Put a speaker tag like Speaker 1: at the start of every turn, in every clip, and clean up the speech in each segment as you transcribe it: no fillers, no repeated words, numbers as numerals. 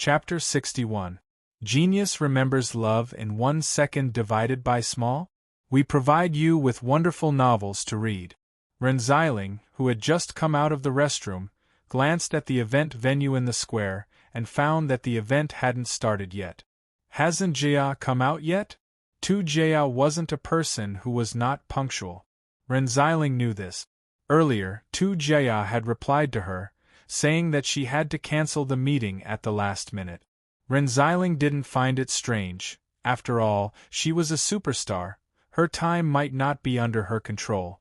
Speaker 1: Chapter 61. Genius remembers love in 1 second divided by small? We provide you with wonderful novels to read. Renziling, who had just come out of the restroom, glanced at the event venue in the square and found that the event hadn't started yet. Hasn't Jia come out yet? Jia wasn't a person who was not punctual. Renziling knew this. Earlier, Jia had replied to her, saying that she had to cancel the meeting at the last minute. Renziling didn't find it strange. After all, she was a superstar. Her time might not be under her control.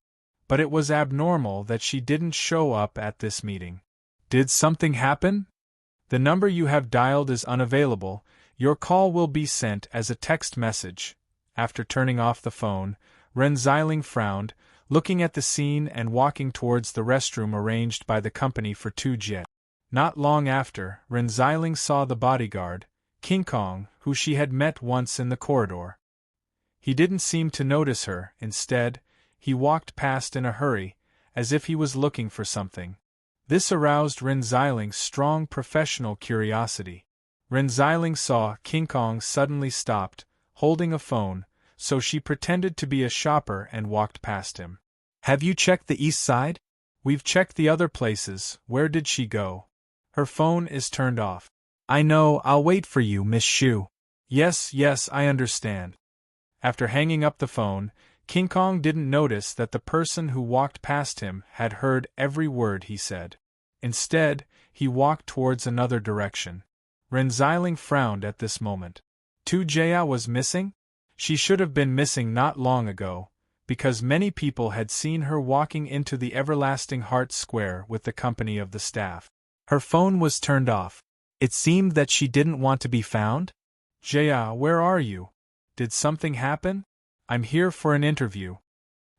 Speaker 1: But it was abnormal that she didn't show up at this meeting. Did something happen? The number you have dialed is unavailable. Your call will be sent as a text message. After turning off the phone, Renziling frowned, looking at the scene and walking towards the restroom arranged by the company for Jia. Not long after, Renziling saw the bodyguard, King Kong, who she had met once in the corridor. He didn't seem to notice her. Instead, he walked past in a hurry, as if he was looking for something. This aroused Renziling's strong professional curiosity. Renziling saw King Kong suddenly stopped, holding a phone, so she pretended to be a shopper and walked past him. Have you checked the east side? We've checked the other places. Where did she go? Her phone is turned off. I know, I'll wait for you, Miss Shu. Yes, I understand. After hanging up the phone, King Kong didn't notice that the person who walked past him had heard every word he said. Instead, he walked towards another direction. Renziling frowned at this moment. Jia was missing? She should have been missing not long ago, because many people had seen her walking into the Everlasting Heart Square with the company of the staff. Her phone was turned off. It seemed that she didn't want to be found. Jia, where are you? Did something happen? I'm here for an interview.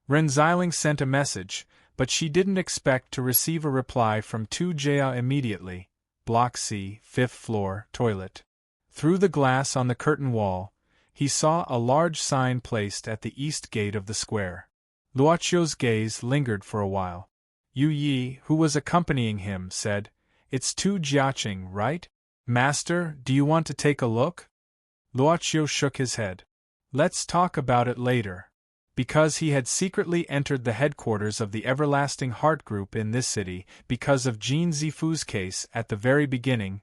Speaker 1: Renziling sent a message, but she didn't expect to receive a reply from Jia immediately. Block C, 5th floor, toilet. Through the glass on the curtain wall, he saw a large sign placed at the east gate of the square. Luochio's gaze lingered for a while. Yu Yi, who was accompanying him, said, It's Tu Jiaqing, right? Master, do you want to take a look? Luochio shook his head. Let's talk about it later. Because he had secretly entered the headquarters of the Everlasting Heart Group in this city because of Jin Zifu's case at the very beginning,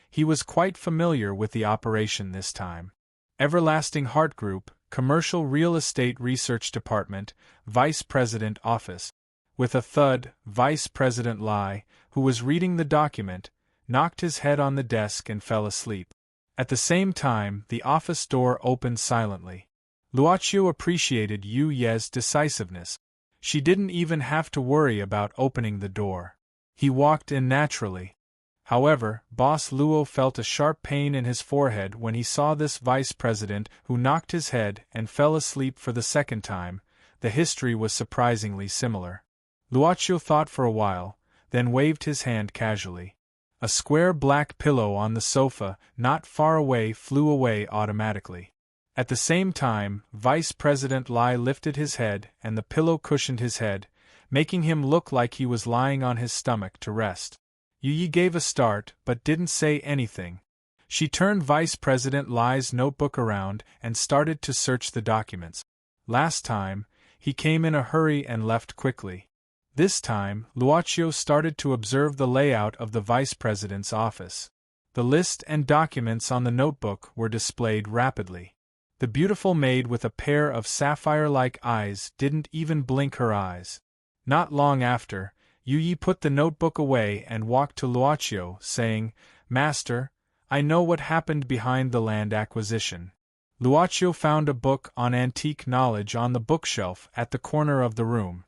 Speaker 1: he was quite familiar with the operation this time. Everlasting Heart Group, Commercial Real Estate Research Department, Vice President Office. With a thud, Vice President Lai, who was reading the document, knocked his head on the desk and fell asleep. At the same time, the office door opened silently. Luochio appreciated Yu Ye's decisiveness. She didn't even have to worry about opening the door. He walked in naturally. However, Boss Luo felt a sharp pain in his forehead when he saw this vice president who knocked his head and fell asleep for the second time. The history was surprisingly similar. Luochio thought for a while, then waved his hand casually. A square black pillow on the sofa not far away flew away automatically. At the same time, Vice President Lai lifted his head and the pillow cushioned his head, making him look like he was lying on his stomach to rest. Yu Yi gave a start but didn't say anything. She turned Vice President Lai's notebook around and started to search the documents. Last time, he came in a hurry and left quickly. This time, Luochio started to observe the layout of the Vice President's office. The list and documents on the notebook were displayed rapidly. The beautiful maid with a pair of sapphire-like eyes didn't even blink her eyes. Not long after, Yu Yi put the notebook away and walked to Luochio, saying, Master, I know what happened behind the land acquisition. Luochio found a book on antique knowledge on the bookshelf at the corner of the room.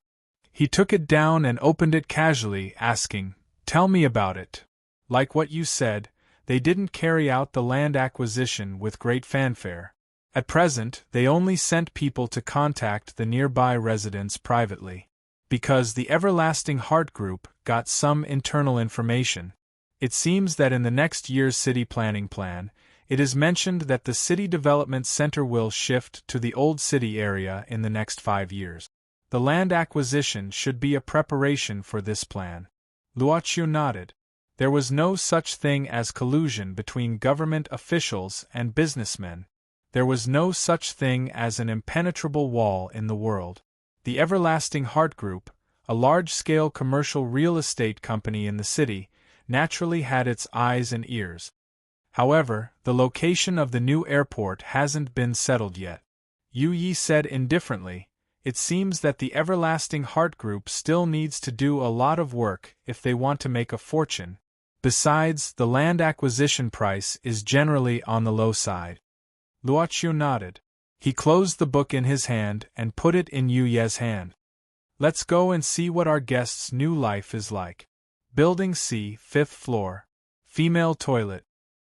Speaker 1: He took it down and opened it casually, asking, Tell me about it. Like what you said, they didn't carry out the land acquisition with great fanfare. At present, they only sent people to contact the nearby residents privately. Because the Everlasting Heart Group got some internal information. It seems that in the next year's city planning plan, it is mentioned that the city development center will shift to the old city area in the next 5 years. The land acquisition should be a preparation for this plan. Luochio nodded. There was no such thing as collusion between government officials and businessmen. There was no such thing as an impenetrable wall in the world. The Everlasting Heart Group, a large-scale commercial real estate company in the city, naturally had its eyes and ears. However, the location of the new airport hasn't been settled yet. Yu Yi said indifferently, it seems that the Everlasting Heart Group still needs to do a lot of work if they want to make a fortune. Besides, the land acquisition price is generally on the low side. Luoqiu nodded. He closed the book in his hand and put it in Yu Ye's hand. Let's go and see what our guest's new life is like. Building C, 5th floor. Female toilet.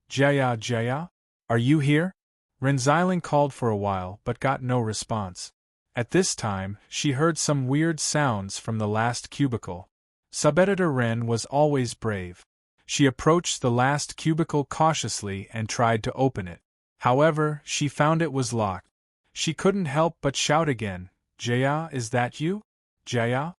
Speaker 1: Jaya Jaya? Are you here? Ren Xiling called for a while but got no response. At this time, she heard some weird sounds from the last cubicle. Subeditor Ren was always brave. She approached the last cubicle cautiously and tried to open it. However, she found it was locked. She couldn't help but shout again, Jaya, is that you? Jaya?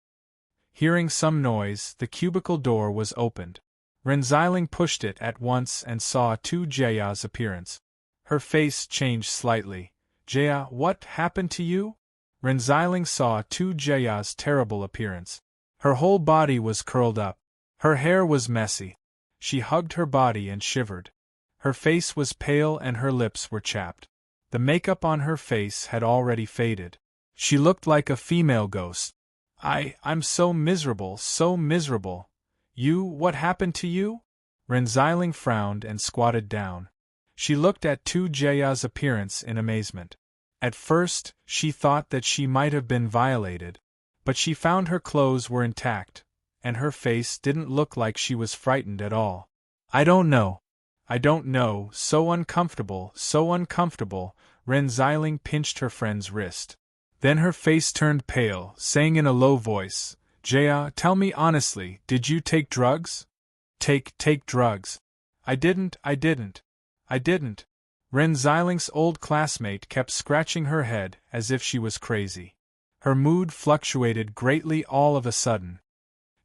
Speaker 1: Hearing some noise, the cubicle door was opened. Ren Xiling pushed it at once and saw Tu Jaya's appearance. Her face changed slightly. Jaya, what happened to you? Ren Xiling saw Tu Jaya's terrible appearance. Her whole body was curled up. Her hair was messy. She hugged her body and shivered. Her face was pale and her lips were chapped. The makeup on her face had already faded. She looked like a female ghost. I'm so miserable, so miserable. You, what happened to you? Ren Xiling frowned and squatted down. She looked at Tu Jaya's appearance in amazement. At first, she thought that she might have been violated, but she found her clothes were intact, and her face didn't look like she was frightened at all. I don't know, so uncomfortable, Ren Xiling pinched her friend's wrist. Then her face turned pale, saying in a low voice, Jaya, tell me honestly, did you take drugs? Take drugs. I didn't. Ren Xiling's old classmate kept scratching her head as if she was crazy. Her mood fluctuated greatly all of a sudden.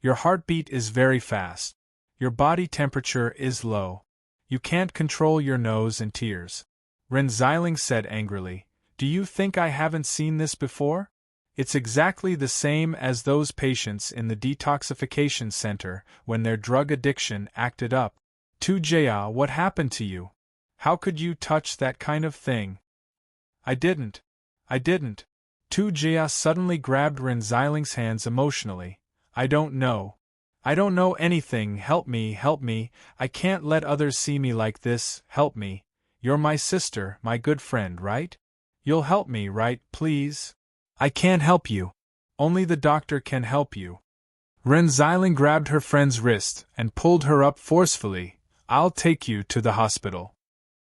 Speaker 1: Your heartbeat is very fast. Your body temperature is low. You can't control your nose and tears. Ren Xiling said angrily, do you think I haven't seen this before? It's exactly the same as those patients in the detoxification center when their drug addiction acted up. Tu Jaya, what happened to you? How could you touch that kind of thing? I didn't. Tu Jaya suddenly grabbed Ren Xiling's hands emotionally. I don't know anything, help me, I can't let others see me like this, help me. You're my sister, my good friend, right? You'll help me, right, please? I can't help you. Only the doctor can help you. Ren Xiling grabbed her friend's wrist and pulled her up forcefully. I'll take you to the hospital.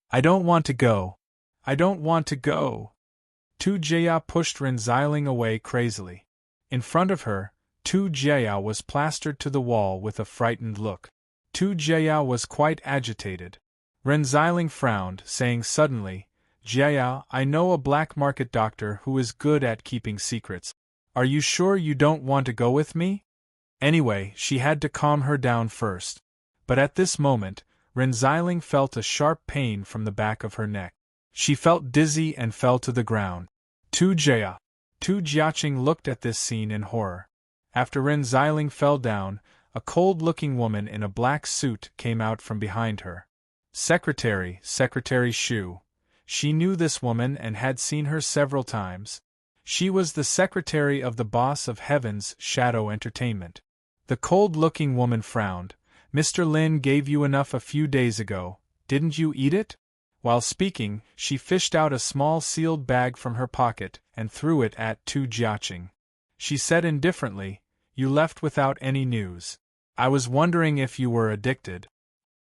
Speaker 1: I don't want to go. Tu Jaya pushed Ren Xiling away crazily. In front of her, Tu Jaya was plastered to the wall with a frightened look. Tu Jaya was quite agitated. Ren Xiling frowned, saying suddenly, Jaya, I know a black market doctor who is good at keeping secrets. Are you sure you don't want to go with me? Anyway, she had to calm her down first. But at this moment, Ren Xiling felt a sharp pain from the back of her neck. She felt dizzy and fell to the ground. Tu Jiaqing looked at this scene in horror. After Ren Xiling fell down, a cold-looking woman in a black suit came out from behind her. Secretary Shu. She knew this woman and had seen her several times. She was the secretary of the boss of Heaven's Shadow Entertainment. The cold-looking woman frowned. Mr. Lin gave you enough a few days ago, didn't you eat it? While speaking, she fished out a small sealed bag from her pocket and threw it at Tu Jiaqing. She said indifferently, You left without any news. I was wondering if you were addicted.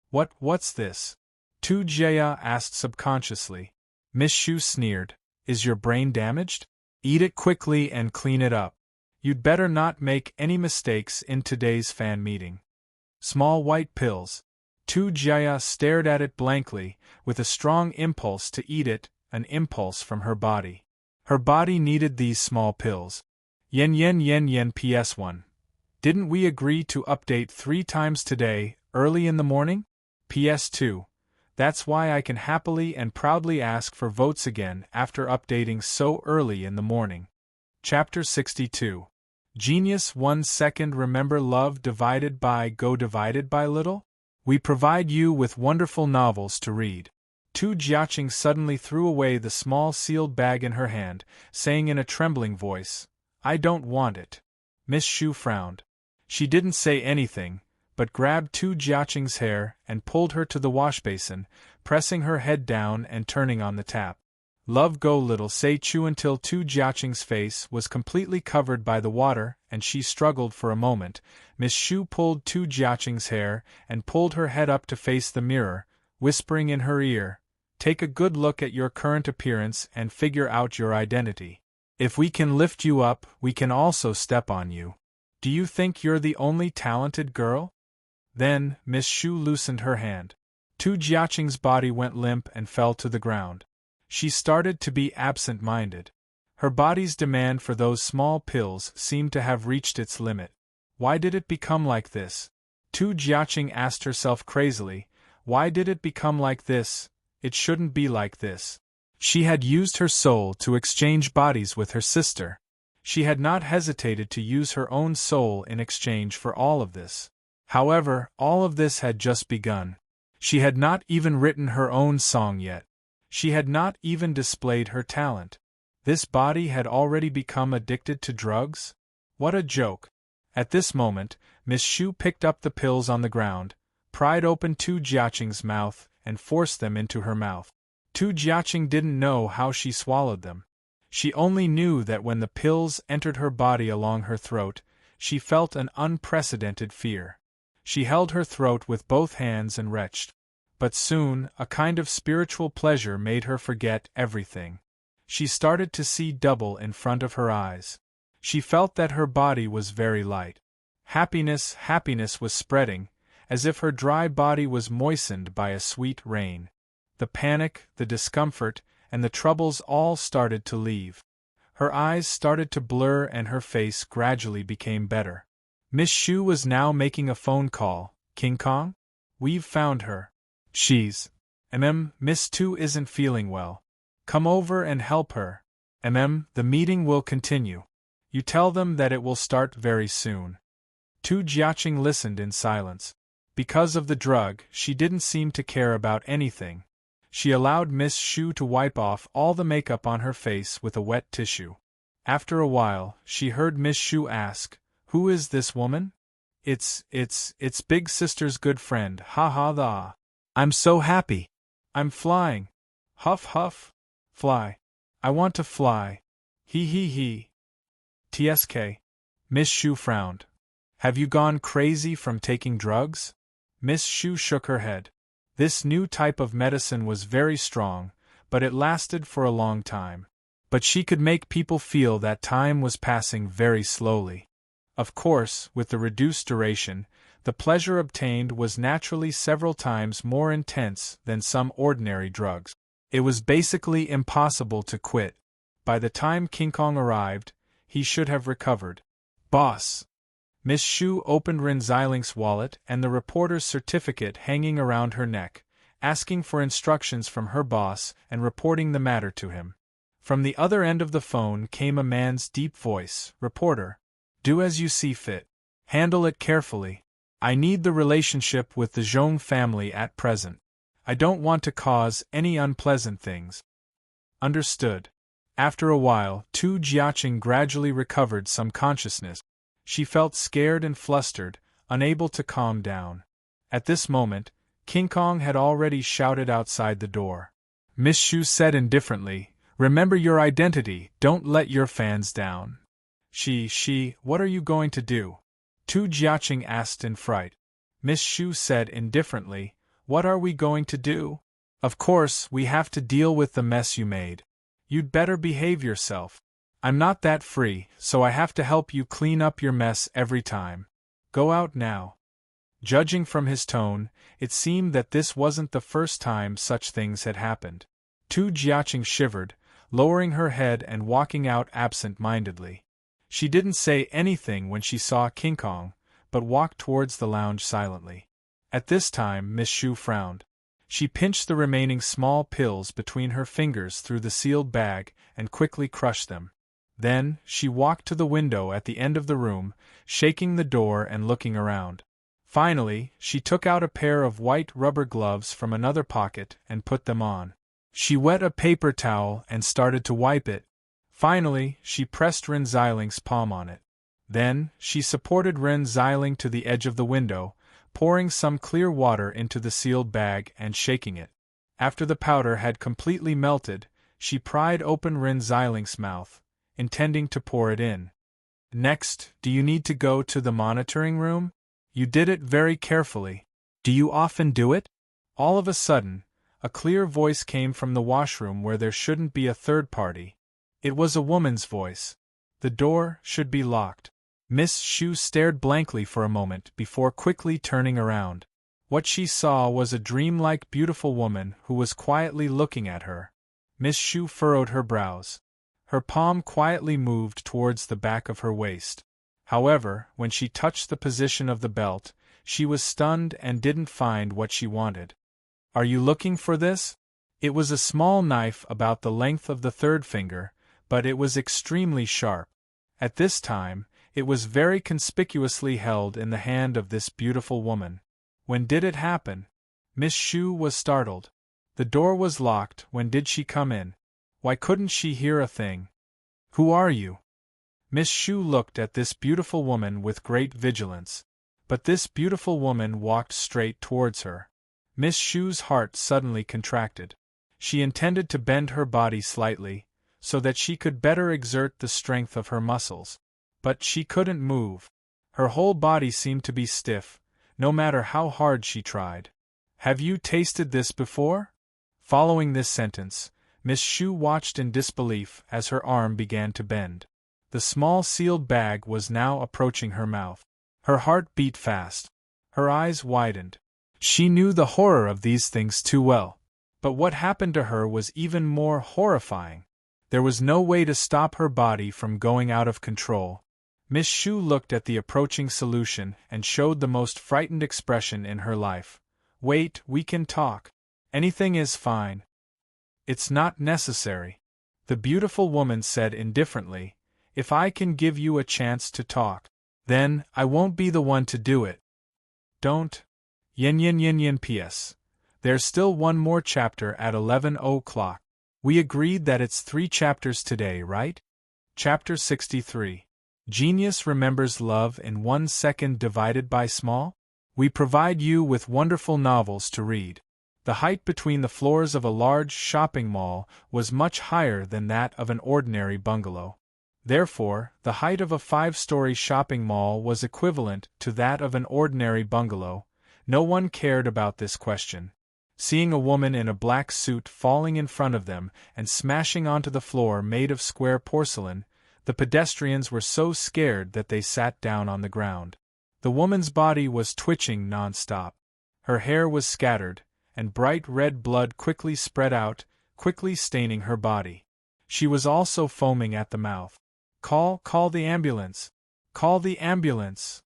Speaker 1: What's this? Tu Jaya asked subconsciously. Miss Shu sneered. Is your brain damaged? Eat it quickly and clean it up. You'd better not make any mistakes in today's fan meeting. Small white pills. Tu Jaya stared at it blankly, with a strong impulse to eat it, an impulse from her body. Her body needed these small pills. Yen PS1. Didn't we agree to update 3 times today? Early in the morning? PS2. That's why I can happily and proudly ask for votes again after updating so early in the morning. Chapter 62. Genius 1 second. Remember love divided by go divided by little? We provide you with wonderful novels to read. Tu Jiaqing suddenly threw away the small sealed bag in her hand, saying in a trembling voice, I don't want it. Miss Shu frowned. She didn't say anything, but grabbed Tu Jiaqing's hair and pulled her to the washbasin, pressing her head down and turning on the tap. Love go little say Chu until Tu Jiaqing's face was completely covered by the water and she struggled for a moment. Miss Shu pulled Tu Jiaqing's hair and pulled her head up to face the mirror, whispering in her ear, Take a good look at your current appearance and figure out your identity. If we can lift you up, we can also step on you. Do you think you're the only talented girl? Then, Miss Shu loosened her hand. Tu Jiaqing's body went limp and fell to the ground. She started to be absent-minded. Her body's demand for those small pills seemed to have reached its limit. Why did it become like this? Tu Jiaqing asked herself crazily, why did it become like this? It shouldn't be like this. She had used her soul to exchange bodies with her sister. She had not hesitated to use her own soul in exchange for all of this. However, all of this had just begun. She had not even written her own song yet. She had not even displayed her talent. This body had already become addicted to drugs? What a joke. At this moment, Miss Shu picked up the pills on the ground, pried open Tu Jiaqing's mouth, and forced them into her mouth. Tu Jiaqing didn't know how she swallowed them. She only knew that when the pills entered her body along her throat, she felt an unprecedented fear. She held her throat with both hands and retched. But soon, a kind of spiritual pleasure made her forget everything. She started to see double in front of her eyes. She felt that her body was very light. Happiness was spreading, as if her dry body was moistened by a sweet rain. The panic, the discomfort, and the troubles all started to leave. Her eyes started to blur and her face gradually became better. Miss Shu was now making a phone call. King Kong? We've found her. She's… Miss Tu isn't feeling well. Come over and help her. The meeting will continue. You tell them that it will start very soon. Tu Jiaqing listened in silence. Because of the drug, she didn't seem to care about anything. She allowed Miss Shu to wipe off all the makeup on her face with a wet tissue. After a while, she heard Miss Shu ask, Who is this woman? It's Big Sister's good friend, ha. I'm so happy. I'm flying. Huff huff. Fly. I want to fly. He. TSK. Miss Shu frowned. Have you gone crazy from taking drugs? Miss Shu shook her head. This new type of medicine was very strong, but it lasted for a long time. But she could make people feel that time was passing very slowly. Of course, with the reduced duration, the pleasure obtained was naturally several times more intense than some ordinary drugs. It was basically impossible to quit. By the time King Kong arrived, he should have recovered. Boss! Miss Shu opened Ren Xiling's wallet and the reporter's certificate hanging around her neck, asking for instructions from her boss and reporting the matter to him. From the other end of the phone came a man's deep voice, Reporter, do as you see fit. Handle it carefully. I need the relationship with the Zhong family at present. I don't want to cause any unpleasant things. Understood. After a while, Tu Jiaqing gradually recovered some consciousness. She felt scared and flustered, unable to calm down. At this moment, King Kong had already shouted outside the door. Miss Shu said indifferently, Remember your identity, don't let your fans down. What are you going to do? Tu Jiaqing asked in fright. Miss Shu said indifferently, What are we going to do? Of course, we have to deal with the mess you made. You'd better behave yourself. I'm not that free, so I have to help you clean up your mess every time. Go out now. Judging from his tone, it seemed that this wasn't the first time such things had happened. Tu Jiaqing shivered, lowering her head and walking out absent-mindedly. She didn't say anything when she saw King Kong, but walked towards the lounge silently. At this time, Miss Shu frowned. She pinched the remaining small pills between her fingers through the sealed bag and quickly crushed them. Then, she walked to the window at the end of the room, shaking the door and looking around. Finally, she took out a pair of white rubber gloves from another pocket and put them on. She wet a paper towel and started to wipe it. Finally, she pressed Ren Xiling's palm on it. Then, she supported Ren Xiling to the edge of the window, pouring some clear water into the sealed bag and shaking it. After the powder had completely melted, she pried open Ren Xiling's mouth, intending to pour it in. Next, do you need to go to the monitoring room? You did it very carefully. Do you often do it? All of a sudden, a clear voice came from the washroom where there shouldn't be a third party. It was a woman's voice. The door should be locked. Miss Shu stared blankly for a moment before quickly turning around. What she saw was a dreamlike beautiful woman who was quietly looking at her. Miss Shu furrowed her brows. Her palm quietly moved towards the back of her waist. However, when she touched the position of the belt, she was stunned and didn't find what she wanted. Are you looking for this? It was a small knife about the length of the third finger, but it was extremely sharp. At this time, it was very conspicuously held in the hand of this beautiful woman. When did it happen? Miss Shu was startled. The door was locked. When did she come in? Why couldn't she hear a thing? Who are you? Miss Shu looked at this beautiful woman with great vigilance. But this beautiful woman walked straight towards her. Miss Shu's heart suddenly contracted. She intended to bend her body slightly, so that she could better exert the strength of her muscles. But she couldn't move. Her whole body seemed to be stiff, no matter how hard she tried. Have you tasted this before? Following this sentence, Miss Shu watched in disbelief as her arm began to bend. The small sealed bag was now approaching her mouth. Her heart beat fast. Her eyes widened. She knew the horror of these things too well. But what happened to her was even more horrifying. There was no way to stop her body from going out of control. Miss Shu looked at the approaching solution and showed the most frightened expression in her life. Wait, we can talk. Anything is fine. It's not necessary. The beautiful woman said indifferently, if I can give you a chance to talk, then I won't be the one to do it. Don't. Yin. P.S. There's still one more chapter at 11 o'clock. We agreed that it's 3 chapters today, right? Chapter 63. Genius remembers love in 1 second divided by small? We provide you with wonderful novels to read. The height between the floors of a large shopping mall was much higher than that of an ordinary bungalow. Therefore, the height of a 5-story shopping mall was equivalent to that of an ordinary bungalow. No one cared about this question. Seeing a woman in a black suit falling in front of them and smashing onto the floor made of square porcelain, the pedestrians were so scared that they sat down on the ground. The woman's body was twitching non-stop. Her hair was scattered, and bright red blood quickly spread out, quickly staining her body. She was also foaming at the mouth. Call the ambulance! Call the ambulance!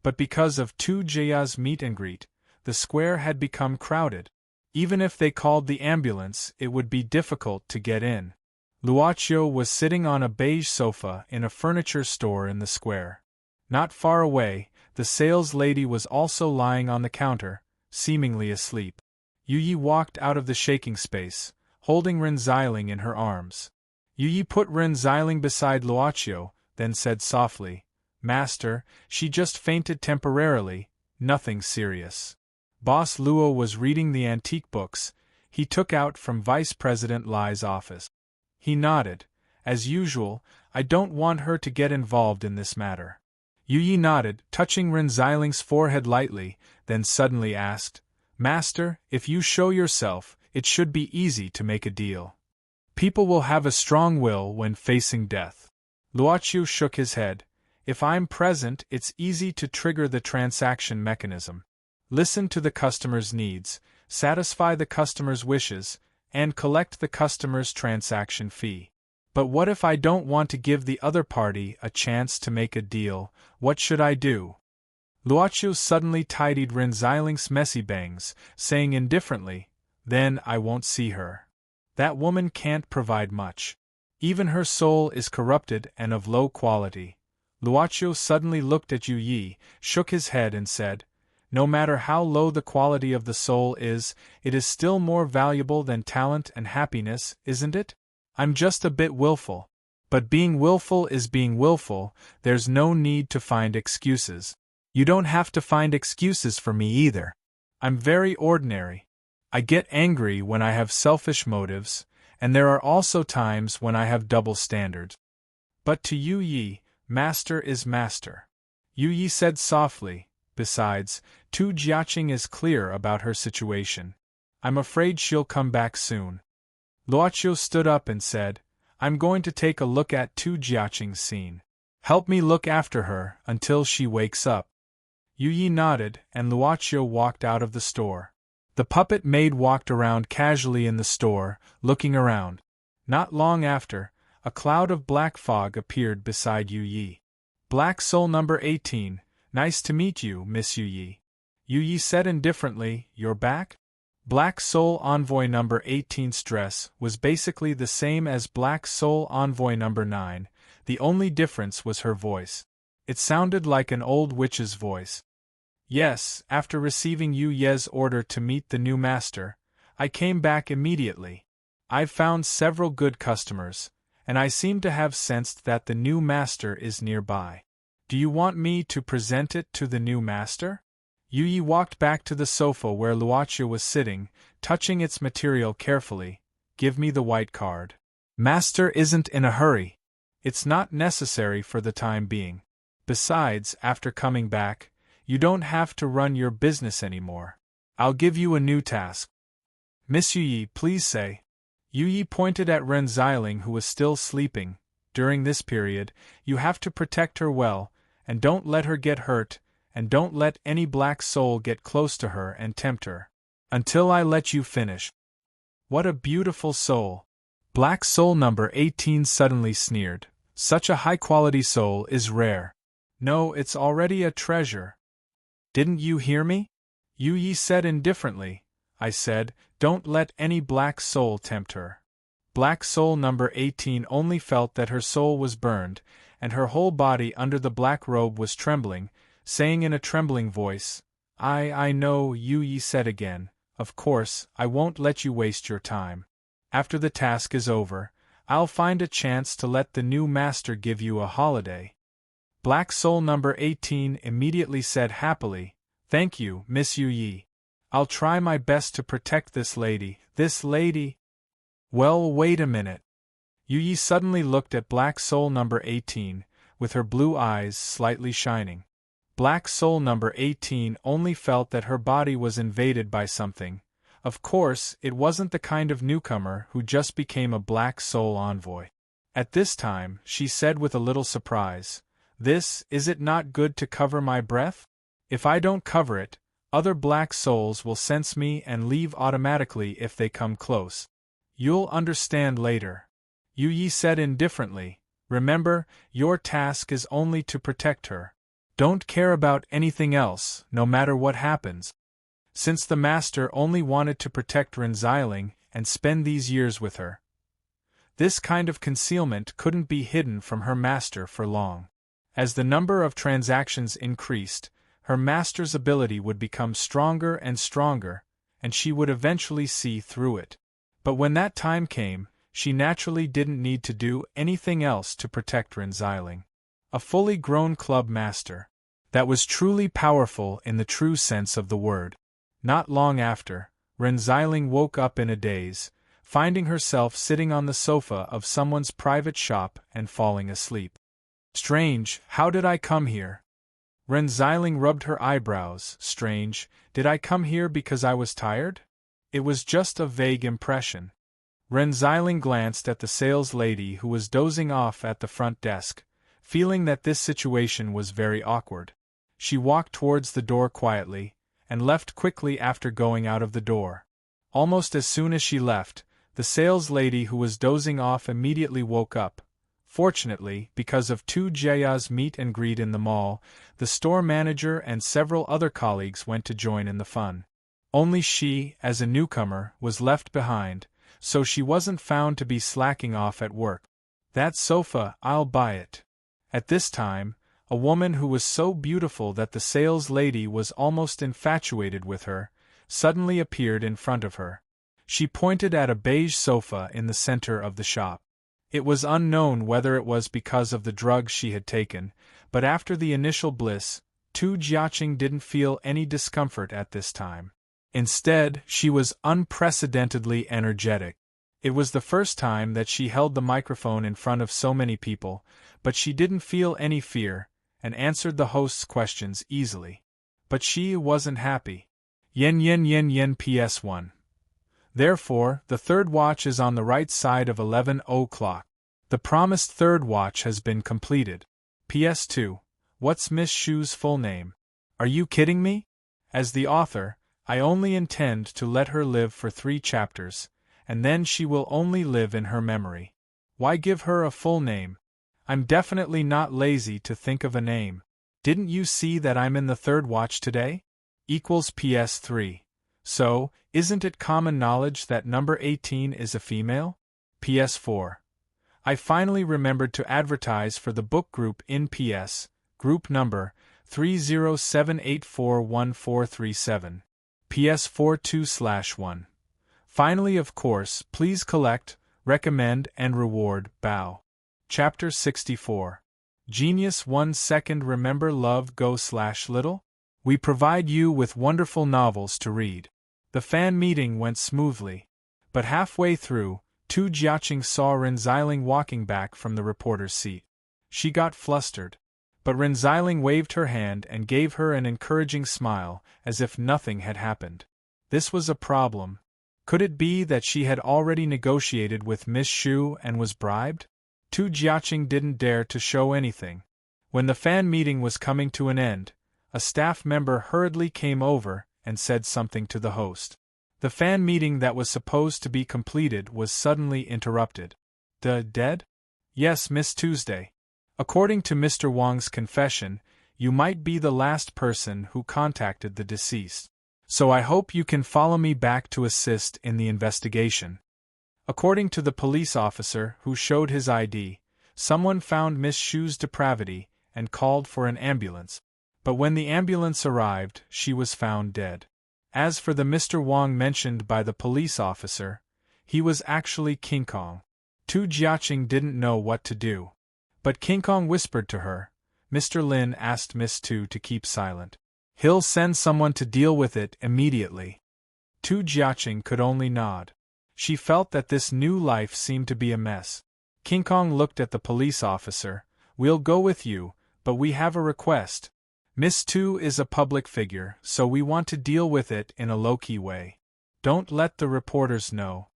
Speaker 1: But because of 2Jaya's meet and greet, the square had become crowded. Even if they called the ambulance, it would be difficult to get in. Luochio was sitting on a beige sofa in a furniture store in the square. Not far away, the sales lady was also lying on the counter, seemingly asleep. Yi walked out of the shaking space, holding Ren Xiling in her arms. Yi put Ren Xiling beside Luochio, then said softly, Master, she just fainted temporarily, nothing serious. Boss Luo was reading the antique books he took out from Vice President Lai's office. He nodded. As usual, I don't want her to get involved in this matter. Yi nodded, touching Ren Xiling's forehead lightly, then suddenly asked, Master, if you show yourself, it should be easy to make a deal. People will have a strong will when facing death. Luochio shook his head. If I'm present, it's easy to trigger the transaction mechanism. Listen to the customer's needs, satisfy the customer's wishes, and collect the customer's transaction fee. But what if I don't want to give the other party a chance to make a deal? What should I do? Luocio suddenly tidied Renzeiling's messy bangs, saying indifferently, "Then I won't see her. That woman can't provide much. Even her soul is corrupted and of low quality." Luocio suddenly looked at Yu Yi, shook his head and said, "No matter how low the quality of the soul is, it is still more valuable than talent and happiness, isn't it? I'm just a bit willful. But being willful is being willful, there's no need to find excuses. You don't have to find excuses for me either. I'm very ordinary. I get angry when I have selfish motives, and there are also times when I have double standards. But to Yu Yi, master is master." Yu Yi said softly, "Besides, Tu Jiaqing is clear about her situation. I'm afraid she'll come back soon." Luocio stood up and said, "I'm going to take a look at Tu Jiaqing's scene. Help me look after her until she wakes up." Yu Yi nodded, and Luocio walked out of the store. The puppet maid walked around casually in the store, looking around. Not long after, a cloud of black fog appeared beside Yu Yi. "Black Soul number 18, nice to meet you, Miss Yu Yi." Yu Yi said indifferently, "You're back?" Black Soul Envoy number 18's dress was basically the same as Black Soul Envoy number 9, the only difference was her voice. It sounded like an old witch's voice. "Yes, after receiving Yu Ye's order to meet the new master, I came back immediately. I've found several good customers, and I seem to have sensed that the new master is nearby. Do you want me to present it to the new master?" Yu Yi walked back to the sofa where Luocio was sitting, touching its material carefully. "Give me the white card. Master isn't in a hurry. It's not necessary for the time being. Besides, after coming back, you don't have to run your business anymore. I'll give you a new task." "Miss Yu Yi, please say." Yu Yi pointed at Renzeiling, who was still sleeping. "During this period, you have to protect her well, and don't let her get hurt, and don't let any black soul get close to her and tempt her. Until I let you finish." "What a beautiful soul!" Black Soul number 18 suddenly sneered. "Such a high-quality soul is rare. No, it's already a treasure." "Didn't you hear me?" Yu Yi said indifferently. "I said, don't let any black soul tempt her." Black Soul number 18 only felt that her soul was burned, and her whole body under the black robe was trembling, saying in a trembling voice, I know," Yu Yi said again, "of course, I won't let you waste your time. After the task is over, I'll find a chance to let the new master give you a holiday." Black Soul number 18 immediately said happily, "Thank you, Miss Yu Yi. I'll try my best to protect this lady. This lady?" "Well, wait a minute." Yu Yi suddenly looked at Black Soul number 18, with her blue eyes slightly shining. Black Soul number 18 only felt that her body was invaded by something. Of course, it wasn't the kind of newcomer who just became a Black Soul envoy. At this time, she said with a little surprise, Is it not good to cover my breath? If I don't cover it, other black souls will sense me and leave automatically if they come close. You'll understand later." Yu Yi said indifferently, "Remember, your task is only to protect her. Don't care about anything else, no matter what happens." Since the master only wanted to protect Renzeiling and spend these years with her, this kind of concealment couldn't be hidden from her master for long. As the number of transactions increased, her master's ability would become stronger and stronger, and she would eventually see through it. But when that time came, she naturally didn't need to do anything else to protect Renzeiling. A fully grown club master. That was truly powerful in the true sense of the word. Not long after, Renzeiling woke up in a daze, finding herself sitting on the sofa of someone's private shop and falling asleep. "Strange, how did I come here?" Renzeiling rubbed her eyebrows. "Strange, did I come here because I was tired? It was just a vague impression." Renzeiling glanced at the sales lady who was dozing off at the front desk, feeling that this situation was very awkward. She walked towards the door quietly, and left quickly after going out of the door. Almost as soon as she left, the sales lady who was dozing off immediately woke up, Fortunately, because of 2Jaya's meet and greet in the mall, the store manager and several other colleagues went to join in the fun. Only she, as a newcomer, was left behind, so she wasn't found to be slacking off at work. "That sofa, I'll buy it." At this time, a woman who was so beautiful that the sales lady was almost infatuated with her, suddenly appeared in front of her. She pointed at a beige sofa in the center of the shop. It was unknown whether it was because of the drugs she had taken, but after the initial bliss, Tu Jiaqing didn't feel any discomfort at this time. Instead, she was unprecedentedly energetic. It was the first time that she held the microphone in front of so many people, but she didn't feel any fear, and answered the host's questions easily. But she wasn't happy. Yen PS1. Therefore, the third watch is on the right side of 11 o'clock. The promised third watch has been completed. PS2. What's Miss Shu's full name? Are you kidding me? As the author, I only intend to let her live for 3 chapters, and then she will only live in her memory. Why give her a full name? I'm definitely not lazy to think of a name. Didn't you see that I'm in the third watch today? Equals PS3. So, isn't it common knowledge that number 18 is a female? PS4. I finally remembered to advertise for the book group in PS, group number 307841437. PS4 2/1. Finally, of course, please collect, recommend, and reward, bow. Chapter 64. Genius 1 second. Remember love go/little? We provide you with wonderful novels to read. The fan meeting went smoothly. But halfway through, Tu Jiaqing saw Renziling walking back from the reporter's seat. She got flustered. But Renziling waved her hand and gave her an encouraging smile, as if nothing had happened. This was a problem. Could it be that she had already negotiated with Miss Shu and was bribed? Tu Jiaqing didn't dare to show anything. When the fan meeting was coming to an end, a staff member hurriedly came over and said something to the host. The fan meeting that was supposed to be completed was suddenly interrupted. Dead? Yes, Miss Tuesday. According to Mr. Wang's confession, you might be the last person who contacted the deceased. So I hope you can follow me back to assist in the investigation. According to the police officer who showed his ID, someone found Miss Shu's depravity and called for an ambulance. But when the ambulance arrived, she was found dead. As for the Mr. Wang mentioned by the police officer, he was actually King Kong. Tu Jiaqing didn't know what to do. But King Kong whispered to her. Mr. Lin asked Miss Tu to keep silent. He'll send someone to deal with it immediately. Tu Jiaqing could only nod. She felt that this new life seemed to be a mess. King Kong looked at the police officer. We'll go with you, but we have a request. Miss Tu is a public figure, so we want to deal with it in a low-key way. Don't let the reporters know.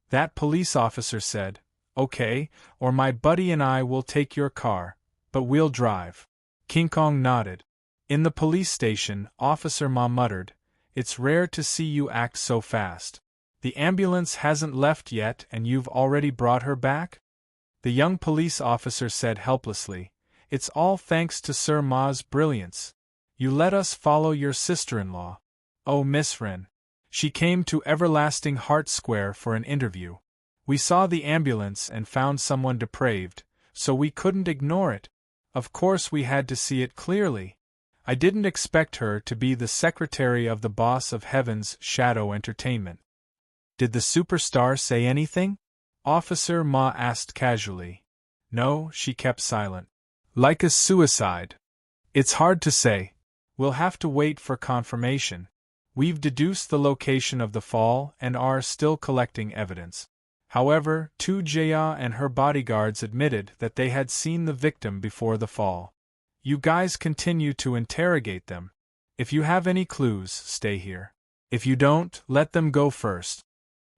Speaker 1: That police officer said, Okay, or my buddy and I will take your car, but we'll drive. King Kong nodded. In the police station, Officer Ma muttered, It's rare to see you act so fast. The ambulance hasn't left yet and you've already brought her back? The young police officer said helplessly, It's all thanks to Sir Ma's brilliance. You let us follow your sister-in-law. Oh, Miss Ren. She came to Everlasting Heart Square for an interview. We saw the ambulance and found someone depraved, so we couldn't ignore it. Of course we had to see it clearly. I didn't expect her to be the secretary of the boss of Heaven's Shadow Entertainment. Did the superstar say anything? Officer Ma asked casually. No, she kept silent. Like a suicide. It's hard to say. We'll have to wait for confirmation. We've deduced the location of the fall and are still collecting evidence. However, Tu Jia and her bodyguards admitted that they had seen the victim before the fall. You guys continue to interrogate them. If you have any clues, stay here. If you don't, let them go first.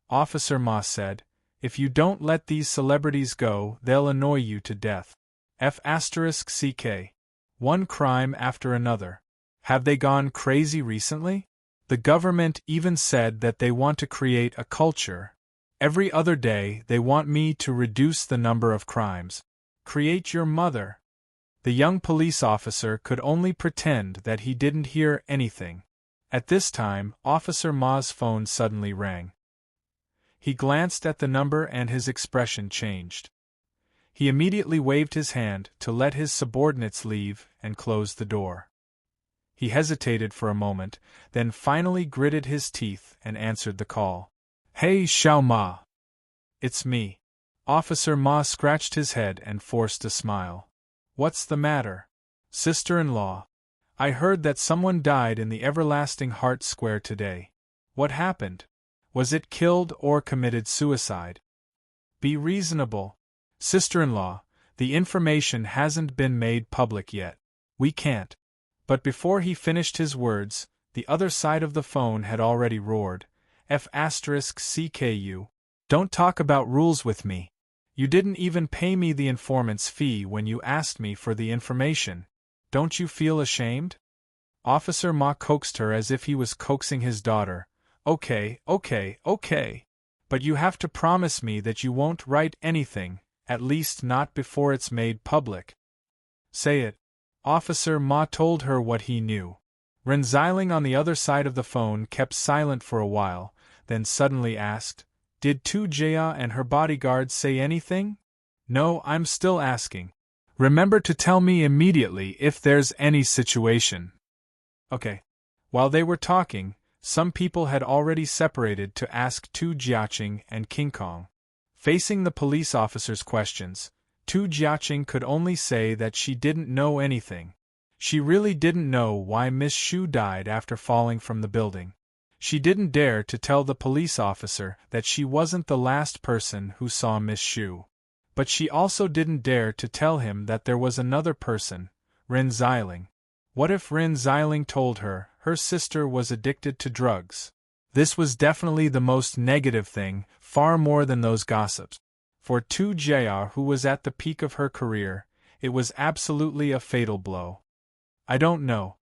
Speaker 1: Officer Ma said, If you don't let these celebrities go, they'll annoy you to death. F***CK. One crime after another. Have they gone crazy recently? The government even said that they want to create a culture. Every other day they want me to reduce the number of crimes. Create your mother. The young police officer could only pretend that he didn't hear anything. At this time, Officer Ma's phone suddenly rang. He glanced at the number and his expression changed. He immediately waved his hand to let his subordinates leave and closed the door. He hesitated for a moment, then finally gritted his teeth and answered the call. Hey, Xiao Ma. It's me. Officer Ma scratched his head and forced a smile. What's the matter? Sister-in-law. I heard that someone died in the Everlasting Heart Square today. What happened? Was it killed or committed suicide? Be reasonable. Sister-in-law, the information hasn't been made public yet. We can't. But before he finished his words, the other side of the phone had already roared. F***CKU. Don't talk about rules with me. You didn't even pay me the informant's fee when you asked me for the information. Don't you feel ashamed? Officer Ma coaxed her as if he was coaxing his daughter. Okay. But you have to promise me that you won't write anything, at least not before it's made public. Say it. Officer Ma told her what he knew. Ren Xiling on the other side of the phone kept silent for a while, then suddenly asked, Did Tu Jia and her bodyguards say anything? No, I'm still asking. Remember to tell me immediately if there's any situation. Okay. While they were talking, some people had already separated to ask Tu Jiaqing and King Kong. Facing the police officer's questions, Tu Jiaqing could only say that she didn't know anything. She really didn't know why Miss Xu died after falling from the building. She didn't dare to tell the police officer that she wasn't the last person who saw Miss Xu. But she also didn't dare to tell him that there was another person, Ren Xiling. What if Ren Xiling told her her sister was addicted to drugs? This was definitely the most negative thing, far more than those gossips. For Tu Jia, who was at the peak of her career, it was absolutely a fatal blow. I don't know.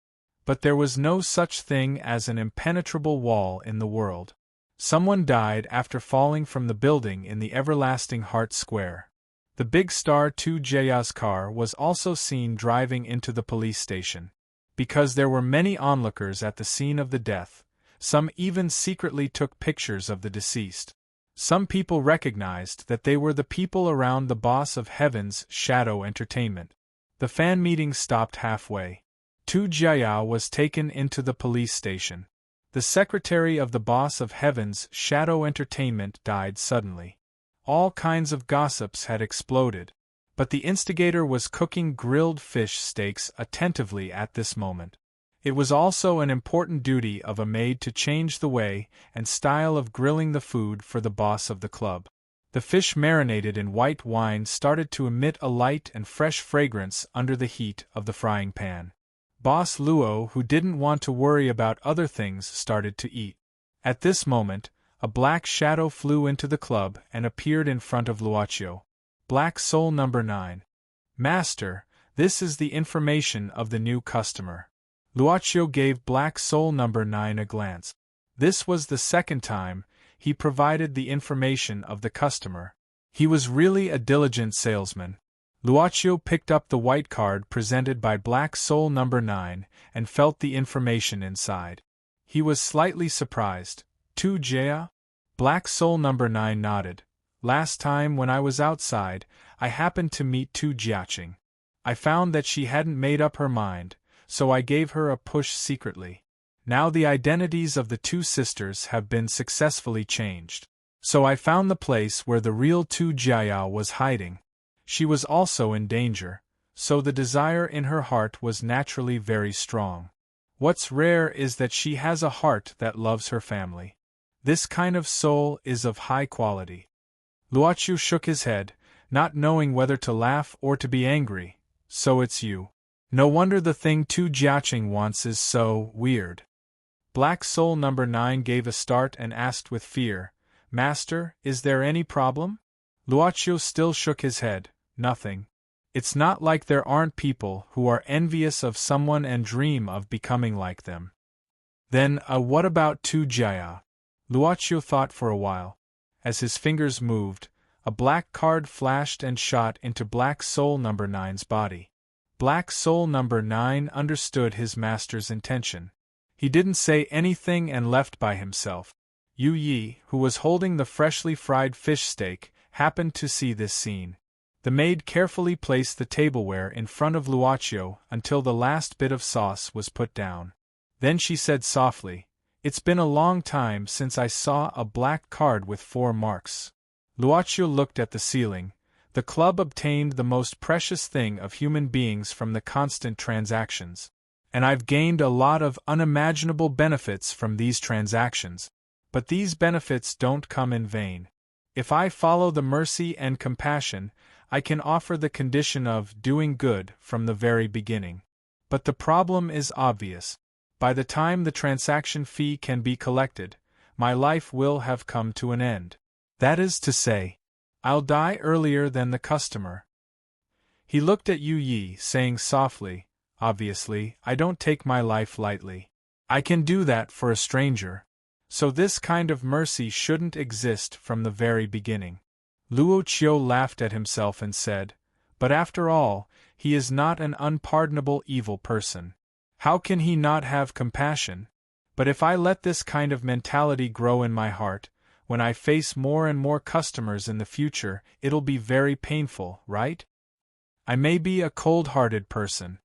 Speaker 1: But there was no such thing as an impenetrable wall in the world. Someone died after falling from the building in the Everlasting Heart Square. The big star Tu Jia's car was also seen driving into the police station. Because there were many onlookers at the scene of the death, some even secretly took pictures of the deceased. Some people recognized that they were the people around the boss of Heaven's Shadow Entertainment. The fan meeting stopped halfway. Tu Jia was taken into the police station. The secretary of the boss of Heaven's Shadow Entertainment died suddenly. All kinds of gossips had exploded, but the instigator was cooking grilled fish steaks attentively at this moment. It was also an important duty of a maid to change the way and style of grilling the food for the boss of the club. The fish marinated in white wine started to emit a light and fresh fragrance under the heat of the frying pan. Boss Luo, who didn't want to worry about other things, started to eat. At this moment, a black shadow flew into the club and appeared in front of Luoqiu. Black Soul number 9. Master, this is the information of the new customer. Luoqiu gave Black Soul number 9 a glance. This was the second time he provided the information of the customer. He was really a diligent salesman. Luoqiu picked up the white card presented by Black Soul number 9 and felt the information inside. He was slightly surprised. Tu Jia? Black Soul number 9 nodded. Last time when I was outside, I happened to meet Tu Jiaqing. I found that she hadn't made up her mind, so I gave her a push secretly. Now the identities of the two sisters have been successfully changed. So I found the place where the real Tu Jia was hiding. She was also in danger, so the desire in her heart was naturally very strong. What's rare is that she has a heart that loves her family. This kind of soul is of high quality. Luoqiu shook his head, not knowing whether to laugh or to be angry. So it's you. No wonder the thing Tu Jiaqing wants is so weird. Black Soul number 9 gave a start and asked with fear, Master, is there any problem? Luoqiu still shook his head. Nothing. It's not like there aren't people who are envious of someone and dream of becoming like them. Then, what about Tu Jia? Luoqiu thought for a while. As his fingers moved, A black card flashed and shot into Black Soul Number 9's body. Black Soul Number 9 understood his master's intention. He didn't say anything and left by himself. Yu Yi, who was holding the freshly fried fish steak, happened to see this scene. The maid carefully placed the tableware in front of Luocio until the last bit of sauce was put down. Then she said softly, "It's been a long time since I saw a black card with 4 marks." Luocio looked at the ceiling. The club obtained the most precious thing of human beings from the constant transactions. And I've gained a lot of unimaginable benefits from these transactions. But these benefits don't come in vain. If I follow the mercy and compassion, I can offer the condition of doing good from the very beginning. But the problem is obvious. By the time the transaction fee can be collected, my life will have come to an end. That is to say, I'll die earlier than the customer. He looked at Yu Yi, saying softly, "Obviously, I don't take my life lightly. I can do that for a stranger. So this kind of mercy shouldn't exist from the very beginning." Luocio laughed at himself and said, "But after all, he is not an unpardonable evil person. How can he not have compassion? But if I let this kind of mentality grow in my heart, when I face more and more customers in the future, it'll be very painful, right? I may be a cold-hearted person."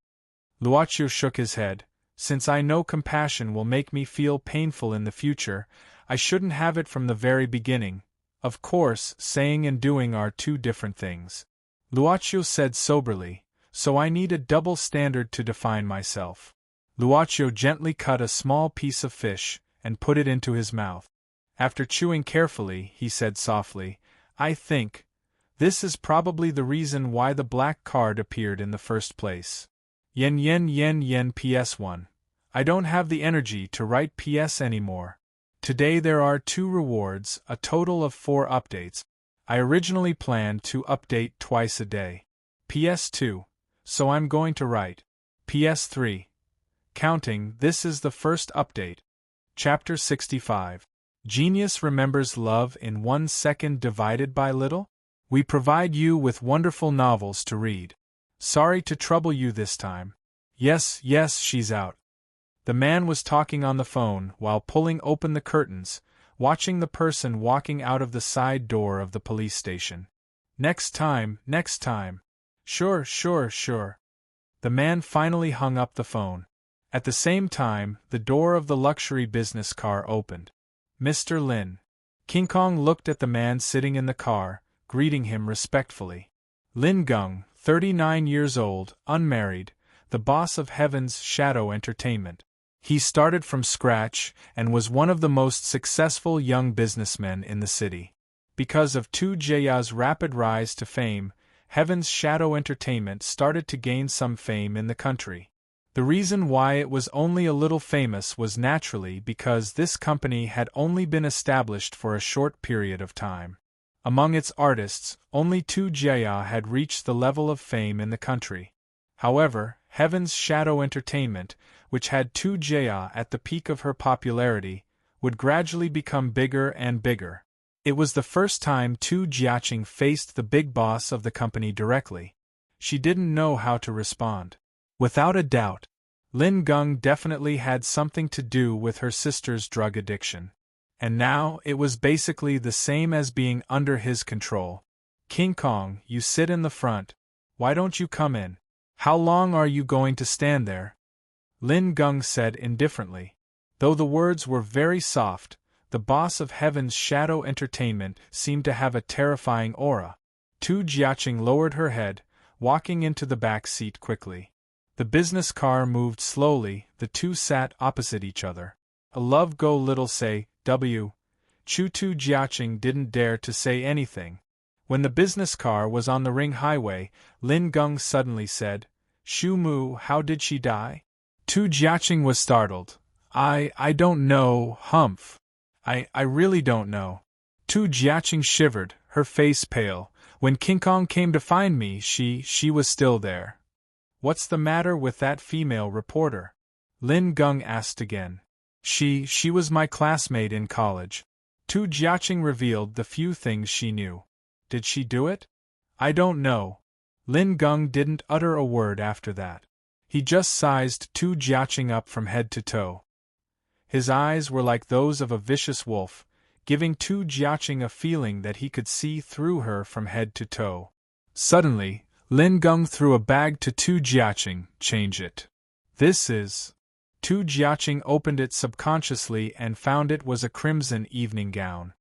Speaker 1: Luocio shook his head. "Since I know compassion will make me feel painful in the future, I shouldn't have it from the very beginning. Of course, saying and doing are 2 different things." Luocio said soberly, "So I need a double standard to define myself." Luocio gently cut a small piece of fish and put it into his mouth. After chewing carefully, he said softly, "I think this is probably the reason why the black card appeared in the first place. Yen yen yen yen PS1. I don't have the energy to write PS anymore. Today there are 2 rewards, a total of 4 updates. I originally planned to update twice a day. PS2. So I'm going to write. PS3. Counting, this is the first update." Chapter 65. Genius remembers love in 1 second divided by little? We provide you with wonderful novels to read. Sorry to trouble you this time. Yes, she's out. The man was talking on the phone while pulling open the curtains, watching the person walking out of the side door of the police station. Next time. Sure. The man finally hung up the phone. At the same time, the door of the luxury business car opened. "Mr. Lin." King Kong looked at the man sitting in the car, greeting him respectfully. Lin Gung, 39 years old, unmarried, the boss of Heaven's Shadow Entertainment. He started from scratch and was one of the most successful young businessmen in the city. Because of Tu Jia's rapid rise to fame, Heaven's Shadow Entertainment started to gain some fame in the country. The reason why it was only a little famous was naturally because this company had only been established for a short period of time. Among its artists, only Tu Jia had reached the level of fame in the country. However, Heaven's Shadow Entertainment, which had Tu Jia at the peak of her popularity, would gradually become bigger and bigger. It was the first time Tu Jiaqing faced the big boss of the company directly. She didn't know how to respond. Without a doubt, Lin Gung definitely had something to do with her sister's drug addiction. And now it was basically the same as being under his control. "King Kong, you sit in the front. Why don't you come in? How long are you going to stand there?" Lin Gung said indifferently. Though the words were very soft, the boss of Heaven's Shadow Entertainment seemed to have a terrifying aura. Tu Jiaqing lowered her head, walking into the back seat quickly. The business car moved slowly, the two sat opposite each other. "A love go little say, W. Tu Jiaqing didn't dare to say anything. When the business car was on the ring highway, Lin Gung suddenly said, "Shu Mu, how did she die?" Tu Jiaqing was startled. I don't know, humph. I really don't know." Tu Jiaqing shivered, her face pale. "When King Kong came to find me, she was still there." "What's the matter with that female reporter?" Lin Gung asked again. She was my classmate in college." Tu Jiaqing revealed the few things she knew. Did she do it? I don't know. Lin Geng didn't utter a word after that. He just sized Tu Jiaqing up from head to toe. His eyes were like those of a vicious wolf, giving Tu Jiaqing a feeling that he could see through her from head to toe. Suddenly, Lin Geng threw a bag to Tu Jiaqing. Change it. This is. Tu Jiaqing opened it subconsciously and found it was a crimson evening gown.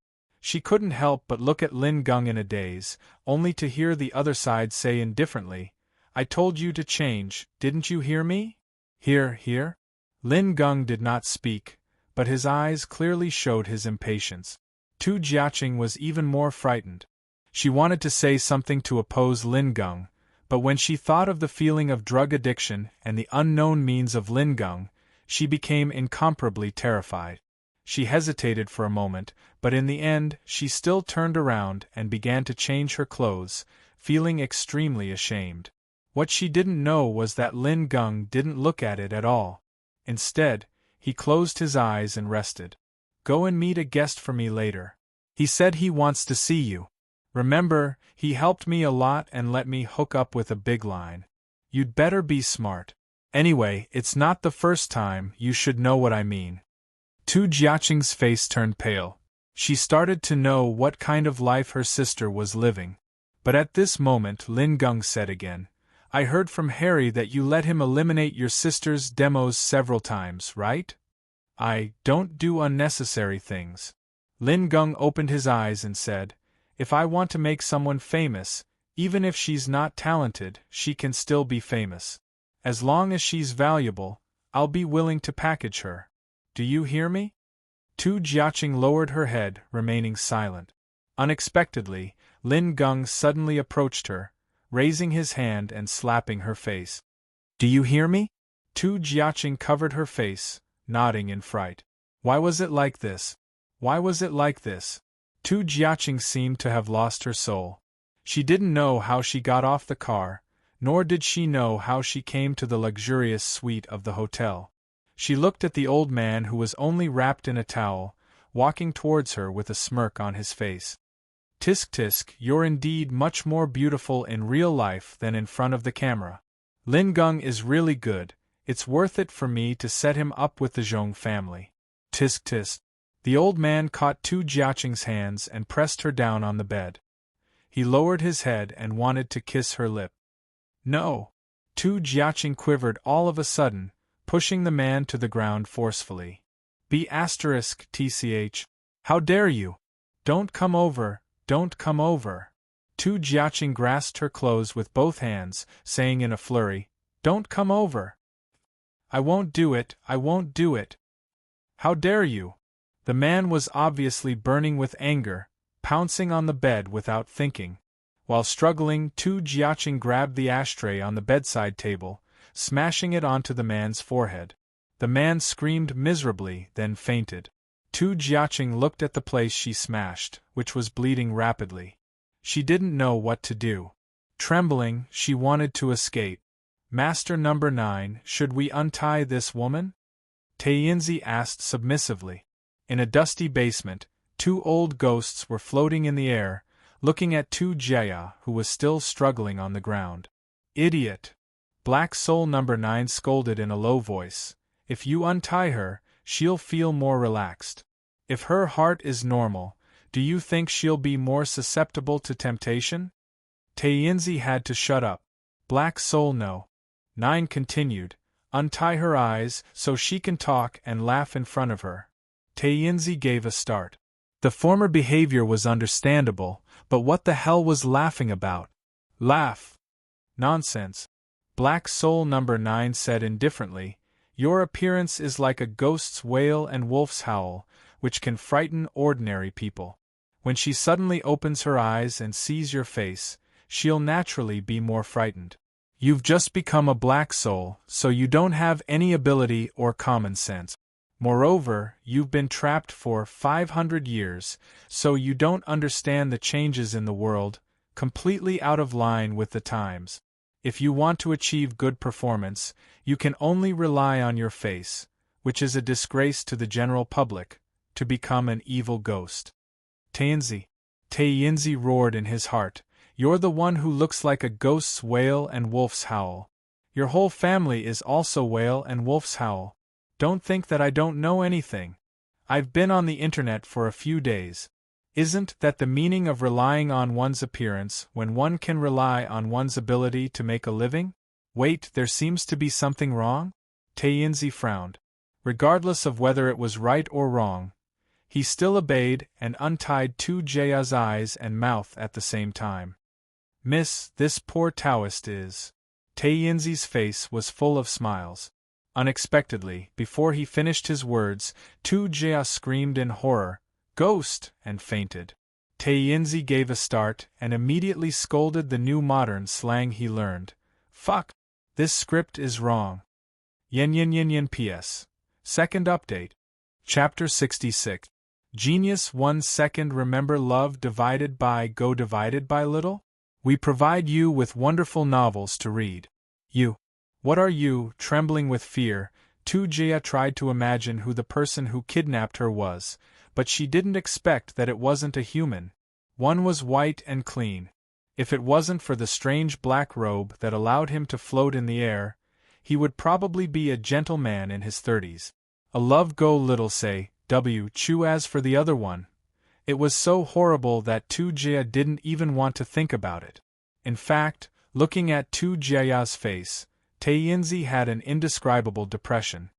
Speaker 1: She couldn't help but look at Lin Geng in a daze, only to hear the other side say indifferently, I told you to change, didn't you hear me? Here. Lin Geng did not speak, but his eyes clearly showed his impatience. Tu Jiaqing was even more frightened. She wanted to say something to oppose Lin Geng, but when she thought of the feeling of drug addiction and the unknown means of Lin Geng, she became incomparably terrified. She hesitated for a moment, but in the end she still turned around and began to change her clothes, feeling extremely ashamed. What she didn't know was that Lin Geng didn't look at it at all. Instead, he closed his eyes and rested. Go and meet a guest for me later. He said he wants to see you. Remember, he helped me a lot and let me hook up with a big line. You'd better be smart. Anyway, it's not the first time, you should know what I mean. Tu Jiaqing's face turned pale. She started to know what kind of life her sister was living. But at this moment Lin Geng said again, I heard from Harry that you let him eliminate your sister's demos several times, right? I don't do unnecessary things. Lin Geng opened his eyes and said, if I want to make someone famous, even if she's not talented, she can still be famous. As long as she's valuable, I'll be willing to package her. Do you hear me? Tu Jiaqing lowered her head, remaining silent. Unexpectedly, Lin Geng suddenly approached her, raising his hand and slapping her face. Do you hear me? Tu Jiaqing covered her face, nodding in fright. Why was it like this? Why was it like this? Tu Jiaqing seemed to have lost her soul. She didn't know how she got off the car, nor did she know how she came to the luxurious suite of the hotel. She looked at the old man who was only wrapped in a towel, walking towards her with a smirk on his face. Tisk tisk, you're indeed much more beautiful in real life than in front of the camera. Lin Geng is really good, it's worth it for me to set him up with the Zhong family. Tisk tisk. The old man caught Tu Jiaqing's hands and pressed her down on the bed. He lowered his head and wanted to kiss her lip. No. Tu Jiaqing quivered all of a sudden, pushing the man to the ground forcefully. *tch. How dare you? Don't come over, don't come over. Tu Jiaqing grasped her clothes with both hands, saying in a flurry, Don't come over. I won't do it, I won't do it. How dare you? The man was obviously burning with anger, pouncing on the bed without thinking. While struggling, Tu Jiaqing grabbed the ashtray on the bedside table, smashing it onto the man's forehead. The man screamed miserably, then fainted. Tu Jiaqing looked at the place she smashed, which was bleeding rapidly. She didn't know what to do. Trembling, she wanted to escape. Master number 9, should we untie this woman? Taiyinzi asked submissively. In a dusty basement, 2 old ghosts were floating in the air, looking at Tu Jia, who was still struggling on the ground. Idiot! Black Soul number 9 scolded in a low voice. If you untie her, she'll feel more relaxed. If her heart is normal, do you think she'll be more susceptible to temptation? Taiyinzi had to shut up. Black Soul no. 9 continued, untie her eyes so she can talk and laugh in front of her. Taiyinzi gave a start. The former behavior was understandable, but what the hell was laughing about? Laugh! Nonsense. Black Soul number 9 said indifferently, your appearance is like a ghost's wail and wolf's howl, which can frighten ordinary people. When she suddenly opens her eyes and sees your face, she'll naturally be more frightened. You've just become a black soul, so you don't have any ability or common sense. Moreover, you've been trapped for 500 years, so you don't understand the changes in the world, completely out of line with the times. If you want to achieve good performance, you can only rely on your face, which is a disgrace to the general public, to become an evil ghost. Taiyinzi. Tae roared in his heart. You're the one who looks like a ghost's wail and wolf's howl. Your whole family is also wail and wolf's howl. Don't think that I don't know anything. I've been on the internet for a few days. Isn't that the meaning of relying on one's appearance when one can rely on one's ability to make a living? Wait, there seems to be something wrong? Tae frowned. Regardless of whether it was right or wrong, he still obeyed and untied Jae's eyes and mouth at the same time. Miss, this poor Taoist is. Tae-Yinzi's face was full of smiles. Unexpectedly, before he finished his words, Jae screamed in horror, "Ghost!" and fainted. Tae-Yinzi gave a start and immediately scolded the new modern slang he learned. Fuck! This script is wrong. Yen PS. Second update. Chapter 66. Genius 1 second. Remember love divided by little? We provide you with wonderful novels to read. You. What are you? Trembling with fear, Jae tried to imagine who the person who kidnapped her was, but she didn't expect that it wasn't a human. One was white and clean. If it wasn't for the strange black robe that allowed him to float in the air, he would probably be a gentleman in his 30s. A love go little say, Chu. As for the other one, it was so horrible that Jae didn't even want to think about it. In fact, looking at Jae's face, Tae-Yinzi had an indescribable depression.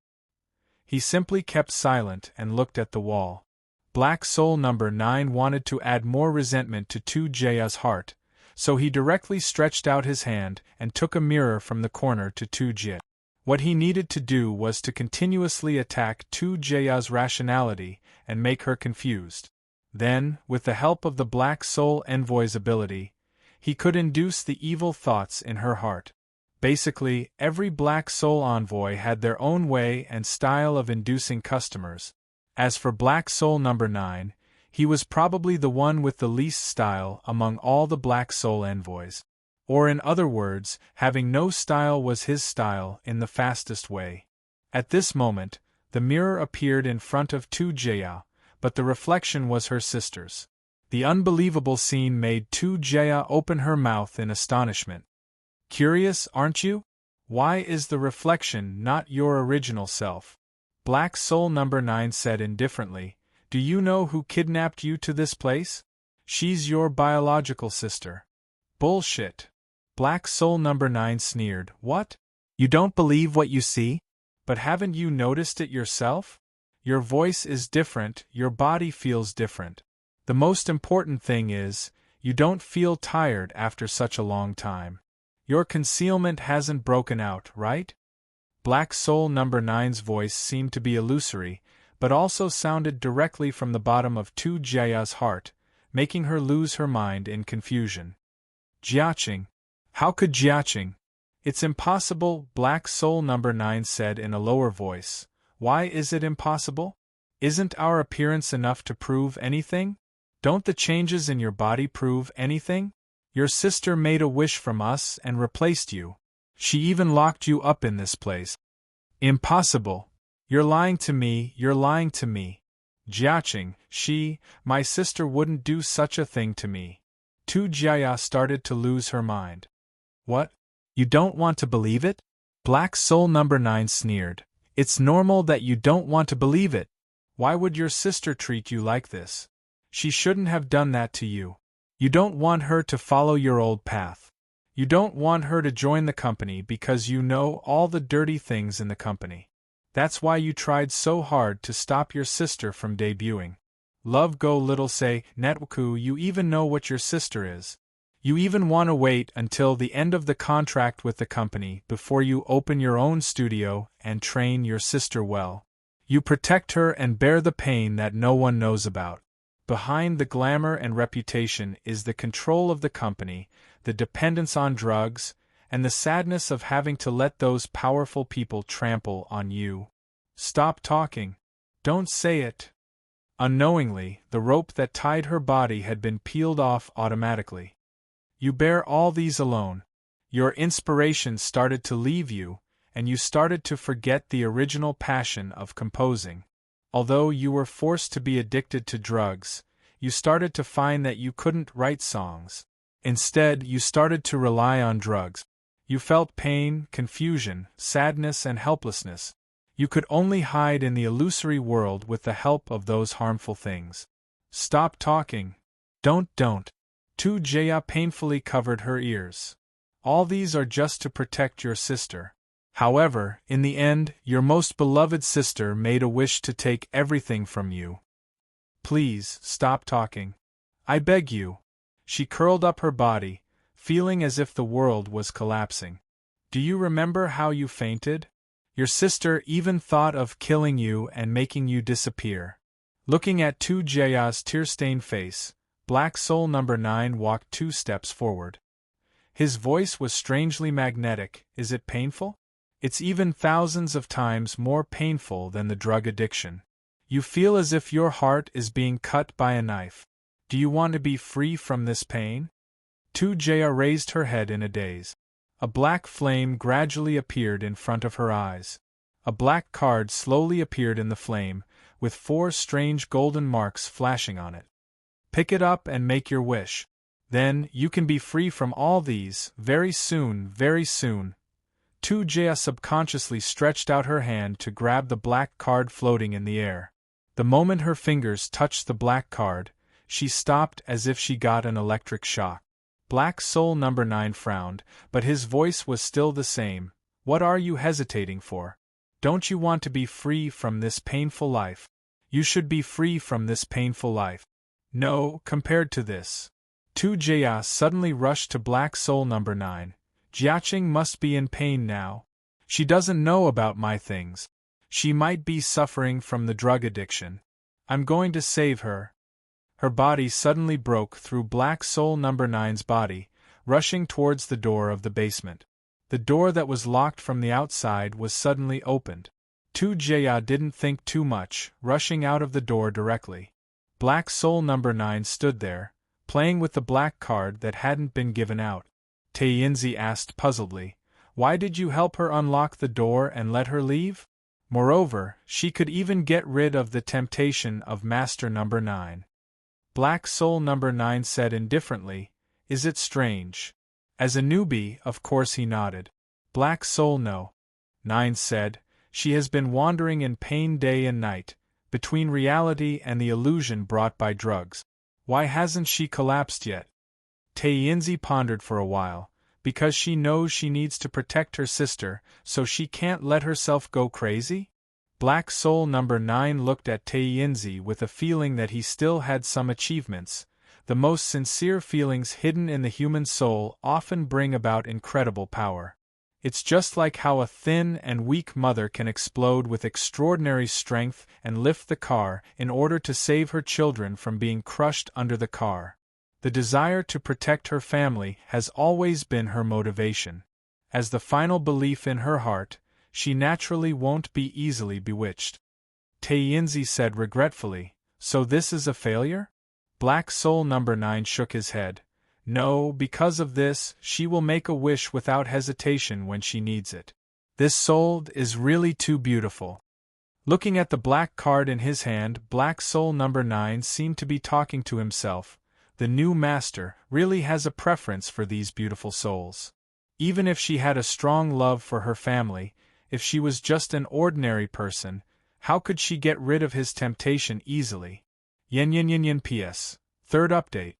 Speaker 1: He simply kept silent and looked at the wall. Black Soul number 9 wanted to add more resentment to Jae's heart, so he directly stretched out his hand and took a mirror from the corner to Jae. What he needed to do was to continuously attack Jae's rationality and make her confused. Then, with the help of the Black Soul Envoy's ability, he could induce the evil thoughts in her heart. Basically, every Black Soul Envoy had their own way and style of inducing customers. As for Black Soul number 9, he was probably the one with the least style among all the Black Soul Envoys. Or in other words, having no style was his style in the fastest way. At this moment, the mirror appeared in front of Jae, but the reflection was her sister's. The unbelievable scene made Jae open her mouth in astonishment. Curious, aren't you? Why is the reflection not your original self? Black Soul number 9 said indifferently, Do you know who kidnapped you to this place? She's your biological sister. Bullshit. Black Soul number 9 sneered, What? You don't believe what you see? But haven't you noticed it yourself? Your voice is different, your body feels different. The most important thing is, you don't feel tired after such a long time. Your concealment hasn't broken out, right? Black Soul number 9's voice seemed to be illusory, but also sounded directly from the bottom of Jae's heart, making her lose her mind in confusion. Jiaqing. How could Jiaqing? It's impossible, Black Soul number 9 said in a lower voice. Why is it impossible? Isn't our appearance enough to prove anything? Don't the changes in your body prove anything? Your sister made a wish from us and replaced you. She even locked you up in this place. Impossible. You're lying to me, you're lying to me. Jiaqing, my sister wouldn't do such a thing to me. Jae started to lose her mind. What? You don't want to believe it? Black Soul number 9 sneered. It's normal that you don't want to believe it. Why would your sister treat you like this? She shouldn't have done that to you. You don't want her to follow your old path. You don't want her to join the company because you know all the dirty things in the company. That's why you tried so hard to stop your sister from debuting. Love go little say, Netwaku, you even know what your sister is. You even want to wait until the end of the contract with the company before you open your own studio and train your sister well. You protect her and bear the pain that no one knows about. Behind the glamour and reputation is the control of the company, the dependence on drugs, and the sadness of having to let those powerful people trample on you. Stop talking. Don't say it. Unknowingly, the rope that tied her body had been peeled off automatically. You bear all these alone. Your inspiration started to leave you, and you started to forget the original passion of composing. Although you were forced to be addicted to drugs, you started to find that you couldn't write songs. Instead, you started to rely on drugs. You felt pain, confusion, sadness, and helplessness. You could only hide in the illusory world with the help of those harmful things. Stop talking. Don't. Jaya painfully covered her ears. All these are just to protect your sister. However, in the end, your most beloved sister made a wish to take everything from you. Please, stop talking. I beg you. She curled up her body, feeling as if the world was collapsing. Do you remember how you fainted? Your sister even thought of killing you and making you disappear. Looking at Jaya's tear-stained face, Black Soul Number 9 walked 2 steps forward. His voice was strangely magnetic. Is it painful? It's even thousands of times more painful than the drug addiction. You feel as if your heart is being cut by a knife. Do you want to be free from this pain? Jaya raised her head in a daze. A black flame gradually appeared in front of her eyes. A black card slowly appeared in the flame, with 4 strange golden marks flashing on it. Pick it up and make your wish. Then, you can be free from all these, very soon, very soon. Jaya subconsciously stretched out her hand to grab the black card floating in the air. The moment her fingers touched the black card, she stopped as if she got an electric shock. Black Soul Number 9 frowned, but his voice was still the same. What are you hesitating for? Don't you want to be free from this painful life? You should be free from this painful life. No, compared to this. Jaya suddenly rushed to Black Soul Number 9. Jiaqing must be in pain now. She doesn't know about my things. She might be suffering from the drug addiction. I'm going to save her. Her body suddenly broke through Black Soul Number 9's body, rushing towards the door of the basement. The door that was locked from the outside was suddenly opened. Jaya didn't think too much, rushing out of the door directly. Black Soul Number 9 stood there, playing with the black card that hadn't been given out. Taiyinzi asked puzzledly, why did you help her unlock the door and let her leave? Moreover, she could even get rid of the temptation of Master Number 9. Black Soul Number 9 said indifferently, is it strange? As a newbie, of course he nodded. Black Soul No. 9 said, she has been wandering in pain day and night, between reality and the illusion brought by drugs. Why hasn't she collapsed yet? Taiyinzi pondered for a while, because she knows she needs to protect her sister, so she can't let herself go crazy? Black Soul Number 9 looked at Taiyinzi with a feeling that he still had some achievements. The most sincere feelings hidden in the human soul often bring about incredible power. It's just like how a thin and weak mother can explode with extraordinary strength and lift the car in order to save her children from being crushed under the car. The desire to protect her family has always been her motivation. As the final belief in her heart, she naturally won't be easily bewitched. Taiyinzi said regretfully, so this is a failure? Black Soul Number 9 shook his head. No, because of this, she will make a wish without hesitation when she needs it. This soul is really too beautiful. Looking at the black card in his hand, Black Soul Number 9 seemed to be talking to himself. The new master really has a preference for these beautiful souls. Even if she had a strong love for her family, if she was just an ordinary person, how could she get rid of his temptation easily? Yen P.S. Third update.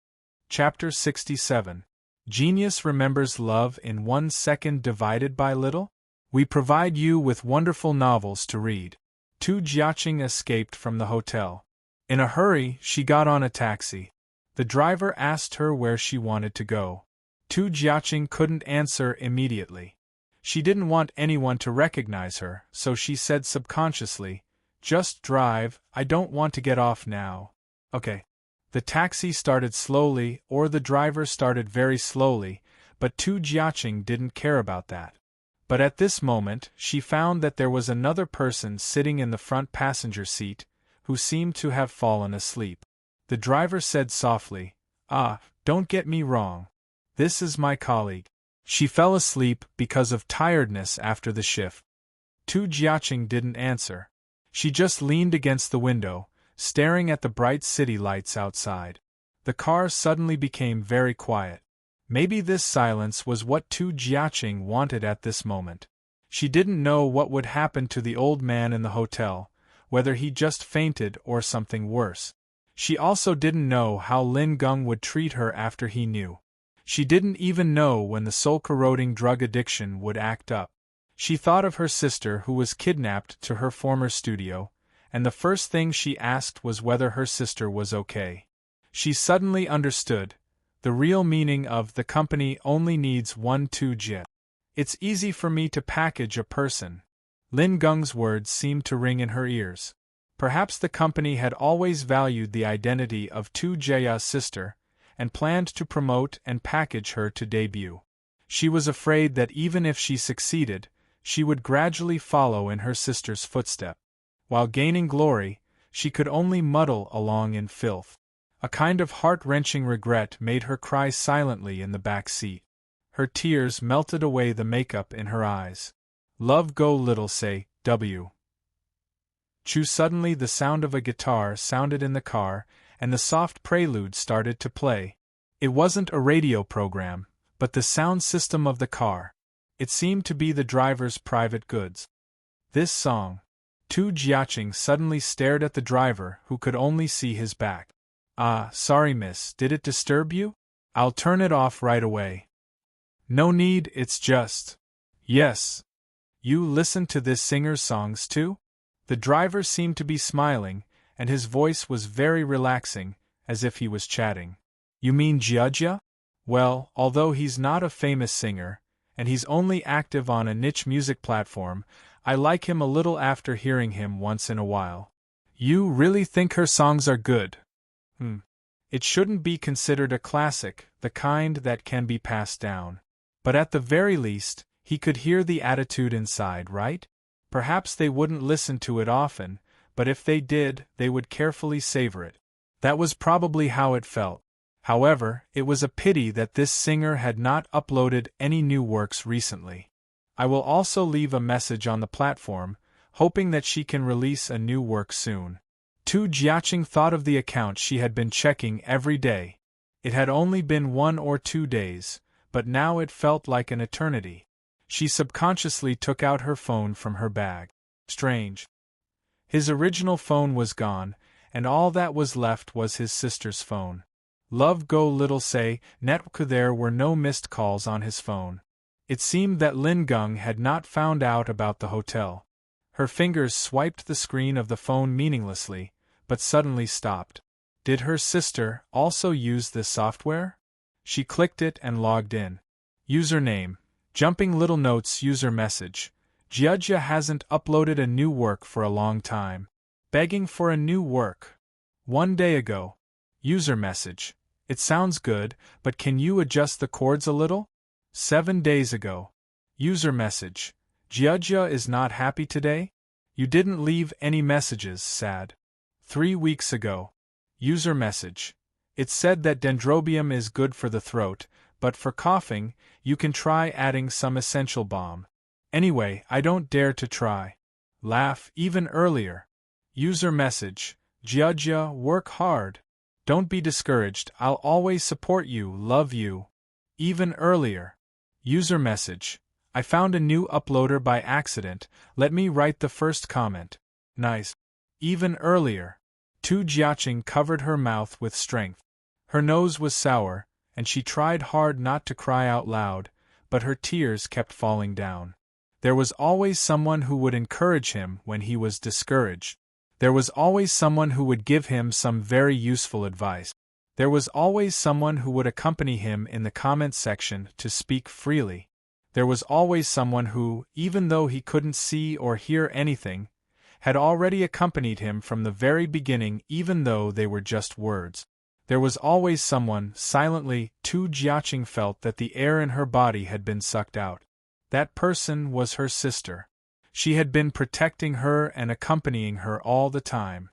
Speaker 1: Chapter 67. Genius remembers love in 1 second divided by little? We provide you with wonderful novels to read. Jiaqing escaped from the hotel. In a hurry, she got on a taxi. The driver asked her where she wanted to go. Jiaqing couldn't answer immediately. She didn't want anyone to recognize her, so she said subconsciously, just drive, I don't want to get off now. Okay. The taxi started slowly, or the driver started very slowly, but Jiaqing didn't care about that. But at this moment, she found that there was another person sitting in the front passenger seat, who seemed to have fallen asleep. The driver said softly, don't get me wrong. This is my colleague. She fell asleep because of tiredness after the shift. Jiaqing didn't answer. She just leaned against the window, staring at the bright city lights outside. The car suddenly became very quiet. Maybe this silence was what Tu Jiaqing wanted at this moment. She didn't know what would happen to the old man in the hotel, whether he just fainted or something worse. She also didn't know how Lin Geng would treat her after he knew. She didn't even know when the soul-corroding drug addiction would act up. She thought of her sister who was kidnapped to her former studio, and the first thing she asked was whether her sister was okay. She suddenly understood. The real meaning of the company only needs one Tu Jie. It's easy for me to package a person. Lin Geng's words seemed to ring in her ears. Perhaps the company had always valued the identity of Tu Jie's sister, and planned to promote and package her to debut. She was afraid that even if she succeeded, she would gradually follow in her sister's footsteps. While gaining glory, she could only muddle along in filth. A kind of heart-wrenching regret made her cry silently in the back seat. Her tears melted away the makeup in her eyes. Love go little say, W. Chu. Suddenly the sound of a guitar sounded in the car, and the soft prelude started to play. It wasn't a radio program, but the sound system of the car. It seemed to be the driver's private goods. This song. Tu Jiaqing suddenly stared at the driver, who could only see his back. Ah, sorry miss, did it disturb you? I'll turn it off right away. No need, it's just… Yes. You listen to this singer's songs too? The driver seemed to be smiling, and his voice was very relaxing, as if he was chatting. You mean Jiajia? Well, although he's not a famous singer, and he's only active on a niche music platform, I like him a little after hearing him once in a while. You really think her songs are good? It shouldn't be considered a classic, the kind that can be passed down. But at the very least, he could hear the attitude inside, right? Perhaps they wouldn't listen to it often, but if they did, they would carefully savor it. That was probably how it felt. However, it was a pity that this singer had not uploaded any new works recently. I will also leave a message on the platform, hoping that she can release a new work soon. Tu Jiaqing thought of the account she had been checking every day. It had only been 1 or 2 days, but now it felt like an eternity. She subconsciously took out her phone from her bag. Strange. His original phone was gone, and all that was left was his sister's phone. Love go little say, network there were no missed calls on his phone. It seemed that Lin Geng had not found out about the hotel. Her fingers swiped the screen of the phone meaninglessly, but suddenly stopped. Did her sister also use this software? She clicked it and logged in. Username. Jumping little notes user message. Jiajia hasn't uploaded a new work for a long time. Begging for a new work. 1 day ago. User message. It sounds good, but can you adjust the chords a little? 7 days ago. User message. Jiajia is not happy today? You didn't leave any messages, sad. 3 weeks ago. User message. It said that dendrobium is good for the throat, but for coughing, you can try adding some essential balm. Anyway, I don't dare to try. Laugh even earlier. User message. Jiajia, work hard. Don't be discouraged, I'll always support you, love you. Even earlier. User message. I found a new uploader by accident, let me write the first comment. Nice. Even earlier. Tu Jiaqing covered her mouth with strength. Her nose was sour, and she tried hard not to cry out loud, but her tears kept falling down. There was always someone who would encourage him when he was discouraged. There was always someone who would give him some very useful advice. There was always someone who would accompany him in the comment section to speak freely. There was always someone who, even though he couldn't see or hear anything, had already accompanied him from the very beginning even though they were just words. There was always someone, silently, Tu Jiaqing felt that the air in her body had been sucked out. That person was her sister. She had been protecting her and accompanying her all the time.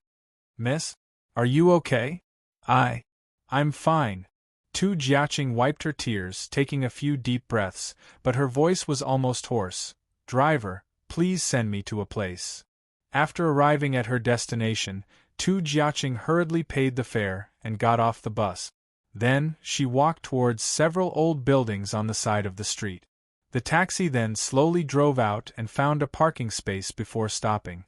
Speaker 1: Miss? Are you okay? I'm fine. Tu Jiaqing wiped her tears, taking a few deep breaths, but her voice was almost hoarse. Driver, please send me to a place. After arriving at her destination, Tu Jiaqing hurriedly paid the fare and got off the bus. Then, she walked towards several old buildings on the side of the street. The taxi then slowly drove out and found a parking space before stopping.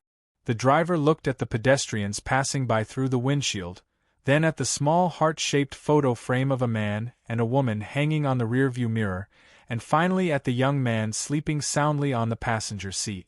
Speaker 1: The driver looked at the pedestrians passing by through the windshield, then at the small heart-shaped photo frame of a man and a woman hanging on the rearview mirror, and finally at the young man sleeping soundly on the passenger seat.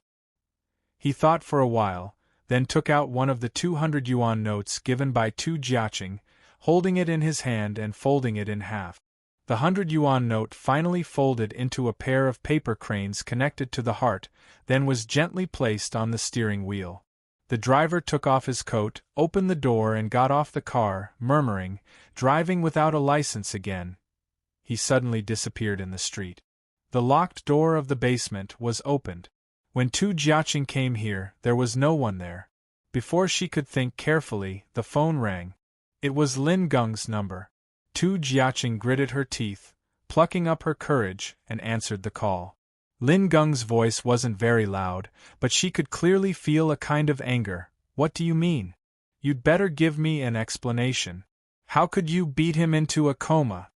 Speaker 1: He thought for a while, then took out one of the 200 yuan notes given by Tu Jiaqing, holding it in his hand and folding it in half. The 100 yuan note finally folded into a pair of paper cranes connected to the heart, then was gently placed on the steering wheel. The driver took off his coat, opened the door and got off the car, murmuring, "Driving without a license again." He suddenly disappeared in the street. The locked door of the basement was opened. When Tu Jiaqing came here, there was no one there. Before she could think carefully, the phone rang. It was Lin Gung's number. Tu Jiaqing gritted her teeth, plucking up her courage, and answered the call. Lin Gung's voice wasn't very loud, but she could clearly feel a kind of anger. "What do you mean? You'd better give me an explanation. How could you beat him into a coma?"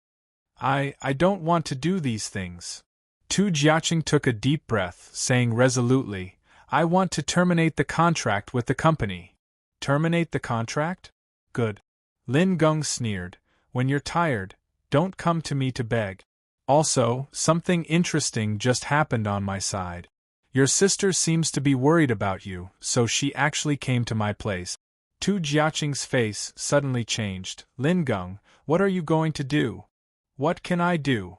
Speaker 1: I don't want to do these things." Tu Jiaqing took a deep breath, saying resolutely, "I want to terminate the contract with the company." "Terminate the contract? Good." Lin Gung sneered. "When you're tired, don't come to me to beg. Also, something interesting just happened on my side. Your sister seems to be worried about you, so she actually came to my place." Tu Jiaqing's face suddenly changed. "Lin Gung, what are you going to do?" "What can I do?"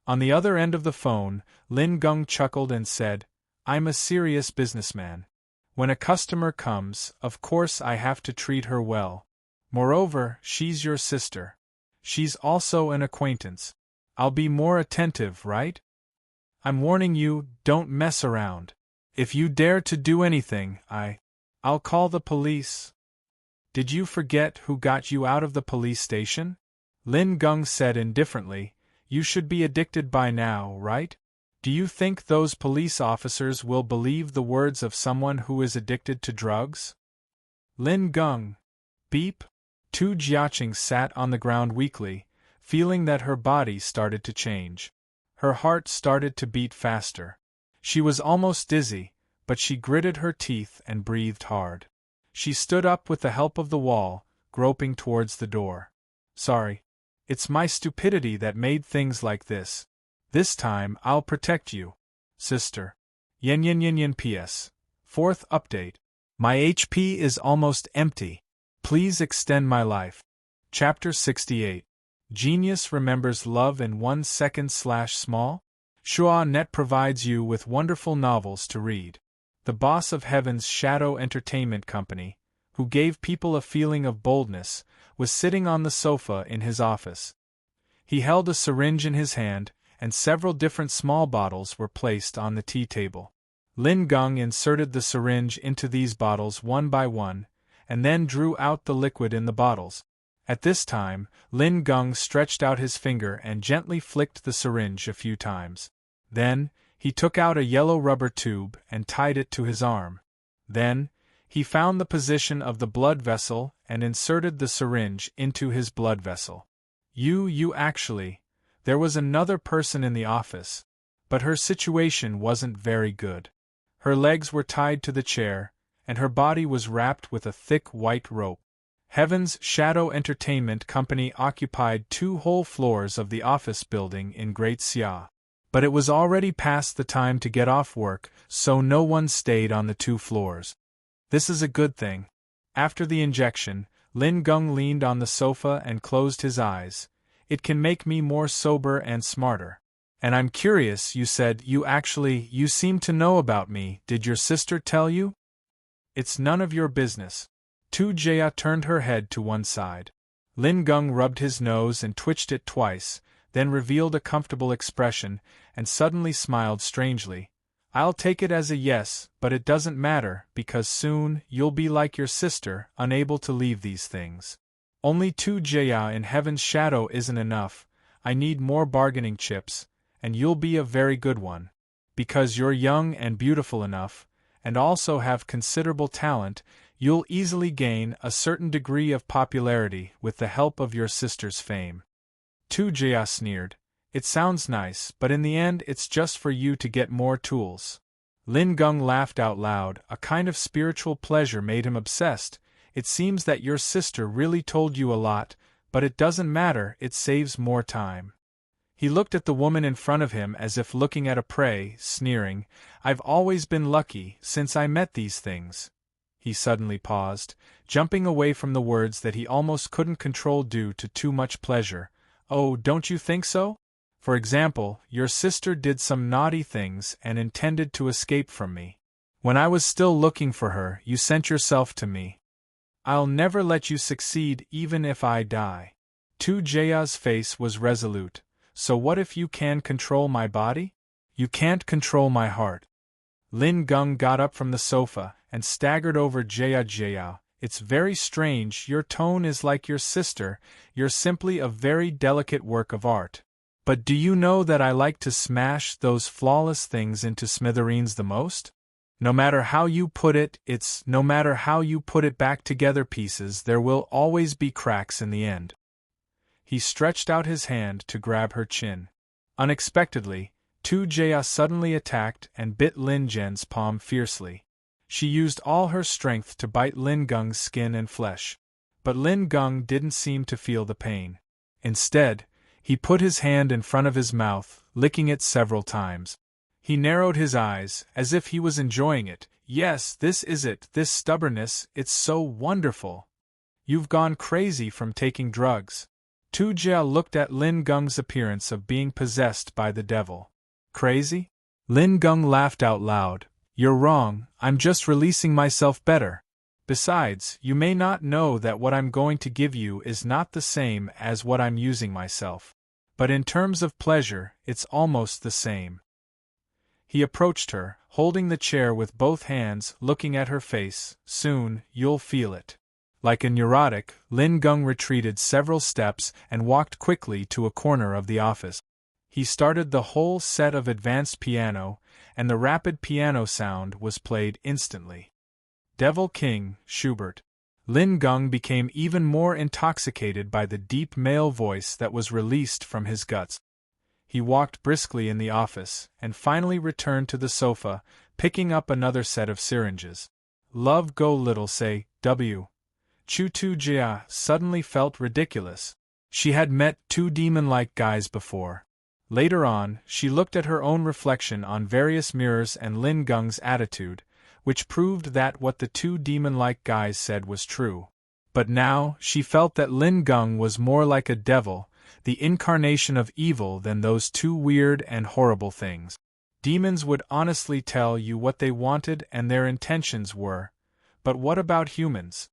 Speaker 1: On the other end of the phone, Lin Gung chuckled and said, "I'm a serious businessman. When a customer comes, of course I have to treat her well. Moreover, she's your sister. She's also an acquaintance. I'll be more attentive, right? I'm warning you, don't mess around. If you dare to do anything, I'll call the police." "Did you forget who got you out of the police station?" Lin Gung said indifferently. "You should be addicted by now, right? Do you think those police officers will believe the words of someone who is addicted to drugs?" Lin Gung. Beep. Tu Jiaqing sat on the ground weakly, feeling that her body started to change. Her heart started to beat faster. She was almost dizzy, but she gritted her teeth and breathed hard. She stood up with the help of the wall, groping towards the door. "Sorry. It's my stupidity that made things like this. This time I'll protect you, sister. Yen yen yen yen PS. Fourth update. My HP is almost empty. Please extend my life." Chapter 68. Genius remembers love in 1 second/small? Shua.net provides you with wonderful novels to read. The boss of Heaven's Shadow Entertainment Company, who gave people a feeling of boldness, was sitting on the sofa in his office. He held a syringe in his hand, and several different small bottles were placed on the tea table. Lin Gung inserted the syringe into these bottles one by one, and then drew out the liquid in the bottles. At this time, Lin Gung stretched out his finger and gently flicked the syringe a few times. Then, he took out a yellow rubber tube and tied it to his arm. Then, he found the position of the blood vessel and inserted the syringe into his blood vessel. Actually, there was another person in the office, but her situation wasn't very good. Her legs were tied to the chair, and her body was wrapped with a thick white rope. Heaven's Shadow Entertainment Company occupied 2 whole floors of the office building in Great Xia. But it was already past the time to get off work, so no one stayed on the 2 floors. This is a good thing. After the injection, Lin Gung leaned on the sofa and closed his eyes. "It can make me more sober and smarter. And I'm curious, you said you seem to know about me. Did your sister tell you?" "It's none of your business." Tu Jia turned her head to one side. Lin Gung rubbed his nose and twitched it twice, then revealed a comfortable expression, and suddenly smiled strangely. "I'll take it as a yes, but it doesn't matter, because soon you'll be like your sister, unable to leave these things. Only 2 Jia in Heaven's Shadow isn't enough. I need more bargaining chips, and you'll be a very good one. Because you're young and beautiful enough, and also have considerable talent, You'll easily gain a certain degree of popularity with the help of your sister's fame. Tu Jia sneered. It sounds nice, but in the end it's just for you to get more tools. Lin Geng laughed out loud. A kind of spiritual pleasure made him obsessed. It seems that your sister really told you a lot, but it doesn't matter, it saves more time. He looked at the woman in front of him as if looking at a prey, sneering. I've always been lucky since I met these things. He suddenly paused, jumping away from the words that he almost couldn't control due to too much pleasure. Oh, don't you think so? For example, your sister did some naughty things and intended to escape from me. When I was still looking for her, you sent yourself to me. I'll never let you succeed even if I die. Tu Jia's face was resolute. So what if you can control my body? You can't control my heart. Lin Geng got up from the sofa and staggered over Jia. It's very strange, your tone is like your sister, you're simply a very delicate work of art. But do you know that I like to smash those flawless things into smithereens the most? No matter how you put it, no matter how you put it back together pieces, there will always be cracks in the end. He stretched out his hand to grab her chin. Unexpectedly, Tu Jia suddenly attacked and bit Lin Zhen's palm fiercely. She used all her strength to bite Lin Geng's skin and flesh. But Lin Geng didn't seem to feel the pain. Instead, he put his hand in front of his mouth, licking it several times. He narrowed his eyes, as if he was enjoying it. Yes, this is it, this stubbornness, it's so wonderful. You've gone crazy from taking drugs. Tu Jia looked at Lin Geng's appearance of being possessed by the devil. Crazy? Lin Geng laughed out loud. You're wrong, I'm just releasing myself better. Besides, you may not know that what I'm going to give you is not the same as what I'm using myself. But in terms of pleasure, it's almost the same. He approached her, holding the chair with both hands, looking at her face. Soon, you'll feel it. Like a neurotic, Lin Geng retreated several steps and walked quickly to a corner of the office. He started the whole set of advanced piano, and the rapid piano sound was played instantly. Devil King, Schubert. Lin Geng became even more intoxicated by the deep male voice that was released from his guts. He walked briskly in the office, and finally returned to the sofa, picking up another set of syringes. Love go little say, W. Tu Jia suddenly felt ridiculous. She had met two demon-like guys before. Later on, she looked at her own reflection on various mirrors and Lin Geng's attitude, which proved that what the two demon-like guys said was true. But now, she felt that Lin Geng was more like a devil, the incarnation of evil, than those two weird and horrible things. Demons would honestly tell you what they wanted and their intentions were. But what about humans?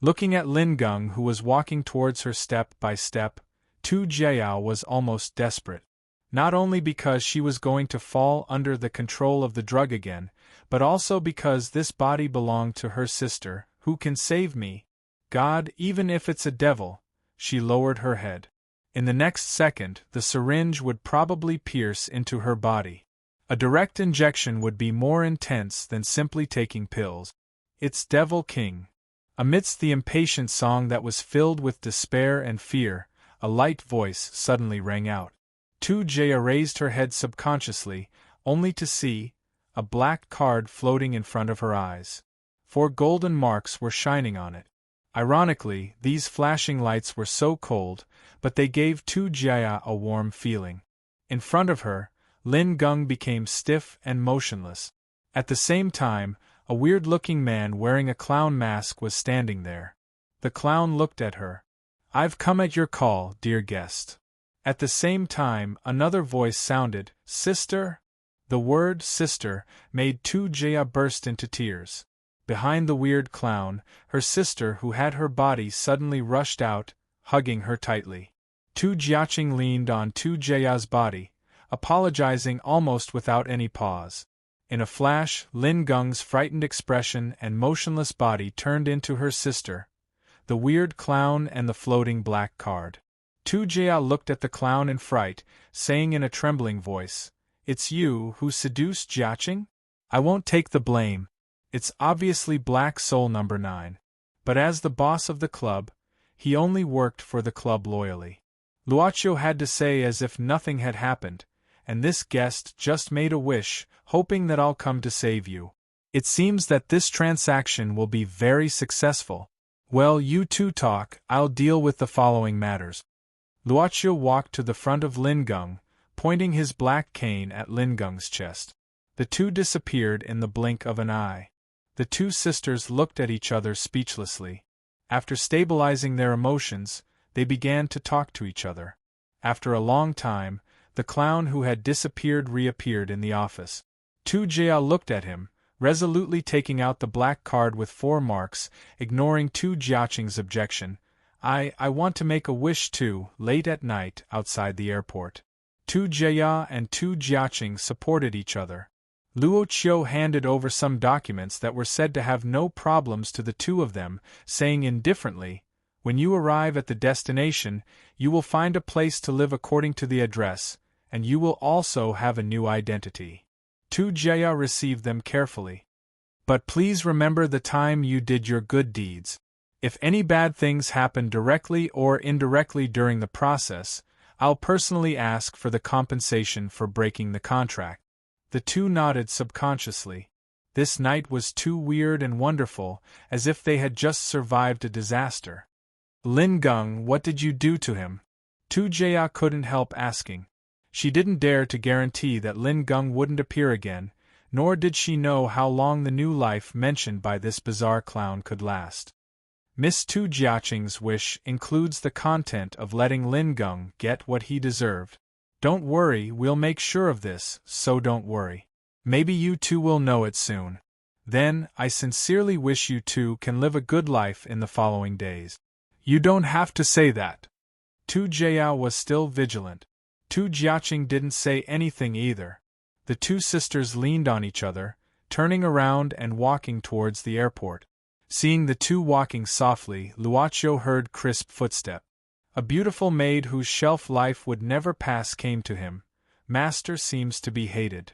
Speaker 1: Looking at Lin Geng, who was walking towards her step by step, Tu Jia was almost desperate. Not only because she was going to fall under the control of the drug again, but also because this body belonged to her sister. Who can save me? God, even if it's a devil. She lowered her head. In the next second, the syringe would probably pierce into her body. A direct injection would be more intense than simply taking pills. It's Devil King. Amidst the impatient song that was filled with despair and fear, a light voice suddenly rang out. Tu Jia raised her head subconsciously, only to see a black card floating in front of her eyes. 4 golden marks were shining on it. Ironically, these flashing lights were so cold, but they gave Tu Jia a warm feeling. In front of her, Lin Geng became stiff and motionless. At the same time, a weird-looking man wearing a clown mask was standing there. The clown looked at her. I've come at your call, dear guest. At the same time, another voice sounded, Sister? The word sister made Tu Jia burst into tears. Behind the weird clown, her sister, who had her body, suddenly rushed out, hugging her tightly. Tu Jiaqing leaned on Tu Jia's body, apologizing almost without any pause. In a flash, Lin Geng's frightened expression and motionless body turned into her sister, the weird clown and the floating black card. Tu Jia looked at the clown in fright, saying in a trembling voice, It's you who seduced Jiaqing? I won't take the blame. It's obviously Black Soul number 9. But as the boss of the club, he only worked for the club loyally. Luocio had to say as if nothing had happened, and this guest just made a wish, hoping that I'll come to save you. It seems that this transaction will be very successful. Well, you two talk, I'll deal with the following matters. Luocio walked to the front of Lin Geng, pointing his black cane at Lin Geng's chest. The two disappeared in the blink of an eye. The two sisters looked at each other speechlessly. After stabilizing their emotions, they began to talk to each other. After a long time, the clown who had disappeared reappeared in the office. Tu Jia looked at him, resolutely taking out the black card with 4 marks, ignoring Tu Jiaqing's objection. I want to make a wish too, late at night, outside the airport. Tu Jia and Tu Jiaqing supported each other. Luocio handed over some documents that were said to have no problems to the two of them, saying indifferently, when you arrive at the destination, you will find a place to live according to the address, and you will also have a new identity. Tu Jia received them carefully. But please remember the time you did your good deeds. If any bad things happen directly or indirectly during the process, I'll personally ask for the compensation for breaking the contract. The two nodded subconsciously. This night was too weird and wonderful, as if they had just survived a disaster. Lin Geng, what did you do to him? Tu Jia couldn't help asking. She didn't dare to guarantee that Lin Geng wouldn't appear again, nor did she know how long the new life mentioned by this bizarre clown could last. Miss Tu Jiaqing's wish includes the content of letting Lin Geng get what he deserved. Don't worry, we'll make sure of this, so don't worry. Maybe you two will know it soon. Then, I sincerely wish you two can live a good life in the following days. You don't have to say that. Tu Jia was still vigilant. Tu Jiaqing didn't say anything either. The two sisters leaned on each other, turning around and walking towards the airport. Seeing the two walking softly, Luocio heard crisp footsteps. A beautiful maid whose shelf life would never pass came to him. Master seems to be hated.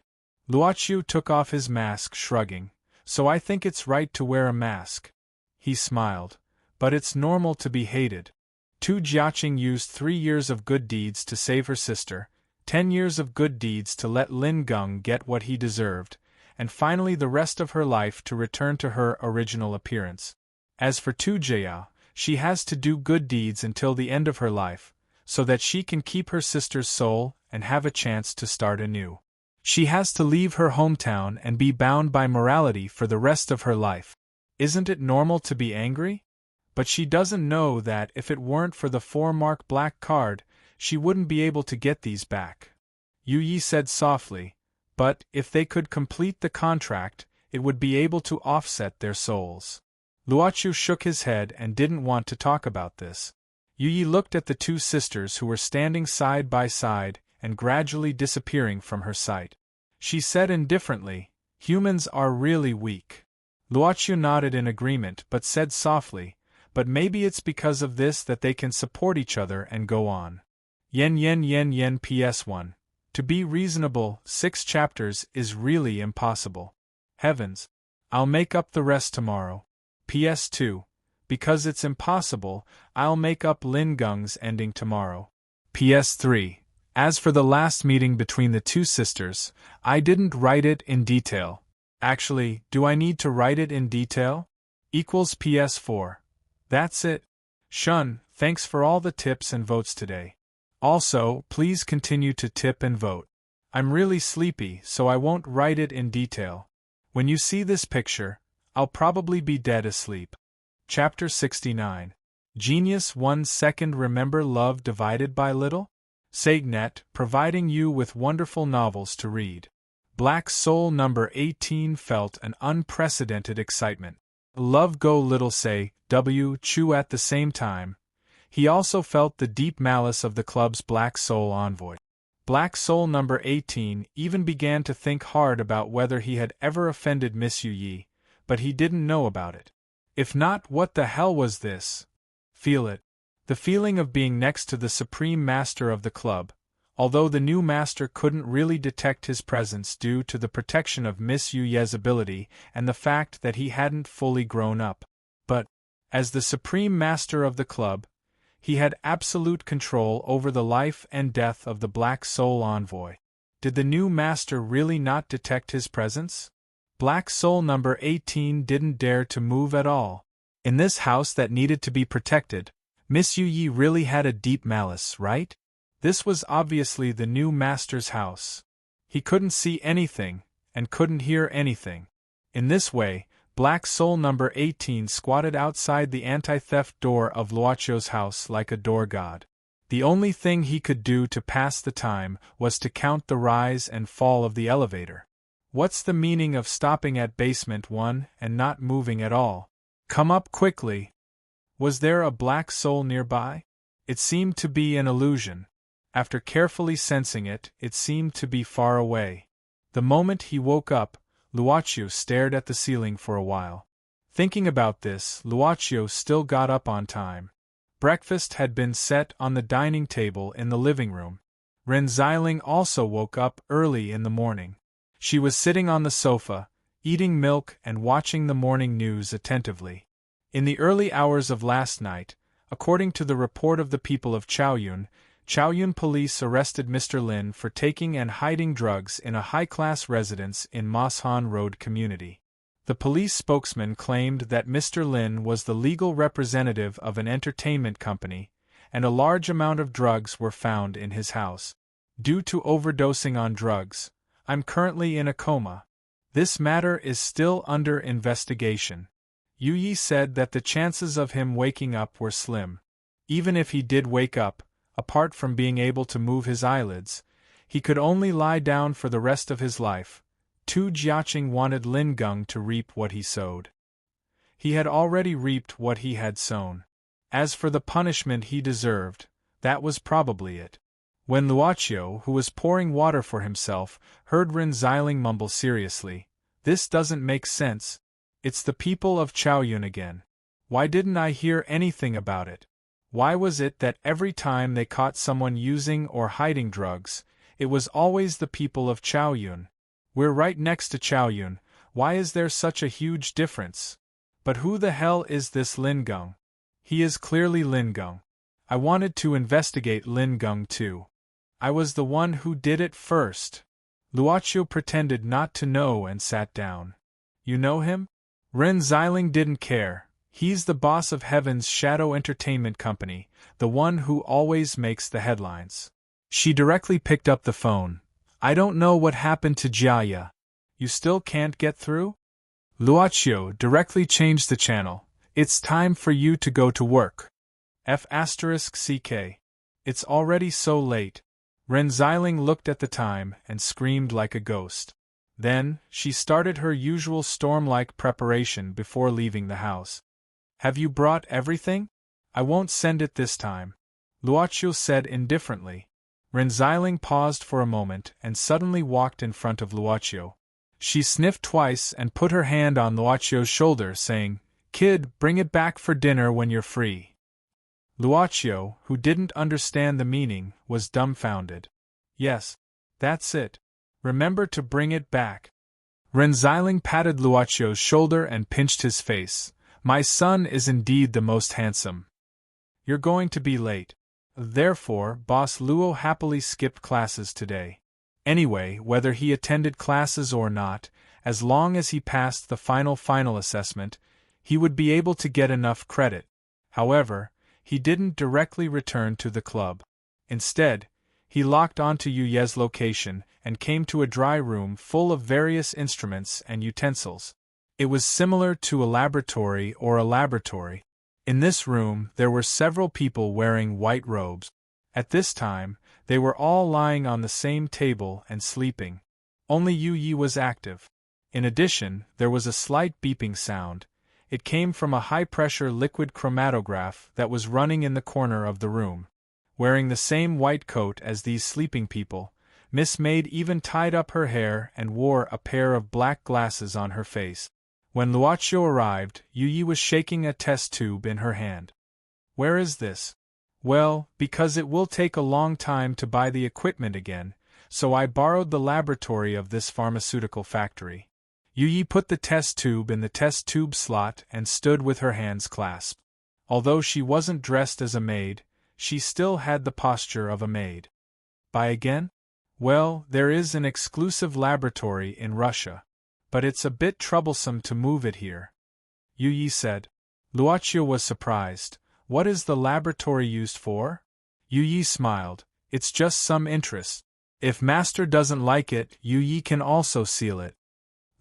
Speaker 1: Luocio took off his mask, shrugging. So I think it's right to wear a mask. He smiled. But it's normal to be hated. Tu Jiaqing used 3 years of good deeds to save her sister, 10 years of good deeds to let Lin Geng get what he deserved, and finally the rest of her life to return to her original appearance. As for Tu Jia, she has to do good deeds until the end of her life, so that she can keep her sister's soul and have a chance to start anew. She has to leave her hometown and be bound by morality for the rest of her life. Isn't it normal to be angry? But she doesn't know that if it weren't for the 4-mark black card, she wouldn't be able to get these back. Yu Yi said softly, but if they could complete the contract, it would be able to offset their souls. Luocio shook his head and didn't want to talk about this. Yu Yi looked at the two sisters who were standing side by side and gradually disappearing from her sight. She said indifferently, humans are really weak. Luocio nodded in agreement but said softly, but maybe it's because of this that they can support each other and go on. Yen PS1. To be reasonable, 6 chapters is really impossible. Heavens. I'll make up the rest tomorrow. PS2. Because it's impossible, I'll make up Lin Geng's ending tomorrow. PS3. As for the last meeting between the two sisters, I didn't write it in detail. Actually, do I need to write it in detail? Equals PS4. That's it. Shun, thanks for all the tips and votes today. Also, please continue to tip and vote. I'm really sleepy, so I won't write it in detail. When you see this picture, I'll probably be dead asleep. Chapter 69. Genius 1 second. Remember love divided by little? Sagnet, providing you with wonderful novels to read. Black Soul number 18 felt an unprecedented excitement. Love go little say, Chu at the same time. He also felt the deep malice of the club's Black Soul envoy. Black Soul number 18 even began to think hard about whether he had ever offended Miss Yu Yi, but he didn't know about it. If not, what the hell was this? Feel it. The feeling of being next to the supreme master of the club, although the new master couldn't really detect his presence due to the protection of Miss Yuye's ability and the fact that he hadn't fully grown up. But, as the supreme master of the club, he had absolute control over the life and death of the Black Soul envoy. Did the new master really not detect his presence? Black Soul number 18 didn't dare to move at all. In this house that needed to be protected, Miss Yuyi really had a deep malice, right? This was obviously the new master's house. He couldn't see anything, and couldn't hear anything. In this way, Black Soul number 18 squatted outside the anti-theft door of Luochio's house like a door god. The only thing he could do to pass the time was to count the rise and fall of the elevator. What's the meaning of stopping at basement 1 and not moving at all? Come up quickly. Was there a black soul nearby? It seemed to be an illusion. After carefully sensing it, it seemed to be far away. The moment he woke up, Luochio stared at the ceiling for a while. Thinking about this, Luochio still got up on time. Breakfast had been set on the dining table in the living room. Ren Xiling also woke up early in the morning. She was sitting on the sofa, eating milk and watching the morning news attentively. In the early hours of last night, according to the report of the people of Chaoyun police arrested Mr. Lin for taking and hiding drugs in a high-class residence in Moshan Road community. The police spokesman claimed that Mr. Lin was the legal representative of an entertainment company, and a large amount of drugs were found in his house. Due to overdosing on drugs, I'm currently in a coma. This matter is still under investigation. Yu Yi said that the chances of him waking up were slim. Even if he did wake up, apart from being able to move his eyelids, he could only lie down for the rest of his life. Tu Jiaqing wanted Lin Geng to reap what he sowed. He had already reaped what he had sown. As for the punishment he deserved, that was probably it. When Luochio, who was pouring water for himself, heard Ren Xiling mumble seriously, "This doesn't make sense. It's the people of Chaoyun again. Why didn't I hear anything about it? Why was it that every time they caught someone using or hiding drugs, it was always the people of Chaoyun? We're right next to Chaoyun, why is there such a huge difference? But who the hell is this Lin Geng? He is clearly Lin Geng. I wanted to investigate Lin Geng too. I was the one who did it first." Luochio pretended not to know and sat down. "You know him?" Ren Xiling didn't care. He's the boss of Heaven's Shadow Entertainment Company, the one who always makes the headlines. She directly picked up the phone. "I don't know what happened to Jiaya. You still can't get through?" Luochio directly changed the channel. "It's time for you to go to work. F***CK. It's already so late." Ren Xiling looked at the time and screamed like a ghost. Then, she started her usual storm-like preparation before leaving the house. "Have you brought everything? I won't send it this time," Luochio said indifferently. Ren Xiling paused for a moment and suddenly walked in front of Luochio. She sniffed twice and put her hand on Luochio's shoulder, saying, "Kid, bring it back for dinner when you're free." Luochio, who didn't understand the meaning, was dumbfounded. "Yes, that's it. Remember to bring it back." Ren Xiling patted Luochio's shoulder and pinched his face. "My son is indeed the most handsome." "You're going to be late." Therefore, Boss Luo happily skipped classes today. Anyway, whether he attended classes or not, as long as he passed the final assessment, he would be able to get enough credit. However, he didn't directly return to the club. Instead, he locked onto Yuye's location and came to a dry room full of various instruments and utensils. It was similar to a laboratory. In this room, there were several people wearing white robes. At this time, they were all lying on the same table and sleeping. Only Yu Yi was active. In addition, there was a slight beeping sound. It came from a high-pressure liquid chromatograph that was running in the corner of the room. Wearing the same white coat as these sleeping people, Miss Maid even tied up her hair and wore a pair of black glasses on her face. When Luochio arrived, Yu Yi was shaking a test tube in her hand. "Where is this? Well, because it will take a long time to buy the equipment again, so I borrowed the laboratory of this pharmaceutical factory. Yu Yi put the test tube in the test tube slot and stood with her hands clasped. Although she wasn't dressed as a maid, she still had the posture of a maid. Buy again? Well, there is an exclusive laboratory in Russia, but it's a bit troublesome to move it here, Yu Yi said. Luoqiu was surprised. What is the laboratory used for? Yu Yi smiled. It's just some interest. If Master doesn't like it, Yu Yi can also seal it.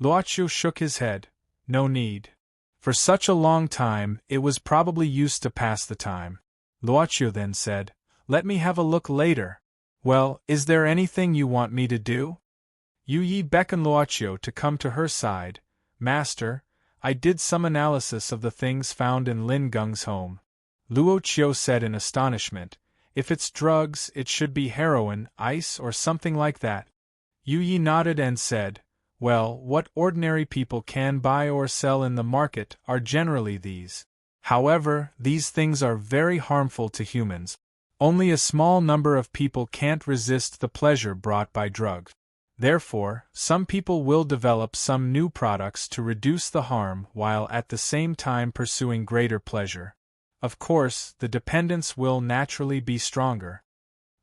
Speaker 1: Luoqiu shook his head. No need. For such a long time, it was probably used to pass the time. Luoqiu then said, Let me have a look later. Well, is there anything you want me to do? Yu Yi beckoned Luoqiu to come to her side. Master, I did some analysis of the things found in Lin Gung's home. Luoqiu said in astonishment, If it's drugs, it should be heroin, ice, or something like that. Yu Yi nodded and said, Well, what ordinary people can buy or sell in the market are generally these. However, these things are very harmful to humans. Only a small number of people can't resist the pleasure brought by drugs. Therefore, some people will develop some new products to reduce the harm while at the same time pursuing greater pleasure. Of course, the dependence will naturally be stronger.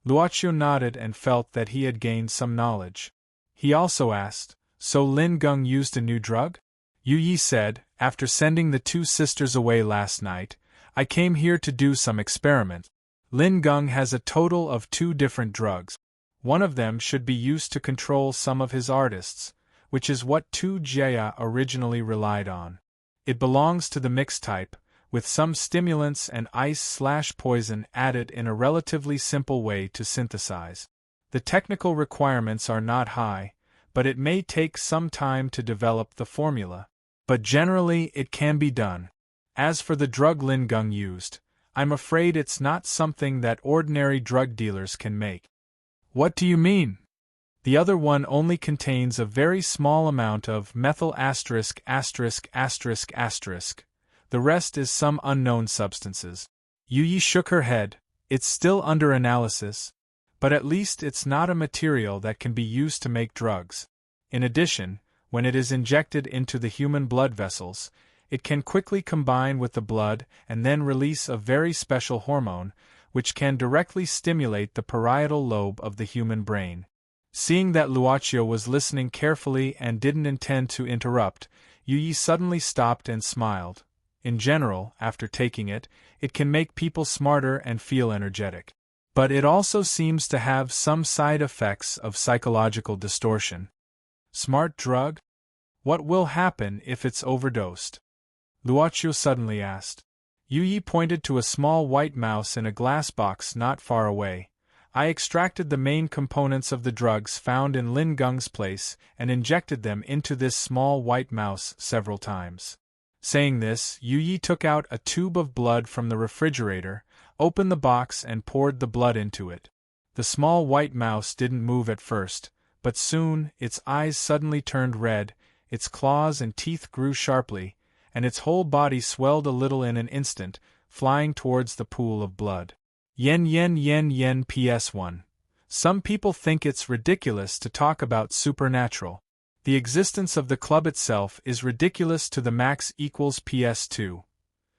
Speaker 1: Luoqiu nodded and felt that he had gained some knowledge. He also asked, So Lin Gung used a new drug? Yu Yi said, After sending the two sisters away last night, I came here to do some experiments. Lin Gung has a total of 2 different drugs. One of them should be used to control some of his artists, which is what Tu Jia originally relied on. It belongs to the mixed type, with some stimulants and ice/poison added in a relatively simple way to synthesize. The technical requirements are not high, but it may take some time to develop the formula. But generally it can be done. As for the drug Lin Gung used, I'm afraid it's not something that ordinary drug dealers can make. What do you mean? The other one only contains a very small amount of methyl asterisk asterisk asterisk asterisk. The rest is some unknown substances. Yu Yi shook her head. It's still under analysis, but at least it's not a material that can be used to make drugs. In addition, when it is injected into the human blood vessels, it can quickly combine with the blood and then release a very special hormone, which can directly stimulate the parietal lobe of the human brain. Seeing that Luoqiu was listening carefully and didn't intend to interrupt, Yu Yi suddenly stopped and smiled. In general, after taking it, it can make people smarter and feel energetic. But it also seems to have some side effects of psychological distortion. Smart drug? What will happen if it's overdosed? Luoqiu suddenly asked. Yu Yi pointed to a small white mouse in a glass box not far away. I extracted the main components of the drugs found in Lin Gung's place and injected them into this small white mouse several times. Saying this, Yu Yi took out a tube of blood from the refrigerator, opened the box and poured the blood into it. The small white mouse didn't move at first, but soon its eyes suddenly turned red, its claws and teeth grew sharply, and its whole body swelled a little in an instant, flying towards the pool of blood. Yen yen yen yen PS1. Some people think it's ridiculous to talk about supernatural. The existence of the club itself is ridiculous to the max equals PS2.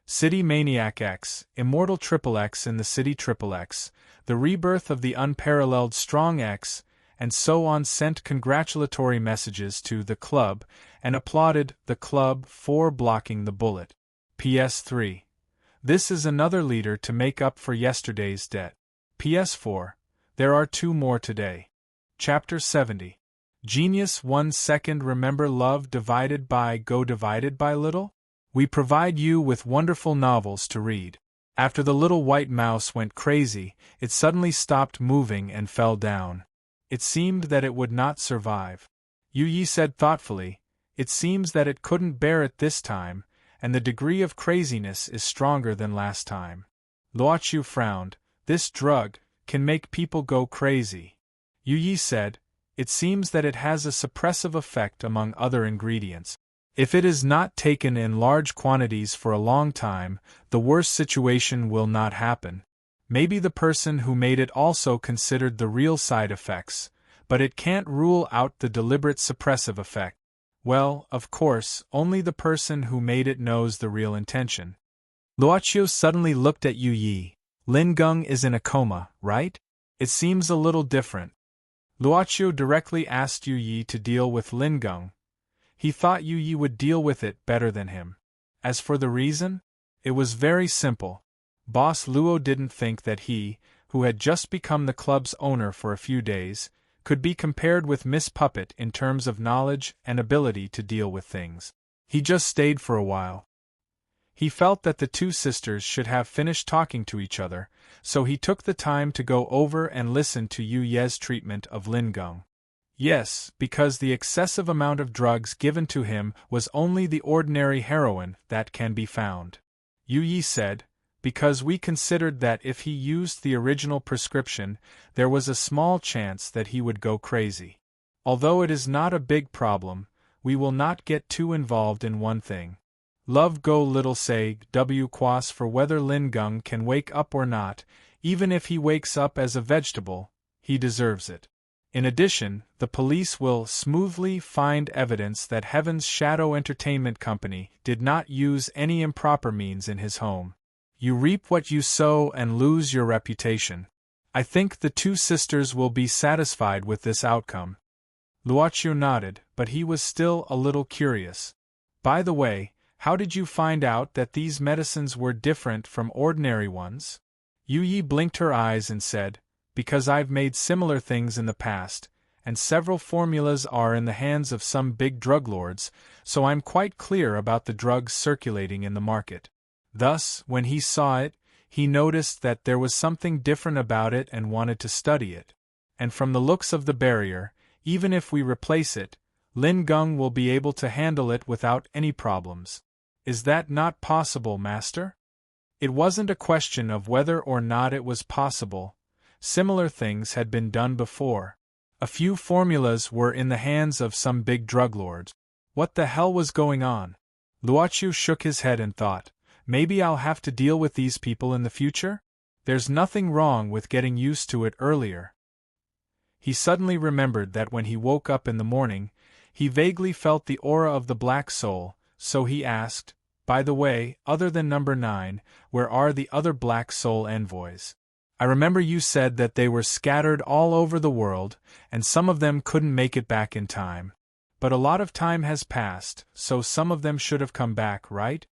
Speaker 1: City Maniac X, Immortal Triple X in the City Triple X, the rebirth of the unparalleled Strong X, and so on sent congratulatory messages to the club and applauded the club for blocking the bullet. PS3. This is another leader to make up for yesterday's debt. PS4. There are 2 more today. Chapter 70. Genius 1 second. Remember love divided by go divided by little? We provide you with wonderful novels to read. After the little white mouse went crazy, it suddenly stopped moving and fell down. It seemed that it would not survive. Yu Yi said thoughtfully, It seems that it couldn't bear it this time, and the degree of craziness is stronger than last time. Luoqiu frowned. This drug can make people go crazy. Yu Yi said, It seems that it has a suppressive effect among other ingredients. If it is not taken in large quantities for a long time, the worst situation will not happen. Maybe the person who made it also considered the real side effects, but it can't rule out the deliberate suppressive effect. Well, of course, only the person who made it knows the real intention. Luoqiu suddenly looked at Yu Yi. Lin Geng is in a coma, right? It seems a little different. Luoqiu directly asked Yu Yi to deal with Lin Geng. He thought Yu Yi would deal with it better than him. As for the reason, it was very simple. Boss Luo didn't think that he, who had just become the club's owner for a few days, could be compared with Miss Puppet in terms of knowledge and ability to deal with things. He just stayed for a while. He felt that the two sisters should have finished talking to each other, so he took the time to go over and listen to Yu Ye's treatment of Lin Geng. Yes, because the excessive amount of drugs given to him was only the ordinary heroin that can be found. Yu Yi said, because we considered that if he used the original prescription, there was a small chance that he would go crazy. Although it is not a big problem, we will not get too involved in one thing. Love go little say w quas for whether Lin Geng can wake up or not, even if he wakes up as a vegetable, he deserves it. In addition, the police will smoothly find evidence that Heaven's Shadow Entertainment Company did not use any improper means in his home. You reap what you sow and lose your reputation. I think the two sisters will be satisfied with this outcome. Luoqiu nodded, but he was still a little curious. By the way, how did you find out that these medicines were different from ordinary ones? Yu Yi blinked her eyes and said, because I've made similar things in the past, and several formulas are in the hands of some big drug lords, so I'm quite clear about the drugs circulating in the market. Thus, when he saw it, he noticed that there was something different about it and wanted to study it. And from the looks of the barrier, even if we replace it, Lin Geng will be able to handle it without any problems. Is that not possible, Master? It wasn't a question of whether or not it was possible. Similar things had been done before. A few formulas were in the hands of some big drug lords. What the hell was going on? Luoqiu shook his head and thought, maybe I'll have to deal with these people in the future? There's nothing wrong with getting used to it earlier. He suddenly remembered that when he woke up in the morning, he vaguely felt the aura of the Black Soul, so he asked, by the way, other than number 9, where are the other Black Soul envoys? I remember you said that they were scattered all over the world, and some of them couldn't make it back in time. But a lot of time has passed, so some of them should have come back, right?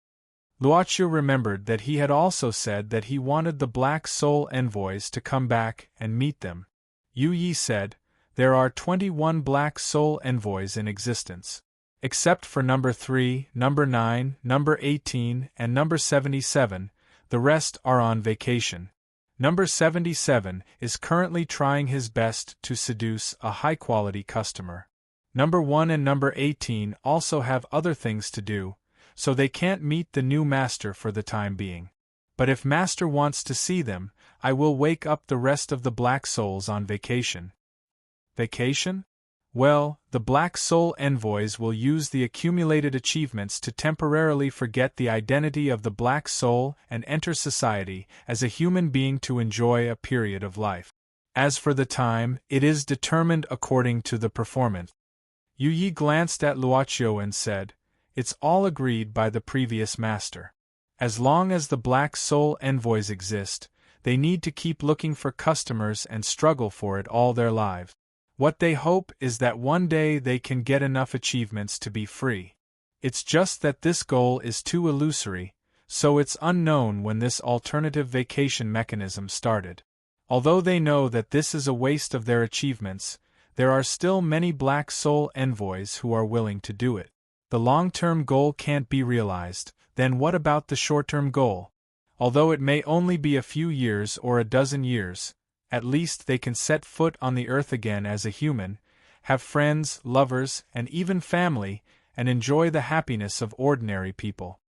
Speaker 1: Luoqiu remembered that he had also said that he wanted the Black Soul envoys to come back and meet them. Yu Yi said, there are 21 Black Soul envoys in existence. Except for number 3, number 9, number 18, and number 77, the rest are on vacation. Number 77 is currently trying his best to seduce a high-quality customer. Number 1 and number 18 also have other things to do, so they can't meet the new master for the time being. But if master wants to see them, I will wake up the rest of the Black Souls on vacation. Vacation? Well, the Black Soul envoys will use the accumulated achievements to temporarily forget the identity of the Black Soul and enter society as a human being to enjoy a period of life. As for the time, it is determined according to the performance. Yu Yi glanced at Luoqiu and said, it's all agreed by the previous master. As long as the Black Soul envoys exist, they need to keep looking for customers and struggle for it all their lives. What they hope is that one day they can get enough achievements to be free. It's just that this goal is too illusory, so it's unknown when this alternative vacation mechanism started. Although they know that this is a waste of their achievements, there are still many Black Soul envoys who are willing to do it. The long-term goal can't be realized, then what about the short-term goal? Although it may only be a few years or a dozen years, at least they can set foot on the earth again as a human, have friends, lovers, and even family, and enjoy the happiness of ordinary people.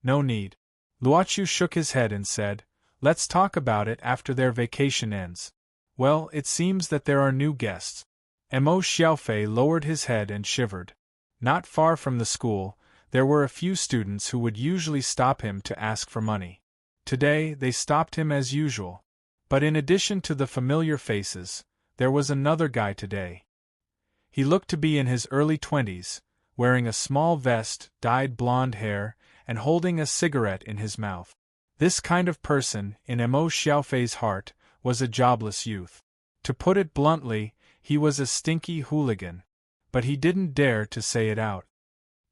Speaker 1: No need. Luoqiu shook his head and said, let's talk about it after their vacation ends. Well, it seems that there are new guests. Mo Xiaofei lowered his head and shivered. Not far from the school, there were a few students who would usually stop him to ask for money. Today, they stopped him as usual. But in addition to the familiar faces, there was another guy today. He looked to be in his early 20s, wearing a small vest, dyed blonde hair, and holding a cigarette in his mouth. This kind of person, in Emo Xiaofei's heart, was a jobless youth. To put it bluntly, he was a stinky hooligan. But he didn't dare to say it out.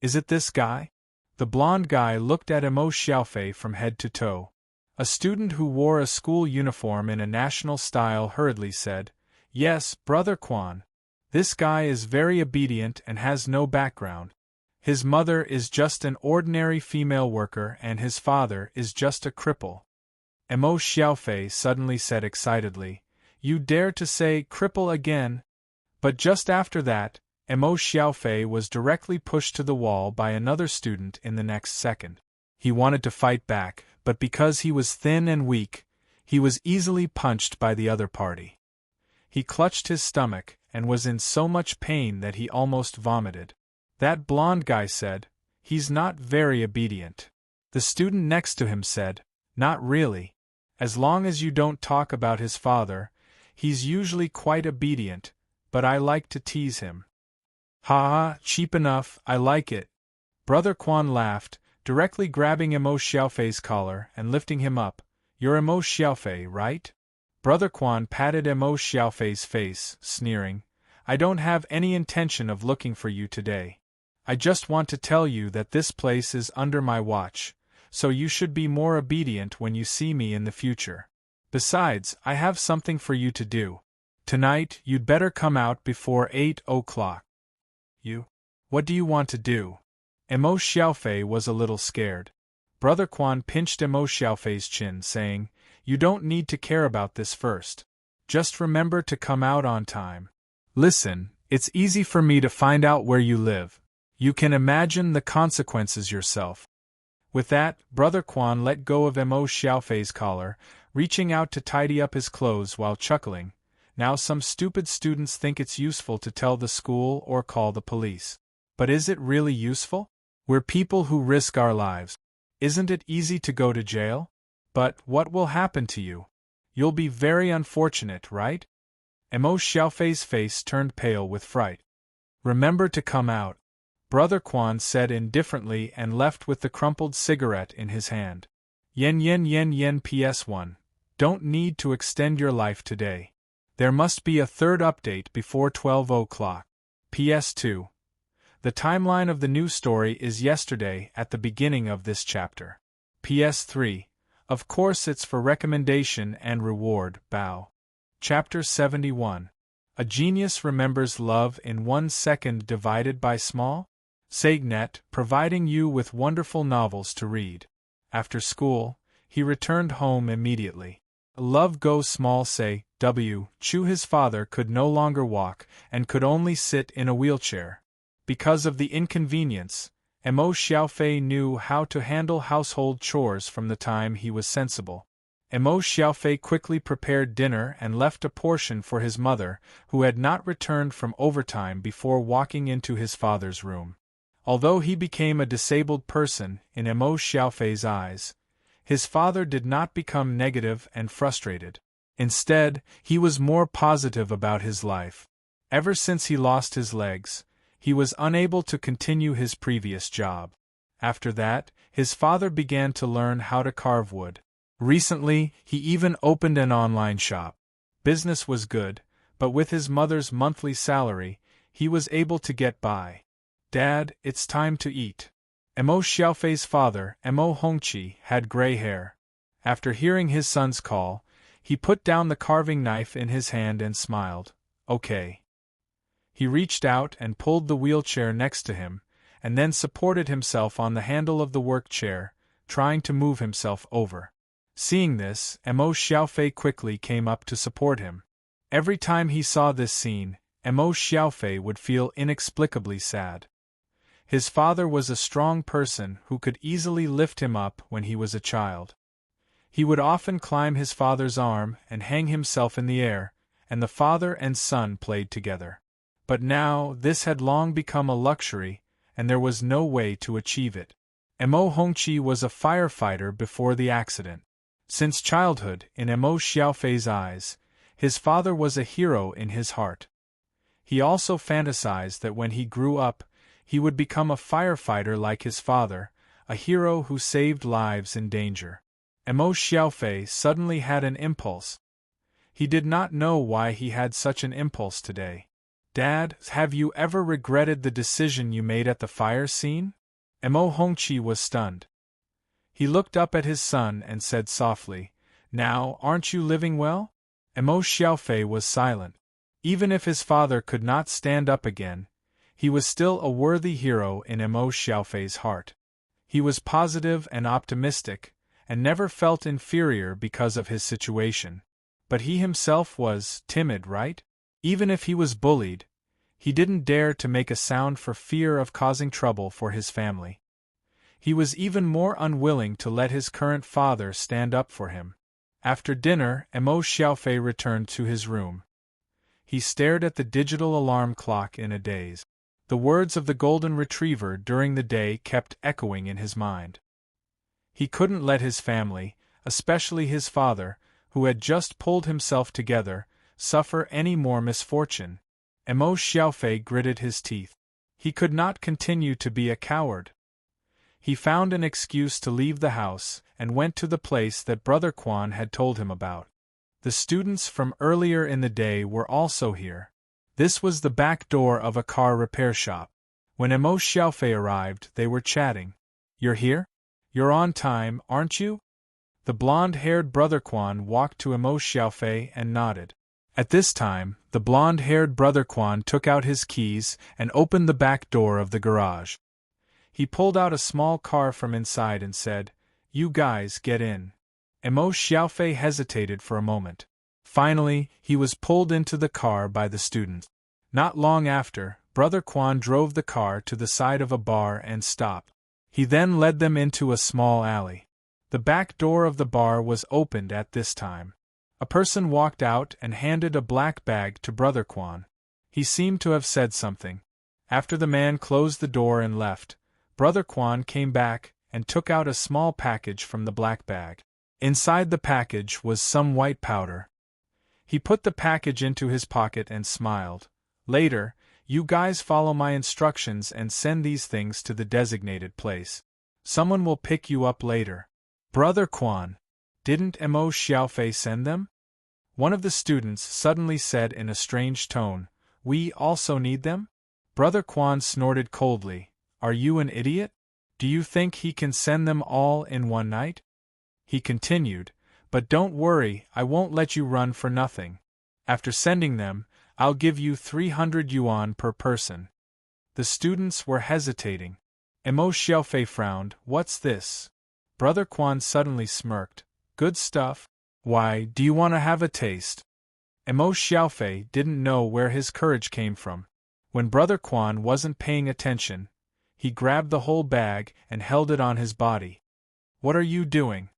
Speaker 1: Is it this guy? The blonde guy looked at Emo Xiaofei from head to toe. A student who wore a school uniform in a national style hurriedly said, "Yes, Brother Quan. This guy is very obedient and has no background. His mother is just an ordinary female worker and his father is just a cripple." Emo Xiaofei suddenly said excitedly, "You dare to say cripple again?" But just after that, Emo Xiaofei was directly pushed to the wall by another student in the next second. He wanted to fight back, but because he was thin and weak, he was easily punched by the other party. He clutched his stomach and was in so much pain that he almost vomited. That blonde guy said, "He's not very obedient." The student next to him said, "Not really. As long as you don't talk about his father, he's usually quite obedient, but I like to tease him." "Ha ha, cheap enough, I like it." Brother Quan laughed, directly grabbing Emo Xiaofei's collar and lifting him up. "You're Emo Xiaofei, right?" Brother Quan patted Emo Xiaofei's face, sneering, "I don't have any intention of looking for you today. I just want to tell you that this place is under my watch, so you should be more obedient when you see me in the future. Besides, I have something for you to do. Tonight, you'd better come out before 8 o'clock. "You? What do you want to do?" Emo Xiaofei was a little scared. Brother Quan pinched Emo Xiaofei's chin, saying, "You don't need to care about this first. Just remember to come out on time. Listen, it's easy for me to find out where you live. You can imagine the consequences yourself." With that, Brother Quan let go of Emo Xiaofei's collar, reaching out to tidy up his clothes while chuckling, "Now some stupid students think it's useful to tell the school or call the police. But is it really useful? We're people who risk our lives. Isn't it easy to go to jail? But what will happen to you? You'll be very unfortunate, right?" Emo Xiaofei's face turned pale with fright. "Remember to come out," Brother Quan said indifferently and left with the crumpled cigarette in his hand. Yen PS1. Don't need to extend your life today. There must be a third update before 12 o'clock. PS2. The timeline of the new story is yesterday at the beginning of this chapter. PS3. Of course it's for recommendation and reward, bow. Chapter 71. A genius remembers love in 1 second divided by small? Sagnet, providing you with wonderful novels to read. After school, he returned home immediately. Love Go Small Say, W. Chu. His father could no longer walk and could only sit in a wheelchair. Because of the inconvenience, Emo Xiaofei knew how to handle household chores from the time he was sensible. Emo Xiaofei quickly prepared dinner and left a portion for his mother, who had not returned from overtime, before walking into his father's room. Although he became a disabled person in Emo Xiaofei's eyes, his father did not become negative and frustrated. Instead, he was more positive about his life. Ever since he lost his legs, he was unable to continue his previous job. After that, his father began to learn how to carve wood. Recently, he even opened an online shop. Business was good, but with his mother's monthly salary, he was able to get by. "Dad, it's time to eat." Emo Xiaofei's father, Emo Hongqi, had gray hair. After hearing his son's call, he put down the carving knife in his hand and smiled. "Okay." He reached out and pulled the wheelchair next to him, and then supported himself on the handle of the work chair, trying to move himself over. Seeing this, Emo Xiaofei quickly came up to support him. Every time he saw this scene, Emo Xiaofei would feel inexplicably sad. His father was a strong person who could easily lift him up when he was a child. He would often climb his father's arm and hang himself in the air, and the father and son played together. But now this had long become a luxury, and there was no way to achieve it. Emo Hongqi was a firefighter before the accident. Since childhood, in Mo Xiaofei's eyes, his father was a hero in his heart. He also fantasized that when he grew up, he would become a firefighter like his father, a hero who saved lives in danger. Mo Xiaofei suddenly had an impulse. He did not know why he had such an impulse today. Dad, have you ever regretted the decision you made at the fire scene? Mo Hongqi was stunned. He looked up at his son and said softly, "Now, aren't you living well?" Mo Xiaofei was silent. Even if his father could not stand up again, he was still a worthy hero in Mo Xiaofei's heart. He was positive and optimistic, and never felt inferior because of his situation. But he himself was timid, right? Even if he was bullied, he didn't dare to make a sound for fear of causing trouble for his family. He was even more unwilling to let his current father stand up for him. After dinner, Mo Xiaofei returned to his room. He stared at the digital alarm clock in a daze. The words of the golden retriever during the day kept echoing in his mind. He couldn't let his family, especially his father, who had just pulled himself together, suffer any more misfortune. Mo Xiaofei gritted his teeth. He could not continue to be a coward. He found an excuse to leave the house and went to the place that Brother Quan had told him about. The students from earlier in the day were also here. This was the back door of a car repair shop. When Mo Xiaofei arrived, they were chatting. "You're here? You're on time, aren't you?" The blonde-haired Brother Quan walked to Mo Xiaofei and nodded. At this time, the blonde-haired Brother Quan took out his keys and opened the back door of the garage. He pulled out a small car from inside and said, "You guys get in." Mo Xiaofei hesitated for a moment. Finally, he was pulled into the car by the students. Not long after, Brother Quan drove the car to the side of a bar and stopped. He then led them into a small alley. The back door of the bar was opened at this time. A person walked out and handed a black bag to Brother Quan. He seemed to have said something. After the man closed the door and left, Brother Quan came back and took out a small package from the black bag. Inside the package was some white powder. He put the package into his pocket and smiled. "Later, you guys follow my instructions and send these things to the designated place. Someone will pick you up later." "Brother Quan, didn't Mo Xiaofei send them?" One of the students suddenly said in a strange tone, "We also need them?" Brother Quan snorted coldly. "Are you an idiot? Do you think he can send them all in one night?" He continued, "But don't worry, I won't let you run for nothing. After sending them, I'll give you 300 yuan per person." The students were hesitating. Mo Xiaofei frowned. "What's this?" Brother Quan suddenly smirked. "Good stuff. Why, do you want to have a taste?" Mo Xiaofei didn't know where his courage came from. When Brother Quan wasn't paying attention, he grabbed the whole bag and held it on his body. "What are you doing?"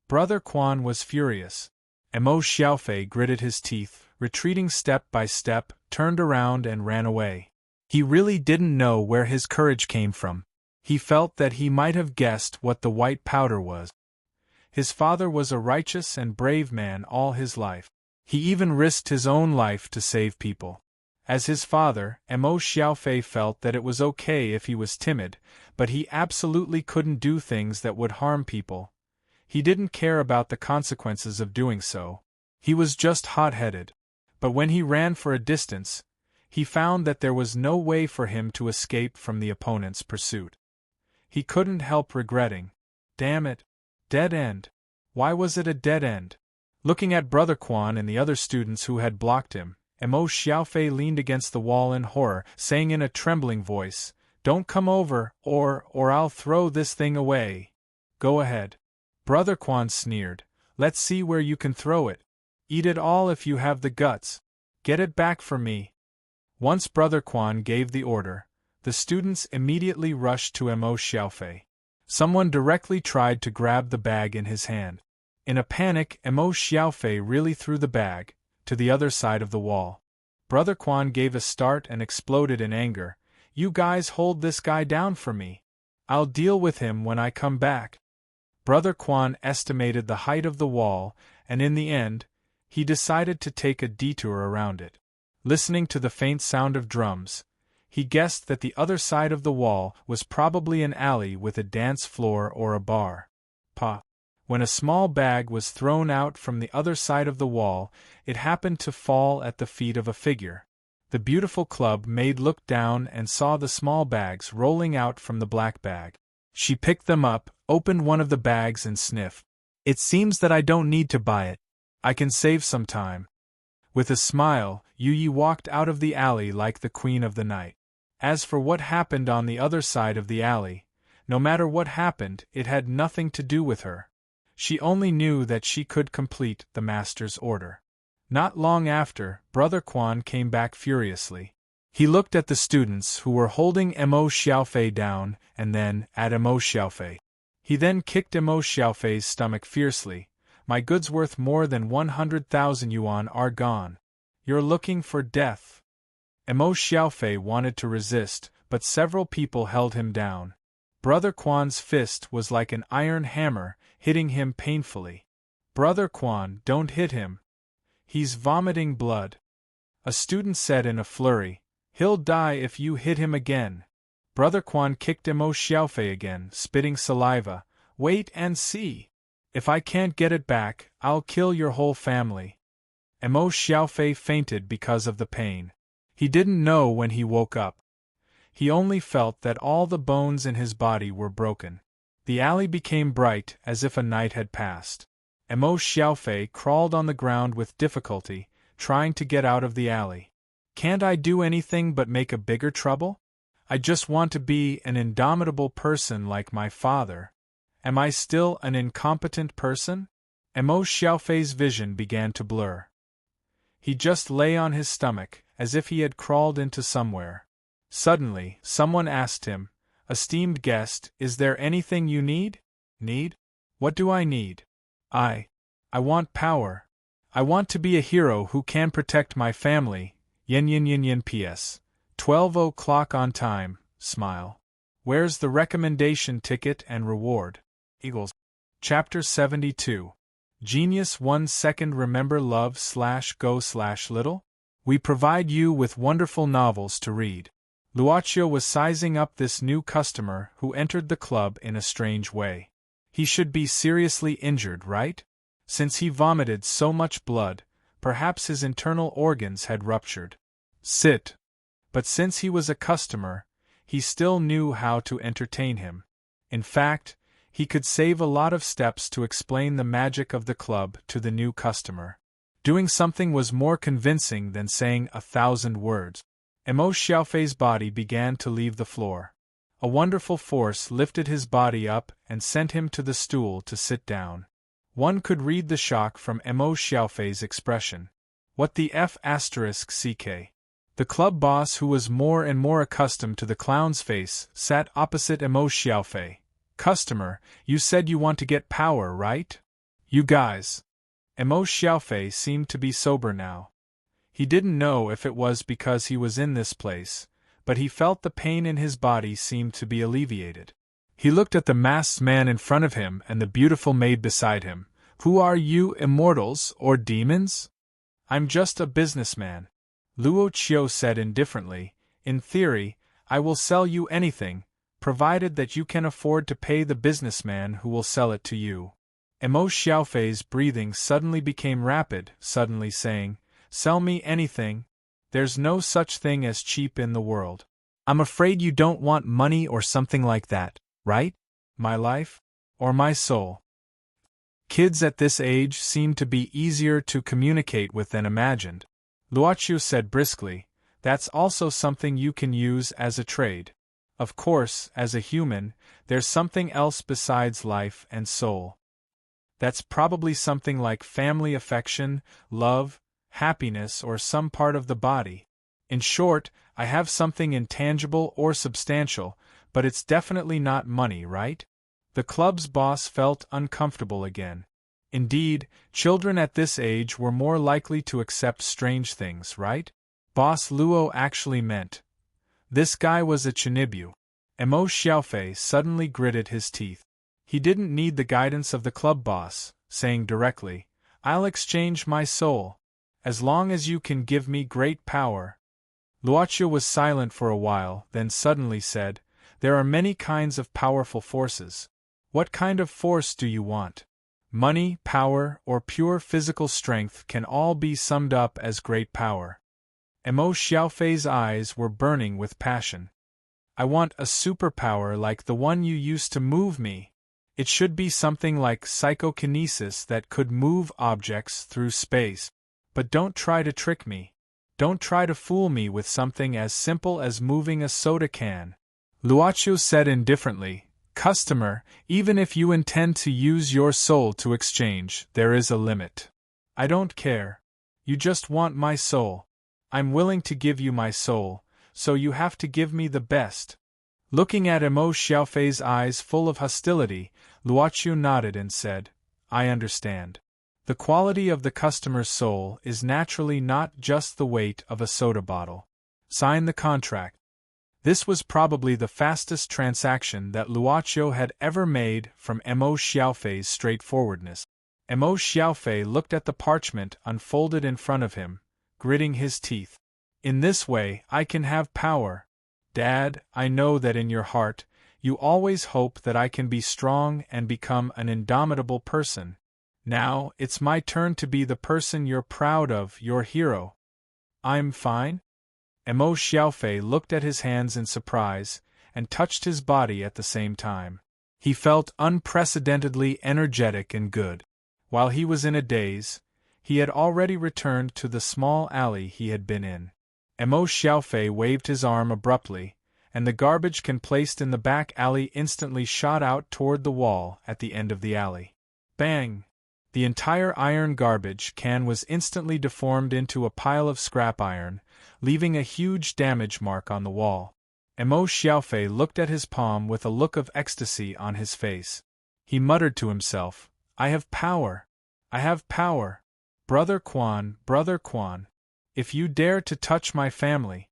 Speaker 1: Brother Quan was furious. Mo Xiaofei gritted his teeth, retreating step by step, turned around and ran away. He really didn't know where his courage came from. He felt that he might have guessed what the white powder was. His father was a righteous and brave man all his life. He even risked his own life to save people. As his father, Mo Xiaofei felt that it was okay if he was timid, but he absolutely couldn't do things that would harm people. He didn't care about the consequences of doing so. He was just hot-headed. But when he ran for a distance, he found that there was no way for him to escape from the opponent's pursuit. He couldn't help regretting. Damn it. Dead end. Why was it a dead end? Looking at Brother Quan and the other students who had blocked him, Mo Xiaofei leaned against the wall in horror, saying in a trembling voice, "Don't come over, or I'll throw this thing away." "Go ahead." Brother Quan sneered. "Let's see where you can throw it. Eat it all if you have the guts. Get it back for me." Once Brother Quan gave the order, the students immediately rushed to Mo Xiaofei. Someone directly tried to grab the bag in his hand. In a panic, Mo Xiaofei really threw the bag to the other side of the wall. Brother Quan gave a start and exploded in anger. "You guys hold this guy down for me. I'll deal with him when I come back." Brother Quan estimated the height of the wall, and in the end, he decided to take a detour around it. Listening to the faint sound of drums, he guessed that the other side of the wall was probably an alley with a dance floor or a bar. When a small bag was thrown out from the other side of the wall, it happened to fall at the feet of a figure. The beautiful club maid looked down and saw the small bags rolling out from the black bag. She picked them up, opened one of the bags and sniffed. "It seems that I don't need to buy it. I can save some time." With a smile, Yu walked out of the alley like the queen of the night. As for what happened on the other side of the alley, no matter what happened, it had nothing to do with her. She only knew that she could complete the master's order. Not long after, Brother Quan came back furiously. He looked at the students who were holding Mo Xiaofei down, and then at Mo Xiaofei. He then kicked Mo Xiaofei's stomach fiercely. "My goods worth more than 100,000 yuan are gone. You're looking for death." Mo Xiaofei wanted to resist, but several people held him down. Brother Quan's fist was like an iron hammer, hitting him painfully. "Brother Quan, don't hit him. He's vomiting blood." A student said in a flurry, "He'll die if you hit him again." Brother Quan kicked Mo Xiaofei again, spitting saliva. "Wait and see. If I can't get it back, I'll kill your whole family." Mo Xiaofei fainted because of the pain. He didn't know when he woke up. He only felt that all the bones in his body were broken. The alley became bright as if a night had passed. Mo Xiaofei crawled on the ground with difficulty, trying to get out of the alley. "Can't I do anything but make a bigger trouble? I just want to be an indomitable person like my father. Am I still an incompetent person?" Mo Xiaofei's vision began to blur. He just lay on his stomach, as if he had crawled into somewhere. Suddenly, someone asked him, "Esteemed guest, is there anything you need?" "Need? What do I need?" I want power. I want to be a hero who can protect my family." Yin P.S. 12 o'clock on time, smile. Where's the recommendation ticket and reward? Eagles. Chapter 72. Genius 1 second. Remember love/go/little? We provide you with wonderful novels to read. Luocio was sizing up this new customer who entered the club in a strange way. He should be seriously injured, right? Since he vomited so much blood, perhaps his internal organs had ruptured. Sit. But since he was a customer, he still knew how to entertain him. In fact, he could save a lot of steps to explain the magic of the club to the new customer. Doing something was more convincing than saying 1,000 words. Mo Xiaofei's body began to leave the floor. A wonderful force lifted his body up and sent him to the stool to sit down. One could read the shock from Mo Xiaofei's expression. What the f***ck? The club boss, who was more and more accustomed to the clown's face, sat opposite Mo Xiaofei. "Customer, you said you want to get power, right? You guys." Mo Xiaofei seemed to be sober now. He didn't know if it was because he was in this place, but he felt the pain in his body seemed to be alleviated. He looked at the masked man in front of him and the beautiful maid beside him. "Who are you, immortals or demons?" "I'm just a businessman," Luo Qiu said indifferently. "In theory, I will sell you anything, provided that you can afford to pay the businessman who will sell it to you." Mo Xiaofei's breathing suddenly became rapid, suddenly saying, "Sell me anything. There's no such thing as cheap in the world." "I'm afraid you don't want money or something like that, right? My life? Or my soul?" Kids at this age seem to be easier to communicate with than imagined. Luoqiu said briskly, "That's also something you can use as a trade. Of course, as a human, there's something else besides life and soul. That's probably something like family affection, love, happiness, or some part of the body. In short, I have something intangible or substantial, but it's definitely not money, right?" The club's boss felt uncomfortable again. Indeed, children at this age were more likely to accept strange things, right? Boss Luo actually meant. This guy was a Chinibu. Mo Xiaofei suddenly gritted his teeth. He didn't need the guidance of the club boss, saying directly, "I'll exchange my soul, as long as you can give me great power." Luocio was silent for a while, then suddenly said, "There are many kinds of powerful forces. What kind of force do you want? Money, power, or pure physical strength can all be summed up as great power." Emo Xiaofei's eyes were burning with passion. "I want a superpower like the one you used to move me. It should be something like psychokinesis that could move objects through space. But don't try to trick me. Don't try to fool me with something as simple as moving a soda can." Luocio said indifferently, "Customer, even if you intend to use your soul to exchange, there is a limit. I don't care. You just want my soul. I'm willing to give you my soul, so you have to give me the best." Looking at Emo Xiaofei's eyes full of hostility, Luocio nodded and said, "I understand. The quality of the customer's soul is naturally not just the weight of a soda bottle. Sign the contract." This was probably the fastest transaction that Luocio had ever made from Emo Xiaofei's straightforwardness. Emo Xiaofei looked at the parchment unfolded in front of him, gritting his teeth. "In this way, I can have power. Dad, I know that in your heart, you always hope that I can be strong and become an indomitable person. Now, it's my turn to be the person you're proud of, your hero. I'm fine?" Emo Xiaofei looked at his hands in surprise, and touched his body at the same time. He felt unprecedentedly energetic and good. While he was in a daze, he had already returned to the small alley he had been in. Emo Xiaofei waved his arm abruptly, and the garbage can placed in the back alley instantly shot out toward the wall at the end of the alley. Bang! The entire iron garbage can was instantly deformed into a pile of scrap iron, leaving a huge damage mark on the wall. Emo Xiaofei looked at his palm with a look of ecstasy on his face. He muttered to himself, "I have power! I have power! Brother Quan, if you dare to touch my family."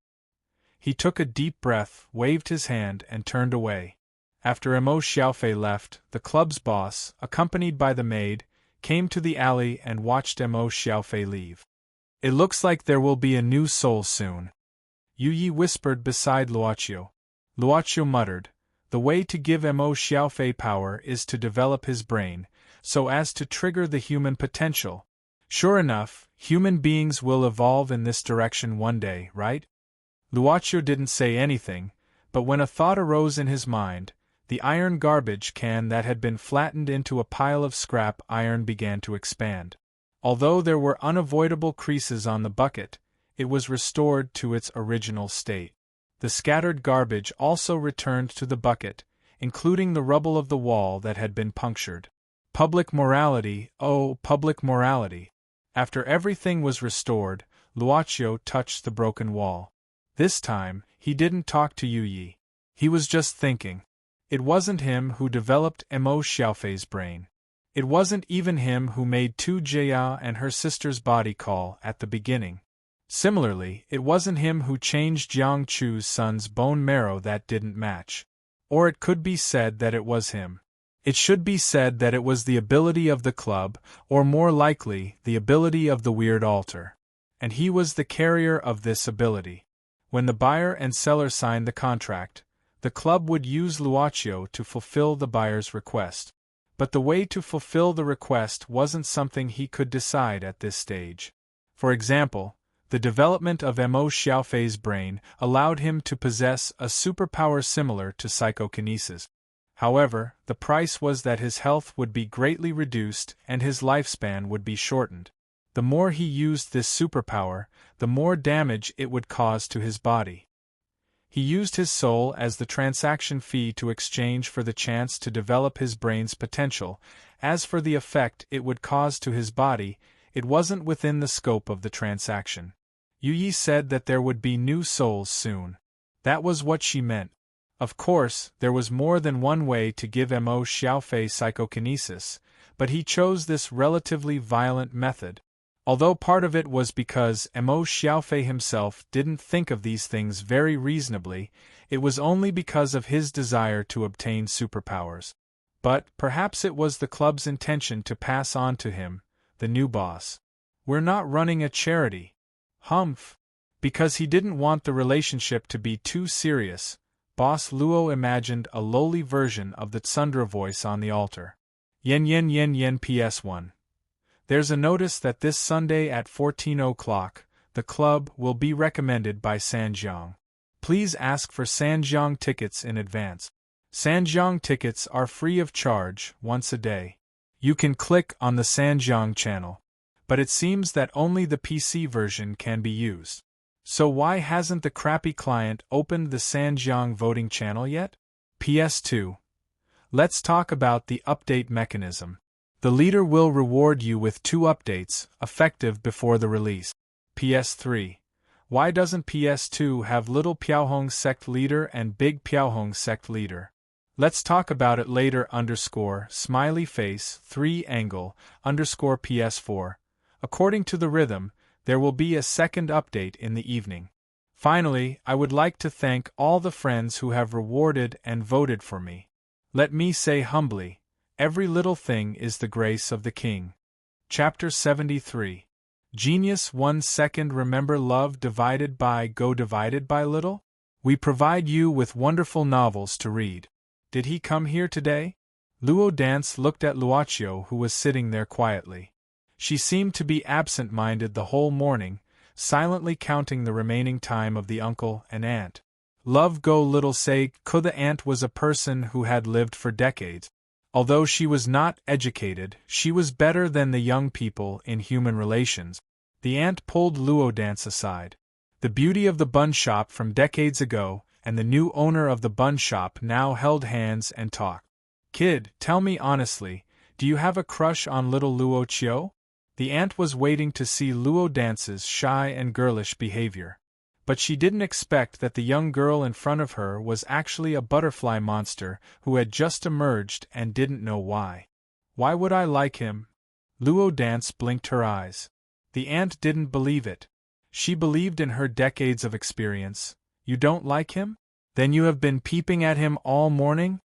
Speaker 1: He took a deep breath, waved his hand, and turned away. After Emo Xiaofei left, the club's boss, accompanied by the maid, came to the alley and watched Emo Xiaofei leave. "It looks like there will be a new soul soon," Yu Yi whispered beside Luocio. Luocio muttered, "The way to give Emo Xiaofei power is to develop his brain, so as to trigger the human potential. Sure enough, human beings will evolve in this direction one day, right?" Luocio didn't say anything, but when a thought arose in his mind, the iron garbage can that had been flattened into a pile of scrap iron began to expand. Although there were unavoidable creases on the bucket, it was restored to its original state. The scattered garbage also returned to the bucket, including the rubble of the wall that had been punctured. Public morality, oh, public morality. After everything was restored, Luocio touched the broken wall. This time, he didn't talk to Yu Yi. He was just thinking. It wasn't him who developed Emo Xiaofei's brain. It wasn't even him who made Tu Jia and her sister's body call at the beginning. Similarly, it wasn't him who changed Jiang Chu's son's bone marrow that didn't match. Or it could be said that it was him. It should be said that it was the ability of the club, or more likely, the ability of the weird altar. And he was the carrier of this ability. When the buyer and seller signed the contract, the club would use Luocio to fulfill the buyer's request. But the way to fulfill the request wasn't something he could decide at this stage. For example, the development of Emo Xiaofei's brain allowed him to possess a superpower similar to psychokinesis. However, the price was that his health would be greatly reduced and his lifespan would be shortened. The more he used this superpower, the more damage it would cause to his body. He used his soul as the transaction fee to exchange for the chance to develop his brain's potential. As for the effect it would cause to his body, it wasn't within the scope of the transaction. Yu Yi said that there would be new souls soon. That was what she meant. Of course, there was more than one way to give Emo Xiaofei psychokinesis, but he chose this relatively violent method. Although part of it was because Emo Xiaofei himself didn't think of these things very reasonably, it was only because of his desire to obtain superpowers. But perhaps it was the club's intention to pass on to him, the new boss. We're not running a charity. Humph. Because he didn't want the relationship to be too serious, Boss Luo imagined a lowly version of the Tsundra voice on the altar. Yen yen yen yen PS1. There's a notice that this Sunday at 14 o'clock, the club will be recommended by Sanjiang. Please ask for Sanjiang tickets in advance. Sanjiang tickets are free of charge once a day. You can click on the Sanjiang channel. But it seems that only the PC version can be used. So why hasn't the crappy client opened the Sanjiang voting channel yet? PS2. Let's talk about the update mechanism. The leader will reward you with 2 updates, effective before the release. PS3. Why doesn't PS2 have Little Piaohong Sect Leader and Big Piaohong Sect Leader? Let's talk about it later. Smiley face 3 angle PS4. According to the rhythm, there will be a second update in the evening. Finally, I would like to thank all the friends who have rewarded and voted for me. Let me say humbly, every little thing is the grace of the King. Chapter 73. Genius 1 second. Remember love divided by little? We provide you with wonderful novels to read. Did he come here today? Luo Dance looked at Luochio, who was sitting there quietly. She seemed to be absent-minded the whole morning, silently counting the remaining time of the uncle and aunt. Love go little say, the aunt was a person who had lived for decades. Although she was not educated, she was better than the young people in human relations. The aunt pulled Luo Dance aside. The beauty of the bun shop from decades ago and the new owner of the bun shop now held hands and talked. Kid, tell me honestly, do you have a crush on little Luo Chio? The aunt was waiting to see Luo Dance's shy and girlish behavior. But she didn't expect that the young girl in front of her was actually a butterfly monster who had just emerged and didn't know why. Why would I like him? Luo Dance blinked her eyes. The aunt didn't believe it. She believed in her decades of experience. You don't like him? Then you have been peeping at him all morning?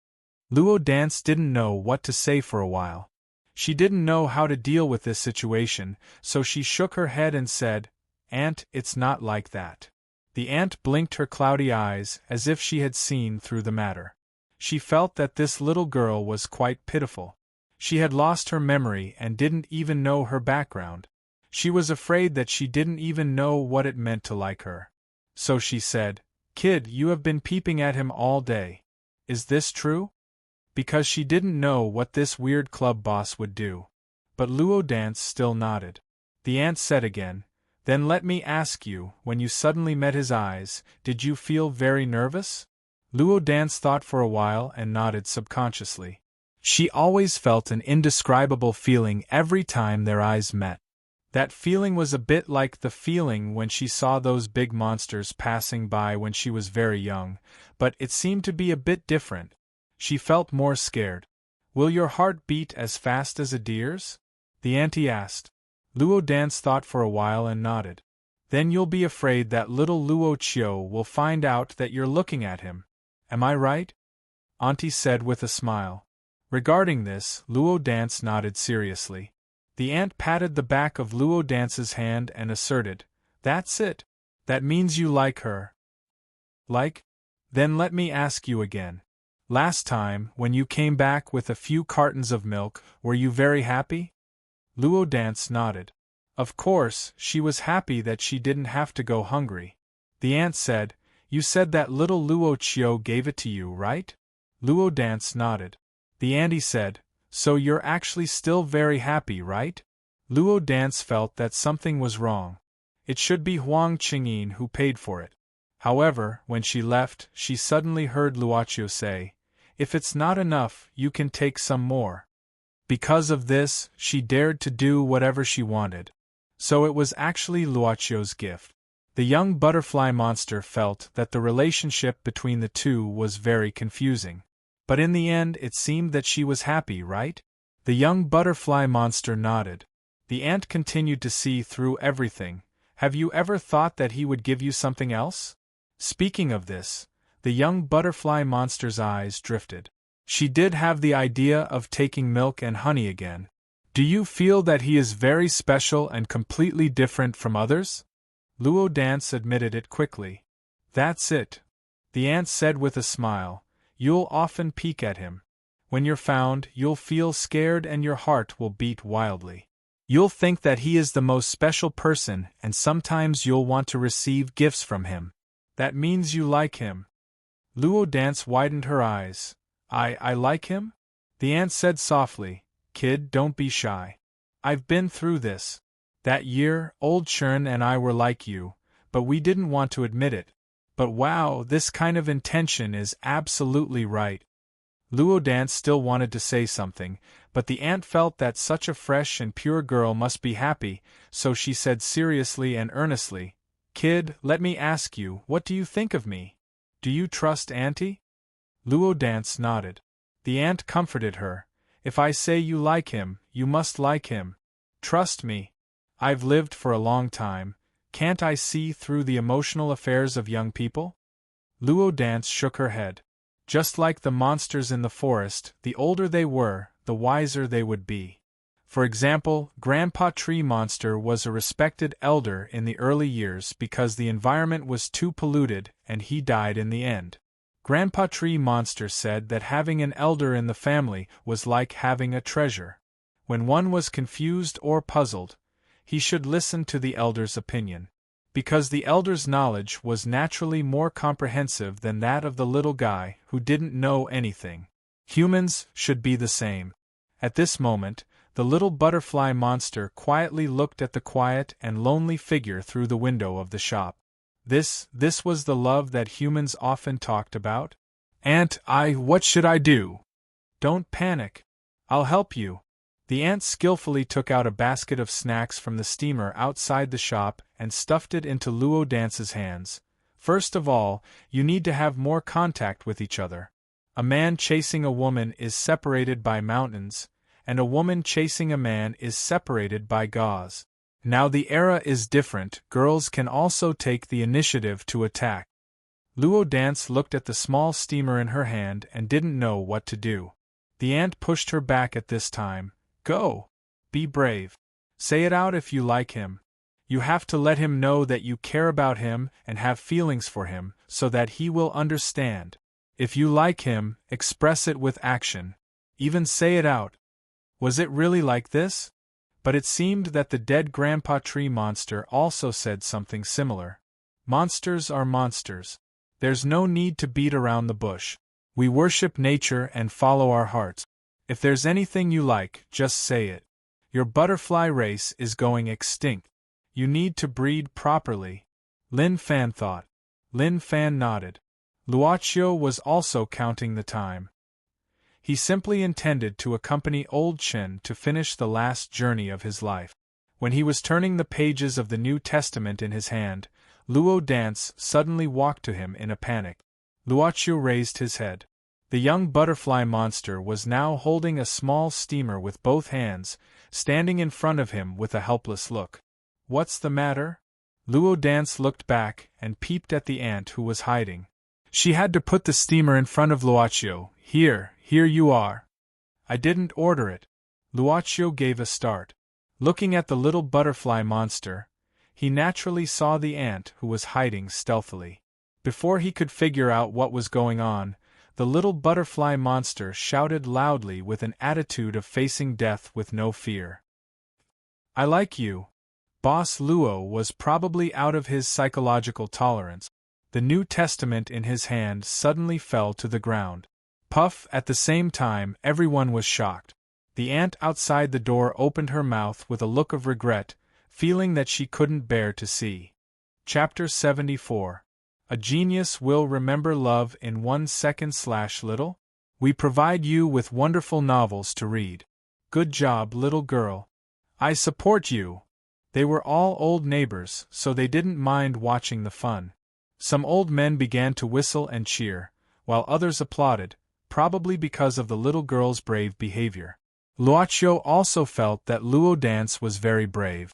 Speaker 1: Luo Dance didn't know what to say for a while. She didn't know how to deal with this situation, so she shook her head and said, Aunt, it's not like that. The aunt blinked her cloudy eyes as if she had seen through the matter. She felt that this little girl was quite pitiful. She had lost her memory and didn't even know her background. She was afraid that she didn't even know what it meant to like her. So she said, Kid, you have been peeping at him all day. Is this true? Because she didn't know what this weird club boss would do. But Luo Dance still nodded. The aunt said again, Then let me ask you, when you suddenly met his eyes, did you feel very nervous? Luo Dance thought for a while and nodded subconsciously. She always felt an indescribable feeling every time their eyes met. That feeling was a bit like the feeling when she saw those big monsters passing by when she was very young, but it seemed to be a bit different. She felt more scared. Will your heart beat as fast as a deer's? The auntie asked. Luo Dance thought for a while and nodded. Then you'll be afraid that little Luo Chio will find out that you're looking at him. Am I right? Auntie said with a smile. Regarding this, Luo Dance nodded seriously. The aunt patted the back of Luo Dance's hand and asserted, That's it. That means you like her. Like? Then let me ask you again. Last time, when you came back with a few cartons of milk, were you very happy? Luo Dance nodded. Of course, she was happy that she didn't have to go hungry. The aunt said, You said that little Luo Chio gave it to you, right? Luo Dance nodded. The auntie said, So you're actually still very happy, right? Luo Dance felt that something was wrong. It should be Huang Qingyin who paid for it. However, when she left, she suddenly heard Luochio say, If it's not enough, you can take some more. Because of this, she dared to do whatever she wanted. So it was actually Luochio's gift. The young butterfly monster felt that the relationship between the two was very confusing. But in the end it seemed that she was happy, right? The young butterfly monster nodded. The aunt continued to see through everything. Have you ever thought that he would give you something else? Speaking of this, the young butterfly monster's eyes drifted. She did have the idea of taking milk and honey again. Do you feel that he is very special and completely different from others? Luo Dance admitted it quickly. That's it. The ant said with a smile. You'll often peek at him. When you're found, you'll feel scared and your heart will beat wildly. You'll think that he is the most special person and sometimes you'll want to receive gifts from him. That means you like him. Luo Dance widened her eyes. I like him? The ant said softly, Kid, don't be shy. I've been through this. That year, old Churn and I were like you, but we didn't want to admit it. But wow, this kind of intention is absolutely right. Luo Dance still wanted to say something, but the ant felt that such a fresh and pure girl must be happy, so she said seriously and earnestly, Kid, let me ask you, what do you think of me? Do you trust Auntie? Luo Dance nodded. The ant comforted her. If I say you like him, you must like him. Trust me. I've lived for a long time. Can't I see through the emotional affairs of young people? Luo Dance shook her head. Just like the monsters in the forest, the older they were, the wiser they would be. For example, Grandpa Tree Monster was a respected elder in the early years because the environment was too polluted and he died in the end. Grandpa Tree Monster said that having an elder in the family was like having a treasure. When one was confused or puzzled, he should listen to the elder's opinion. Because the elder's knowledge was naturally more comprehensive than that of the little guy who didn't know anything. Humans should be the same. At this moment, the little butterfly monster quietly looked at the quiet and lonely figure through the window of the shop. This was the love that humans often talked about? What should I do? Don't panic. I'll help you. The ant skillfully took out a basket of snacks from the steamer outside the shop and stuffed it into Luo Dance's hands. First of all, you need to have more contact with each other. A man chasing a woman is separated by mountains, and a woman chasing a man is separated by gauze. Now the era is different, girls can also take the initiative to attack. Luo Dance looked at the small steamer in her hand and didn't know what to do. The ant pushed her back at this time. Go! Be brave. Say it out if you like him. You have to let him know that you care about him and have feelings for him, so that he will understand. If you like him, express it with action. Even say it out. Was it really like this? But it seemed that the dead Grandpa Tree Monster also said something similar. Monsters are monsters. There's no need to beat around the bush. We worship nature and follow our hearts. If there's anything you like, just say it. Your butterfly race is going extinct. You need to breed properly. Lin Fan thought. Lin Fan nodded. Luochio was also counting the time. He simply intended to accompany Old Chen to finish the last journey of his life. When he was turning the pages of the New Testament in his hand, Luo Dance suddenly walked to him in a panic. Luochio raised his head. The young butterfly monster was now holding a small steamer with both hands, standing in front of him with a helpless look. What's the matter? Luo Dance looked back and peeped at the ant who was hiding. She had to put the steamer in front of Luochio. Here you are. I didn't order it. Luochio gave a start. Looking at the little butterfly monster, he naturally saw the ant who was hiding stealthily. Before he could figure out what was going on, the little butterfly monster shouted loudly with an attitude of facing death with no fear. I like you. Boss Luo was probably out of his psychological tolerance. The New Testament in his hand suddenly fell to the ground. Puff! At the same time, everyone was shocked. The ant outside the door opened her mouth with a look of regret, feeling that she couldn't bear to see. Chapter 74. A genius will remember love in 1 second/little? We provide you with wonderful novels to read. Good job, little girl. I support you. They were all old neighbors, so they didn't mind watching the fun. Some old men began to whistle and cheer, while others applauded, probably because of the little girl's brave behavior. Luochio also felt that Luo Dance was very brave.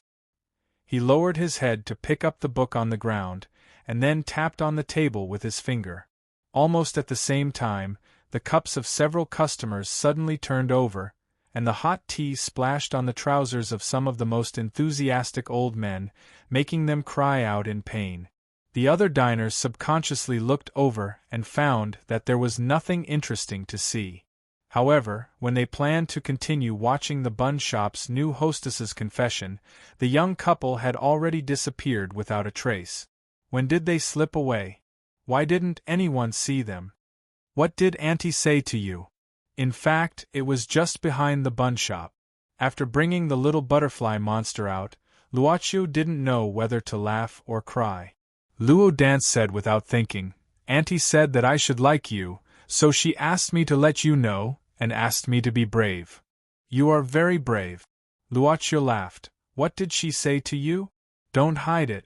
Speaker 1: He lowered his head to pick up the book on the ground, and then tapped on the table with his finger. Almost at the same time, the cups of several customers suddenly turned over, and the hot tea splashed on the trousers of some of the most enthusiastic old men, making them cry out in pain. The other diners subconsciously looked over and found that there was nothing interesting to see. However, when they planned to continue watching the bun shop's new hostess's confession, the young couple had already disappeared without a trace. When did they slip away? Why didn't anyone see them? What did Auntie say to you? In fact, it was just behind the bun shop. After bringing the little butterfly monster out, Luocio didn't know whether to laugh or cry. Luo Dance said without thinking, "Auntie said that I should like you, so she asked me to let you know, and asked me to be brave." "You are very brave." Luocio laughed. "What did she say to you? Don't hide it."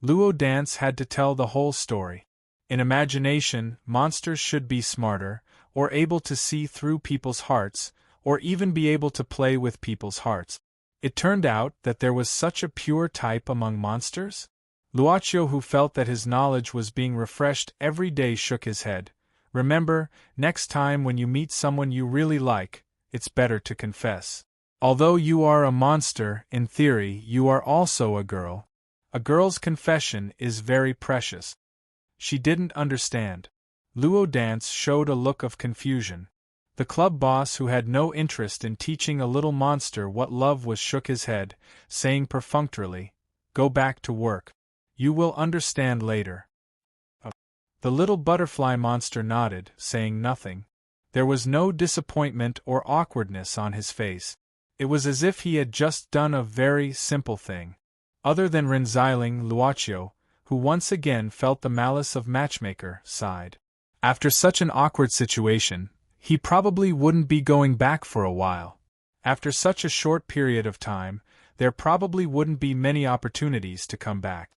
Speaker 1: Luo Dance had to tell the whole story. In imagination, monsters should be smarter, or able to see through people's hearts, or even be able to play with people's hearts. It turned out that there was such a pure type among monsters? Luocio, who felt that his knowledge was being refreshed every day, shook his head. Remember, next time when you meet someone you really like, it's better to confess. Although you are a monster, in theory you are also a girl. A girl's confession is very precious. She didn't understand. Luo Dance showed a look of confusion. The club boss, who had no interest in teaching a little monster what love was, shook his head, saying perfunctorily, "Go back to work. You will understand later." The little butterfly monster nodded, saying nothing. There was no disappointment or awkwardness on his face. It was as if he had just done a very simple thing. Other than Renziling, Luocio, who once again felt the malice of matchmaker, sighed. After such an awkward situation, he probably wouldn't be going back for a while. After such a short period of time, there probably wouldn't be many opportunities to come back.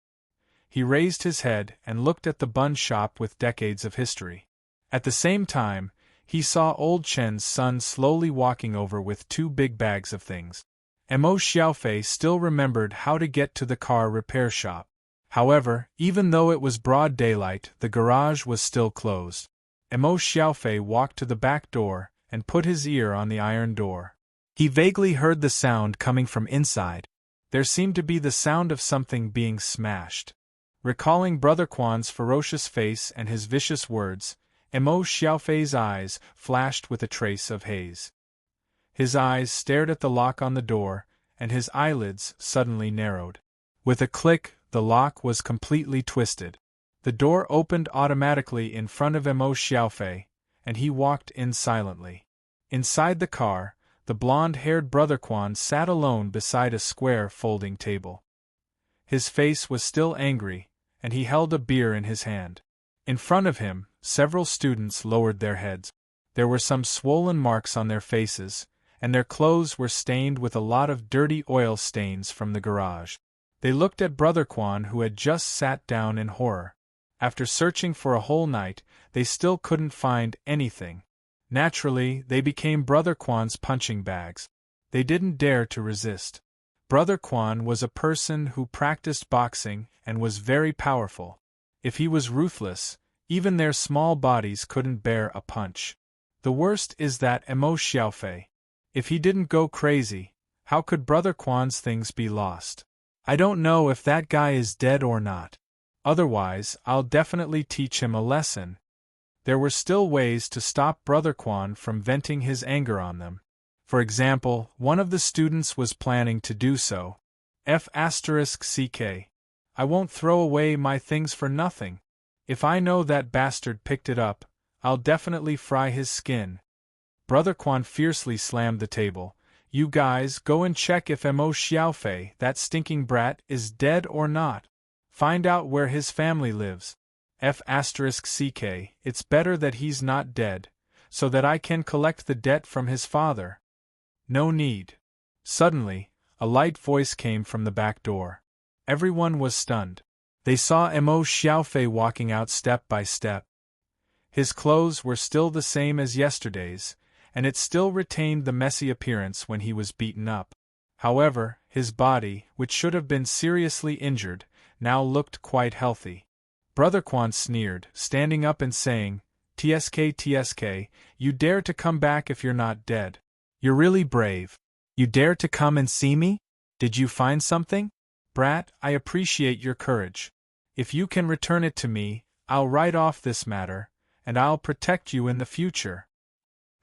Speaker 1: He raised his head and looked at the bun shop with decades of history. At the same time, he saw old Chen's son slowly walking over with 2 big bags of things. Mo Xiaofei still remembered how to get to the car repair shop. However, even though it was broad daylight, the garage was still closed. Mo Xiaofei walked to the back door and put his ear on the iron door. He vaguely heard the sound coming from inside. There seemed to be the sound of something being smashed. Recalling Brother Quan's ferocious face and his vicious words, Mo Xiaofei's eyes flashed with a trace of haze. His eyes stared at the lock on the door, and his eyelids suddenly narrowed. With a click, the lock was completely twisted. The door opened automatically in front of Mo Xiaofei, and he walked in silently. Inside the car, the blonde-haired Brother Quan sat alone beside a square folding table. His face was still angry, and he held a beer in his hand. In front of him, several students lowered their heads. There were some swollen marks on their faces, and their clothes were stained with a lot of dirty oil stains from the garage. They looked at Brother Quan, who had just sat down in horror. After searching for a whole night, they still couldn't find anything. Naturally, they became Brother Quan's punching bags. They didn't dare to resist. Brother Quan was a person who practiced boxing and was very powerful. If he was ruthless, even their small bodies couldn't bear a punch. The worst is that Mo Xiaofei. If he didn't go crazy, how could Brother Quan's things be lost? I don't know if that guy is dead or not. Otherwise, I'll definitely teach him a lesson. There were still ways to stop Brother Quan from venting his anger on them. For example, one of the students was planning to do so. F***ck. I won't throw away my things for nothing. If I know that bastard picked it up, I'll definitely fry his skin. Brother Quan fiercely slammed the table. You guys go and check if Mo Xiaofei, that stinking brat, is dead or not. Find out where his family lives. F***ck. It's better that he's not dead, so that I can collect the debt from his father. No need. Suddenly, a light voice came from the back door. Everyone was stunned. They saw Mo Xiaofei walking out step by step. His clothes were still the same as yesterday's, and it still retained the messy appearance when he was beaten up. However, his body, which should have been seriously injured, now looked quite healthy. Brother Quan sneered, standing up and saying, Tsk, you dare to come back if you're not dead. You're really brave. You dare to come and see me? Did you find something? Brat, I appreciate your courage. If you can return it to me, I'll write off this matter, and I'll protect you in the future.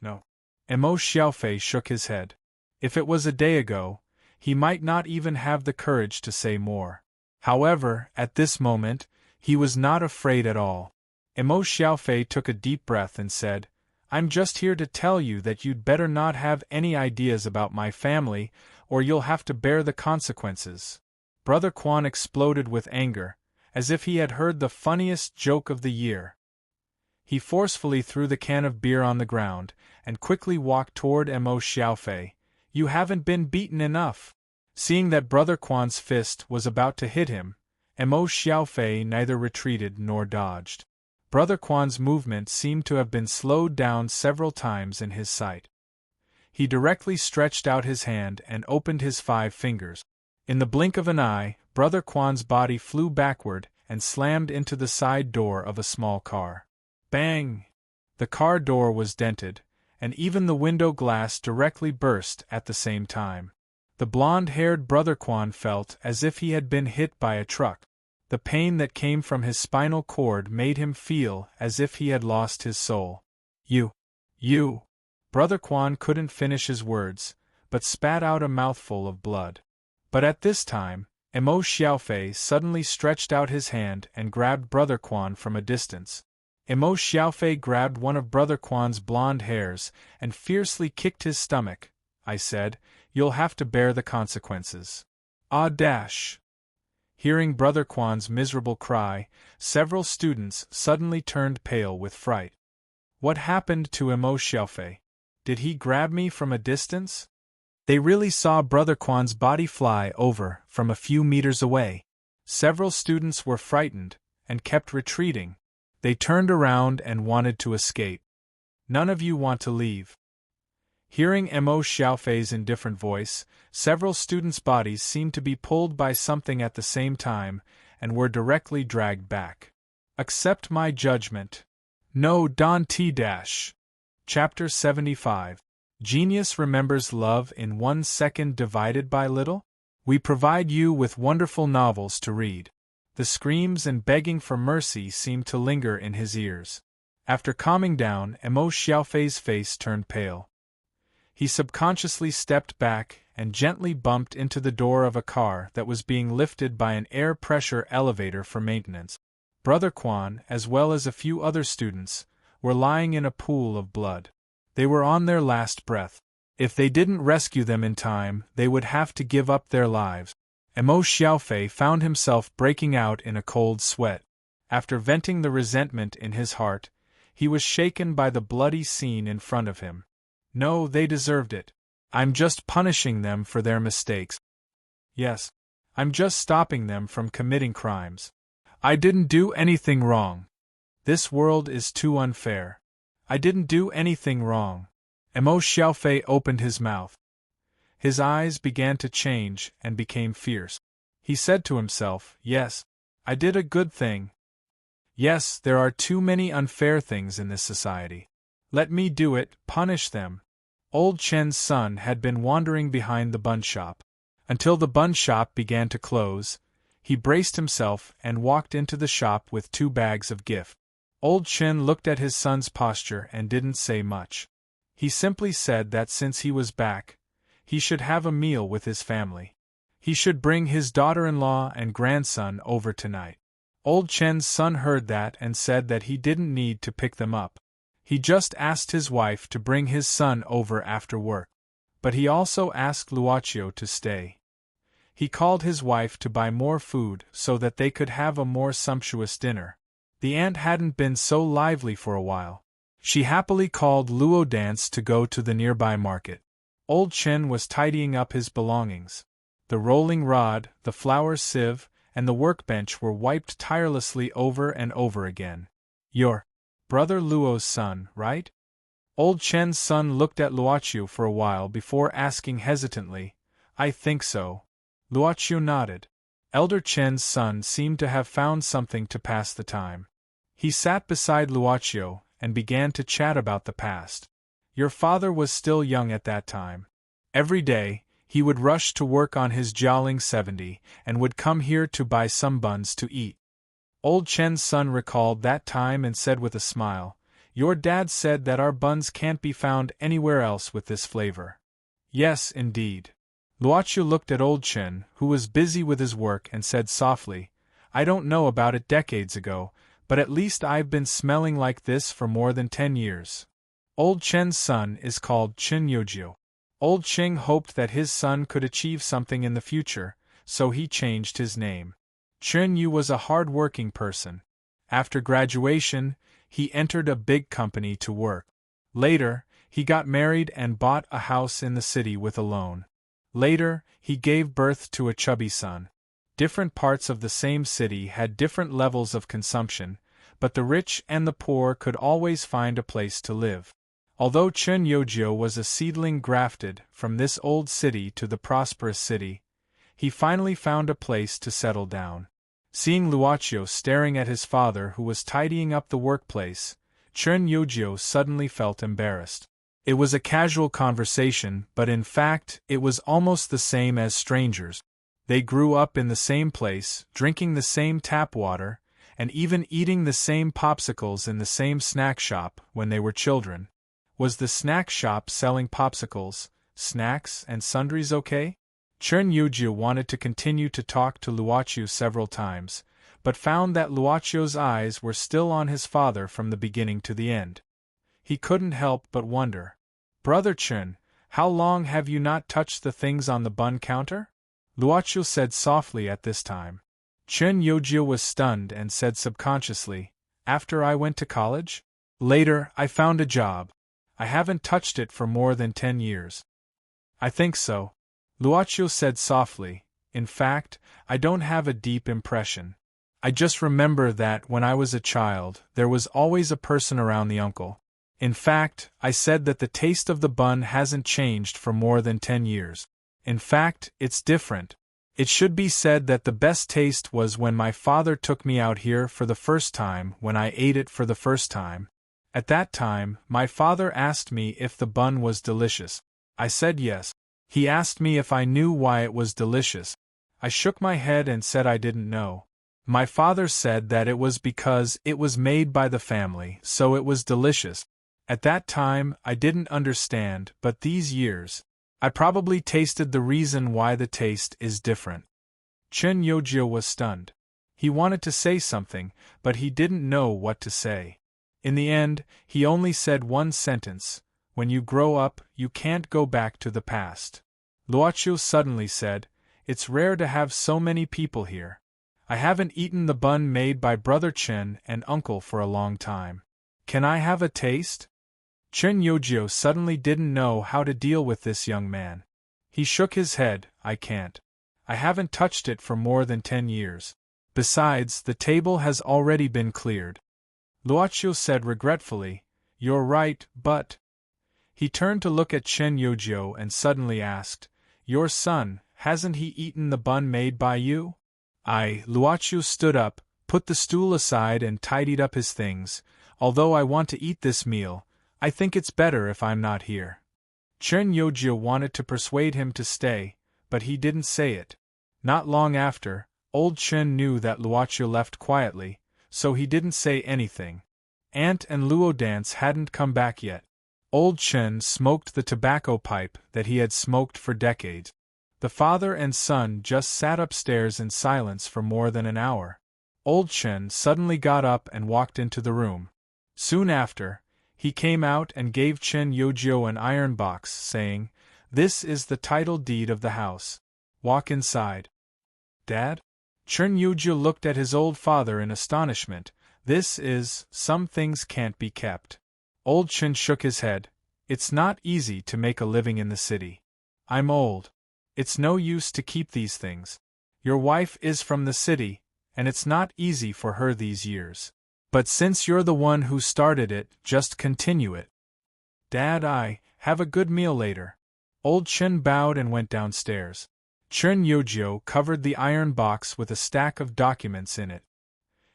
Speaker 1: No. Emo Xiaofei shook his head. If it was a day ago, he might not even have the courage to say more. However, at this moment, he was not afraid at all. Emo Xiaofei took a deep breath and said, I'm just here to tell you that you'd better not have any ideas about my family, or you'll have to bear the consequences. Brother Quan exploded with anger, as if he had heard the funniest joke of the year. He forcefully threw the can of beer on the ground, and quickly walked toward Emo Xiaofei. You haven't been beaten enough. Seeing that Brother Quan's fist was about to hit him, Emo Xiaofei neither retreated nor dodged. Brother Quan's movement seemed to have been slowed down several times in his sight. He directly stretched out his hand and opened his 5 fingers. In the blink of an eye, Brother Quan's body flew backward and slammed into the side door of a small car. Bang! The car door was dented, and even the window glass directly burst at the same time. The blonde-haired Brother Quan felt as if he had been hit by a truck. The pain that came from his spinal cord made him feel as if he had lost his soul. You! Brother Quan couldn't finish his words, but spat out a mouthful of blood. But at this time, Emo Xiaofei suddenly stretched out his hand and grabbed Brother Quan from a distance. Emo Xiaofei grabbed one of Brother Quan's blonde hairs and fiercely kicked his stomach. I said, you'll have to bear the consequences. Ah dash! Hearing Brother Quan's miserable cry, several students suddenly turned pale with fright. What happened to Emo Xiaofei? Did he grab me from a distance? They really saw Brother Quan's body fly over from a few meters away. Several students were frightened and kept retreating. They turned around and wanted to escape. None of you want to leave. Hearing Emo Xiaofei's indifferent voice, several students' bodies seemed to be pulled by something at the same time and were directly dragged back. Accept my judgment. No Don T-. Chapter 75. Genius remembers love in 1 second divided by little? We provide you with wonderful novels to read. The screams and begging for mercy seemed to linger in his ears. After calming down, Emo Xiaofei's face turned pale. He subconsciously stepped back and gently bumped into the door of a car that was being lifted by an air pressure elevator for maintenance. Brother Quan, as well as a few other students, were lying in a pool of blood. They were on their last breath. If they didn't rescue them in time, they would have to give up their lives. Emo Xiaofei found himself breaking out in a cold sweat. After venting the resentment in his heart, he was shaken by the bloody scene in front of him. No, they deserved it. I'm just punishing them for their mistakes. Yes, I'm just stopping them from committing crimes. I didn't do anything wrong. This world is too unfair. I didn't do anything wrong. Emo Xiaofei opened his mouth. His eyes began to change and became fierce. He said to himself, yes, I did a good thing. Yes, there are too many unfair things in this society. Let me do it, punish them. Old Chen's son had been wandering behind the bun shop. Until the bun shop began to close, he braced himself and walked into the shop with 2 bags of gift. Old Chen looked at his son's posture and didn't say much. He simply said that since he was back, he should have a meal with his family. He should bring his daughter-in-law and grandson over tonight. Old Chen's son heard that and said that he didn't need to pick them up. He just asked his wife to bring his son over after work. But he also asked Luochio to stay. He called his wife to buy more food so that they could have a more sumptuous dinner. The aunt hadn't been so lively for a while. She happily called Luo Dance to go to the nearby market. Old Chen was tidying up his belongings. The rolling rod, the flour sieve, and the workbench were wiped tirelessly over and over again. Your brother Luo's son, right? Old Chen's son looked at Luochio for a while before asking hesitantly, I think so. Luochio nodded. Elder Chen's son seemed to have found something to pass the time. He sat beside Luochio and began to chat about the past. Your father was still young at that time. Every day, he would rush to work on his jolling 70 and would come here to buy some buns to eat. Old Chen's son recalled that time and said with a smile, "Your dad said that our buns can't be found anywhere else with this flavor." Yes, indeed. Luochu looked at Old Chen, who was busy with his work, and said softly, "I don't know about it decades ago, but at least I've been smelling like this for more than 10 years. Old Chen's son is called Chen Yojio. Old Ching hoped that his son could achieve something in the future, so he changed his name. Chen Yu was a hard-working person. After graduation, he entered a big company to work. Later, he got married and bought a house in the city with a loan. Later, he gave birth to a chubby son. Different parts of the same city had different levels of consumption, but the rich and the poor could always find a place to live. Although Chen Yojio was a seedling grafted from this old city to the prosperous city, he finally found a place to settle down. Seeing Luochu staring at his father who was tidying up the workplace, Chen Yojio suddenly felt embarrassed. It was a casual conversation, but in fact, it was almost the same as strangers. They grew up in the same place, drinking the same tap water, and even eating the same popsicles in the same snack shop when they were children. Was the snack shop selling popsicles, snacks, and sundries okay? Chen Yujie wanted to continue to talk to Luochu several times, but found that Luochu's eyes were still on his father from the beginning to the end. He couldn't help but wonder. "Brother Chen, how long have you not touched the things on the bun counter?" Luochu said softly at this time. Chen Yojie was stunned and said subconsciously, "After I went to college? Later, I found a job. I haven't touched it for more than 10 years. I think so." Luochu said softly, "In fact, I don't have a deep impression. I just remember that when I was a child, there was always a person around the uncle. In fact, I said that the taste of the bun hasn't changed for more than 10 years. In fact, it's different. It should be said that the best taste was when my father took me out here for the first time when I ate it for the first time. At that time, my father asked me if the bun was delicious. I said yes. He asked me if I knew why it was delicious. I shook my head and said I didn't know. My father said that it was because it was made by the family, so it was delicious. At that time, I didn't understand, but these years, I probably tasted the reason why the taste is different." Chen Yojie was stunned. He wanted to say something, but he didn't know what to say. In the end, he only said one sentence: "When you grow up, you can't go back to the past." Luochu suddenly said, "It's rare to have so many people here. I haven't eaten the bun made by Brother Chen and Uncle for a long time. Can I have a taste?" Chen Yojie suddenly didn't know how to deal with this young man. He shook his head. "I can't. I haven't touched it for more than 10 years. Besides, the table has already been cleared." Luochu said regretfully, "You're right, but—" He turned to look at Chen Yojie and suddenly asked, "Your son, hasn't he eaten the bun made by you?" Luochu stood up, put the stool aside and tidied up his things. "Although I want to eat this meal, I think it's better if I'm not here." Chen Yojie wanted to persuade him to stay, but he didn't say it. Not long after, old Chen knew that Luochu left quietly, so he didn't say anything. Aunt and Luo Dance hadn't come back yet. Old Chen smoked the tobacco pipe that he had smoked for decades. The father and son just sat upstairs in silence for more than an hour. Old Chen suddenly got up and walked into the room. Soon after, he came out and gave Chen Yojie an iron box, saying, "This is the title deed of the house. Walk inside." "Dad?" Chen Yojie looked at his old father in astonishment. Some things can't be kept." Old Chen shook his head. "It's not easy to make a living in the city. I'm old. It's no use to keep these things. Your wife is from the city, and it's not easy for her these years. But since you're the one who started it, just continue it." "Dad, have a good meal later." Old Chen bowed and went downstairs. Chen Yojie covered the iron box with a stack of documents in it.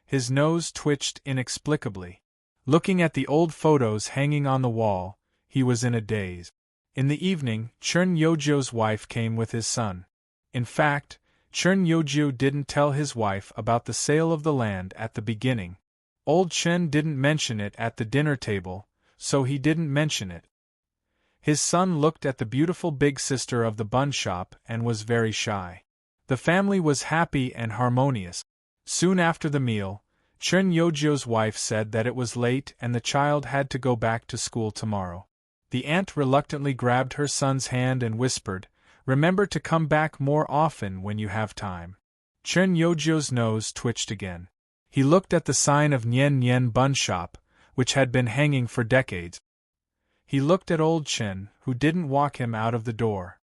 Speaker 1: His nose twitched inexplicably. Looking at the old photos hanging on the wall, he was in a daze. In the evening, Chern Yojio's wife came with his son. In fact, Chern Yojio didn't tell his wife about the sale of the land at the beginning. Old Chen didn't mention it at the dinner table, so he didn't mention it. His son looked at the beautiful big sister of the bun shop and was very shy. The family was happy and harmonious. Soon after the meal, Chern Yojio's wife said that it was late and the child had to go back to school tomorrow. The aunt reluctantly grabbed her son's hand and whispered, "Remember to come back more often when you have time." Chern Yojio's nose twitched again. He looked at the sign of Nian Nian Bun Shop, which had been hanging for decades. He looked at old Chen, who didn't walk him out of the door.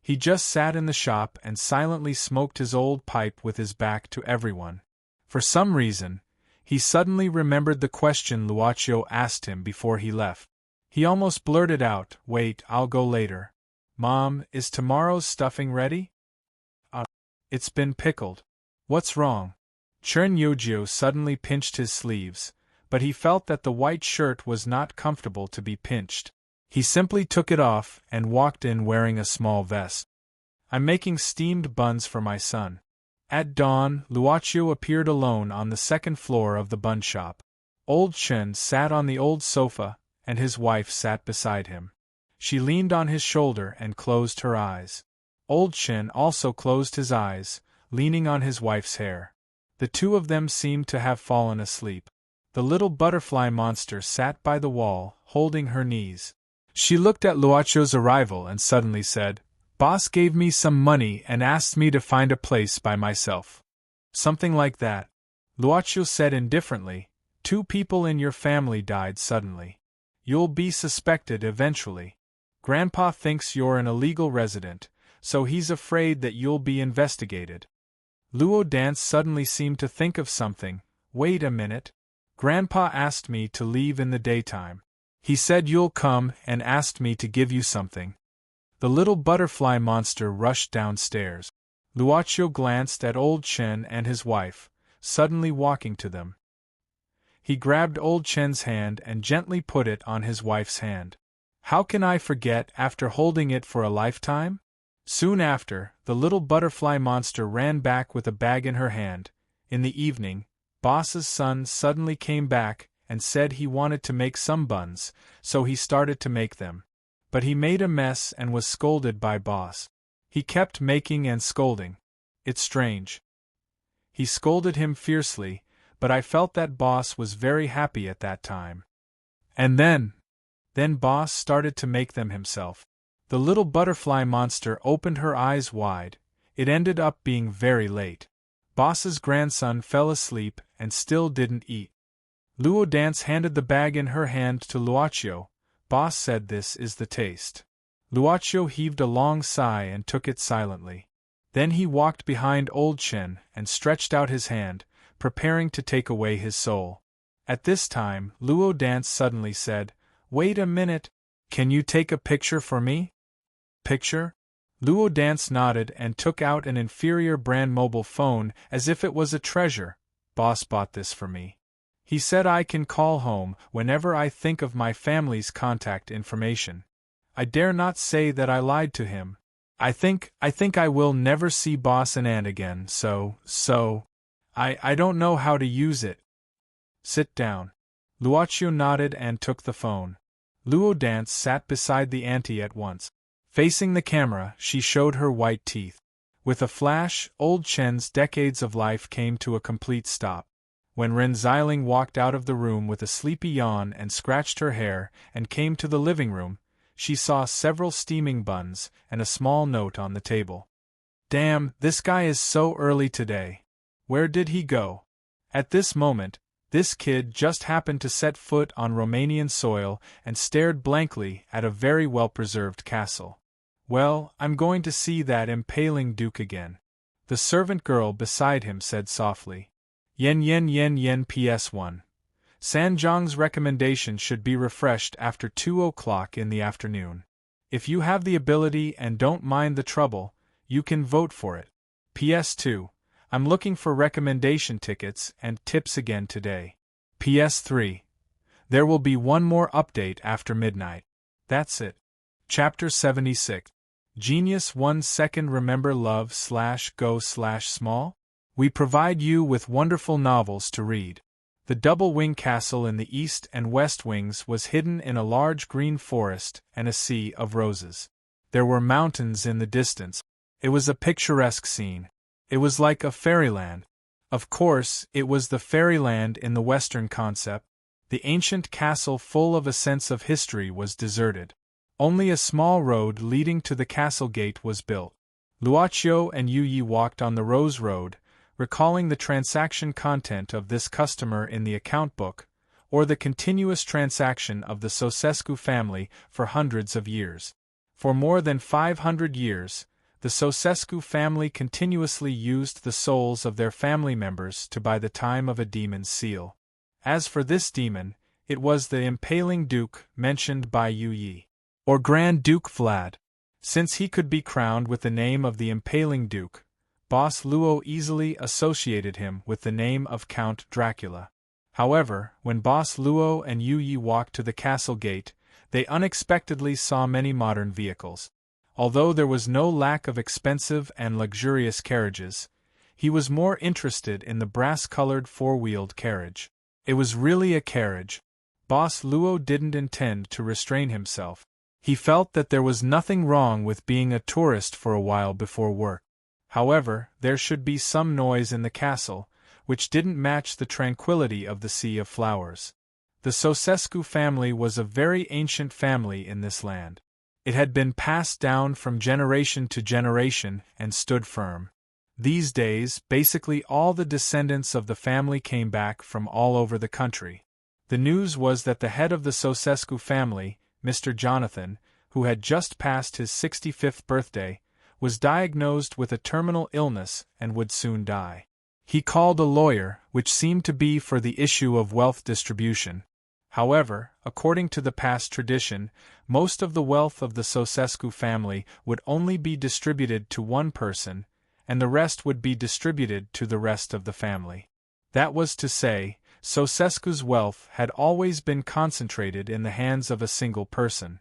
Speaker 1: He just sat in the shop and silently smoked his old pipe with his back to everyone. For some reason, he suddenly remembered the question Luochio asked him before he left. He almost blurted out, "Wait, I'll go later. Mom, is tomorrow's stuffing ready?" It's been pickled." "What's wrong?" Chern Yojio suddenly pinched his sleeves, but he felt that the white shirt was not comfortable to be pinched. He simply took it off and walked in wearing a small vest. "I'm making steamed buns for my son." At dawn, Luochio appeared alone on the second floor of the bun shop. Old Chen sat on the old sofa, and his wife sat beside him. She leaned on his shoulder and closed her eyes. Old Chen also closed his eyes, leaning on his wife's hair. The two of them seemed to have fallen asleep. The little butterfly monster sat by the wall, holding her knees. She looked at Luochio's arrival and suddenly said, "Boss gave me some money and asked me to find a place by myself." "Something like that," Luochio said indifferently. "Two people in your family died suddenly. You'll be suspected eventually. Grandpa thinks you're an illegal resident, so he's afraid that you'll be investigated." Luo Dance suddenly seemed to think of something. "Wait a minute. Grandpa asked me to leave in the daytime. He said you'll come and asked me to give you something." The little butterfly monster rushed downstairs. Luochio glanced at old Chen and his wife, suddenly walking to them. He grabbed old Chen's hand and gently put it on his wife's hand. "How can I forget after holding it for a lifetime?" Soon after, the little butterfly monster ran back with a bag in her hand. In the evening, Boss's son suddenly came back and said he wanted to make some buns, so he started to make them. But he made a mess and was scolded by Boss. He kept making and scolding. It's strange. He scolded him fiercely, but I felt that Boss was very happy at that time. And then Boss started to make them himself. The little butterfly monster opened her eyes wide. It ended up being very late. Boss's grandson fell asleep and still didn't eat. Luo Dance handed the bag in her hand to Luochio. Boss said, "This is the taste." Luochio heaved a long sigh and took it silently. Then he walked behind old Chen and stretched out his hand, preparing to take away his soul. At this time, Luo Dance suddenly said, "Wait a minute. Can you take a picture for me?" "Picture?" Luo Dance nodded and took out an inferior brand mobile phone as if it was a treasure. "Boss bought this for me. He said I can call home whenever I think of my family's contact information. I dare not say that I lied to him. I think I will never see Boss and Aunt again, so I don't know how to use it." "Sit down." Luochio nodded and took the phone. Luo Dance sat beside the auntie at once. Facing the camera, she showed her white teeth. With a flash, old Chen's decades of life came to a complete stop. When Ren Xiling walked out of the room with a sleepy yawn and scratched her hair and came to the living room, she saw several steaming buns and a small note on the table. "Damn, this guy is so early today. Where did he go?" At this moment, this kid just happened to set foot on Romanian soil and stared blankly at a very well-preserved castle. "Well, I'm going to see that impaling duke again." The servant girl beside him said softly. Yen PS1. Sanjong's recommendation should be refreshed after 2 o'clock in the afternoon. If you have the ability and don't mind the trouble, you can vote for it. PS2. I'm looking for recommendation tickets and tips again today. PS3. There will be one more update after midnight. That's it. Chapter 76. Genius 1 second. Remember love/go/small? We provide you with wonderful novels to read. The double-wing castle in the east and west wings was hidden in a large green forest and a sea of roses. There were mountains in the distance. It was a picturesque scene. It was like a fairyland. Of course, it was the fairyland in the Western concept. The ancient castle, full of a sense of history, was deserted. Only a small road leading to the castle gate was built. Luochio and Yu Yi walked on the Rose Road, recalling the transaction content of this customer in the account book, or the continuous transaction of the Sosescu family for hundreds of years. For more than 500 years, the Sosescu family continuously used the souls of their family members to buy the time of a demon's seal. As for this demon, it was the impaling duke mentioned by Yu Yi, or Grand Duke Vlad. Since he could be crowned with the name of the impaling duke, Boss Luo easily associated him with the name of Count Dracula. However, when Boss Luo and Yu Yi walked to the castle gate, they unexpectedly saw many modern vehicles. Although there was no lack of expensive and luxurious carriages, he was more interested in the brass-colored four-wheeled carriage. It was really a carriage. Boss Luo didn't intend to restrain himself. He felt that there was nothing wrong with being a tourist for a while before work. However, there should be some noise in the castle, which didn't match the tranquility of the Sea of Flowers. The Sosescu family was a very ancient family in this land. It had been passed down from generation to generation and stood firm. These days, basically all the descendants of the family came back from all over the country. The news was that the head of the Sosescu family, Mr. Jonathan, who had just passed his 65th birthday, was diagnosed with a terminal illness and would soon die. He called a lawyer, which seemed to be for the issue of wealth distribution. However, according to the past tradition, most of the wealth of the Sosescu family would only be distributed to one person, and the rest would be distributed to the rest of the family. That was to say, Sosescu's wealth had always been concentrated in the hands of a single person.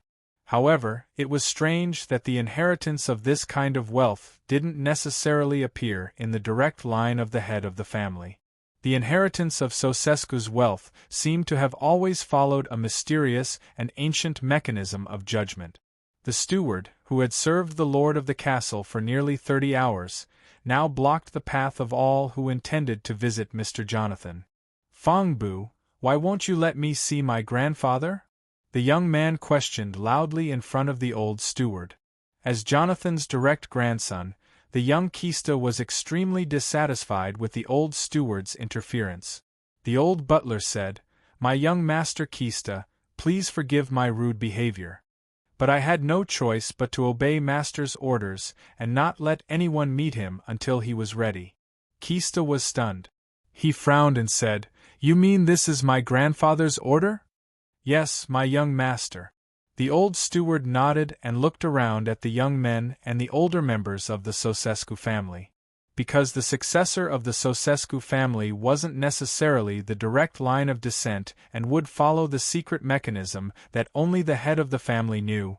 Speaker 1: However, it was strange that the inheritance of this kind of wealth didn't necessarily appear in the direct line of the head of the family. The inheritance of Sosescu's wealth seemed to have always followed a mysterious and ancient mechanism of judgment. The steward, who had served the lord of the castle for nearly 30 hours, now blocked the path of all who intended to visit Mr. Jonathan. "Fangbu, why won't you let me see my grandfather?" the young man questioned loudly in front of the old steward. As Jonathan's direct grandson, the young Kista was extremely dissatisfied with the old steward's interference. The old butler said, "My young master Kista, please forgive my rude behavior. But I had no choice but to obey master's orders and not let anyone meet him until he was ready." Kista was stunned. He frowned and said, "You mean this is my grandfather's order?" "Yes, my young master." The old steward nodded and looked around at the young men and the older members of the Sosescu family. Because the successor of the Sosescu family wasn't necessarily the direct line of descent and would follow the secret mechanism that only the head of the family knew,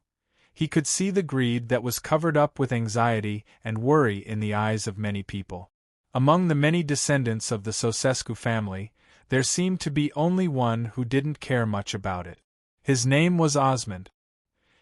Speaker 1: he could see the greed that was covered up with anxiety and worry in the eyes of many people. Among the many descendants of the Sosescu family, there seemed to be only one who didn't care much about it. His name was Osmond.